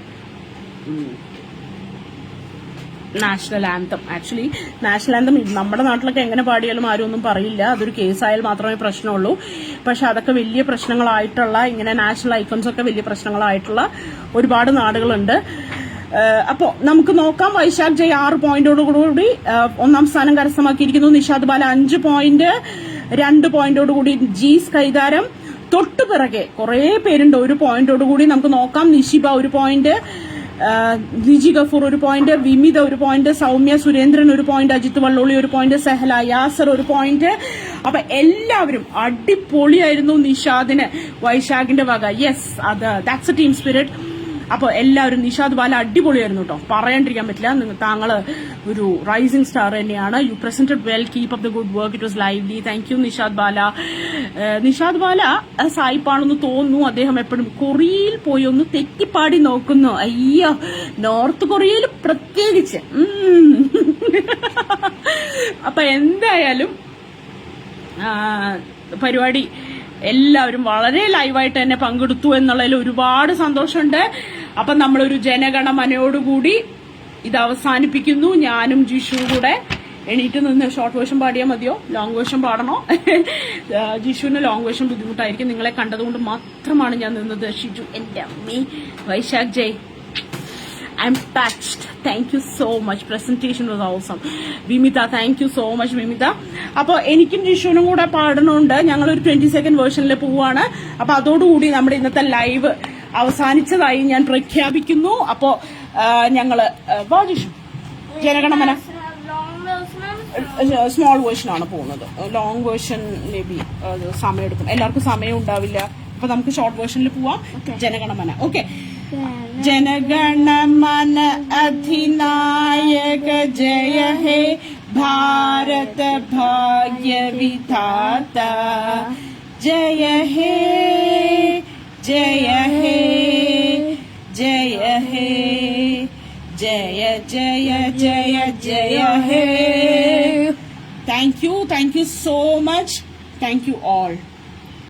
national anthem. Actually national anthem നമ്മുടെ നാട്ടിലൊക്കെ എങ്ങനെ പാടിയാലും ആരും ഒന്നും പറയില്ല. അതൊരു കേസായാൽ മാത്രമേ പ്രശ്നമുള്ളൂ. പക്ഷെ അതൊക്കെ വലിയ പ്രശ്നങ്ങളായിട്ടുള്ള, ഇങ്ങനെ നാഷണൽ ഐക്കൺസ് ഒക്കെ വലിയ പ്രശ്നങ്ങളായിട്ടുള്ള ഒരുപാട് നാടുകളുണ്ട്. അപ്പോ നമുക്ക് നോക്കാം. വൈശാഖ് ജയ് 6 പോയിന്റോടുകൂടി 1ാം സ്ഥാനം കരസ്ഥമാക്കിയിരിക്കുന്നു. നിഷാദ് ബാല 5 പോയിന്റ്, 2 പോയിന്റോടുകൂടി ജീസ് കൈതാരം. തൊട്ടുപിറകെ കുറെ പേരുണ്ട് 1 പോയിന്റോടുകൂടി. നമുക്ക് നോക്കാം. Nishiba 1 point, Niji Gafoor 1 point, Vimitha 1 point, Soumya Surendran 1 point, Ajith Valloli 1 point, Sehala Yasar 1 point. അപ്പൊ എല്ലാവരും അടിപൊളിയായിരുന്നു. നിഷാദിന് വൈശാഖിന്റെ വക. Yes, that's a team spirit. അപ്പോൾ എല്ലാവരും, നിഷാദ് ബാല അടിപൊളിയായിരുന്നു കേട്ടോ, പറയാണ്ടിരിക്കാൻ പറ്റില്ല. താങ്കൾ ഒരു റൈസിംഗ് സ്റ്റാർ തന്നെയാണ്. You presented well, keep up the good work, it was lively. Thank you Nishad Bala. Nishad Bala സായിപ്പാണെന്ന് തോന്നുന്നു. അദ്ദേഹം എപ്പോഴും കൊറിയയിൽ പോയി ഒന്ന് തെറ്റിപ്പാടി നോക്കുന്നു. അയ്യോ, നോർത്ത് കൊറിയയിൽ പ്രത്യേകിച്ച്. അപ്പൊ എന്തായാലും പരിപാടി എല്ലാവരും വളരെ ലൈവായിട്ട് തന്നെ പങ്കെടുത്തു എന്നുള്ളതിൽ ഒരുപാട് സന്തോഷമുണ്ട്. അപ്പൊ നമ്മളൊരു ജനഗണമനയോടുകൂടി ഇത് അവസാനിപ്പിക്കുന്നു. ഞാനും ജിഷു കൂടെ എണീറ്റ് നിന്ന് ഷോർട്ട് വേർഷൻ പാടിയാൽ മതിയോ, ലോങ് വേർഷൻ പാടണോ? ജിഷുവിന് ലോങ് വേർഷൻ ബുദ്ധിമുട്ടായിരിക്കും. നിങ്ങളെ കണ്ടതുകൊണ്ട് മാത്രമാണ് ഞാൻ നിന്നത്. ഷിജു, എന്റെ അമ്മേ. വൈശാഖ് ജയ്, I'm touched. Thank you so much. Presentation was awesome. വിമിത, thank you so much വിമിത. അപ്പൊ എനിക്കും ജിഷുവിനും കൂടെ പാടണുണ്ട്. ഞങ്ങളൊരു 20 സെക്കൻഡ് വേർഷനിൽ പോവാണ്. അപ്പൊ അതോടുകൂടി നമ്മുടെ ഇന്നത്തെ ലൈവ് അവസാനിച്ചതായി ഞാൻ പ്രഖ്യാപിക്കുന്നു. അപ്പോ ഞങ്ങള് ജിഷു ജനഗണമന സ്മോൾ വേർഷൻ ആണ് പോകുന്നത്. ലോങ് വേർഷൻ മേ ബി സമയമെടുക്കും, എല്ലാവർക്കും സമയം ഉണ്ടാവില്ല. അപ്പൊ നമുക്ക് ഷോർട്ട് വേർഷനിൽ പോവാം. ജനഗണമന. ഓക്കെ. जनगणमन अधिनायक जय हे भारत भाग्य विधाता जय हे जय हे जय हे जय जय जय जय हे. Thank you so much. Thank you all.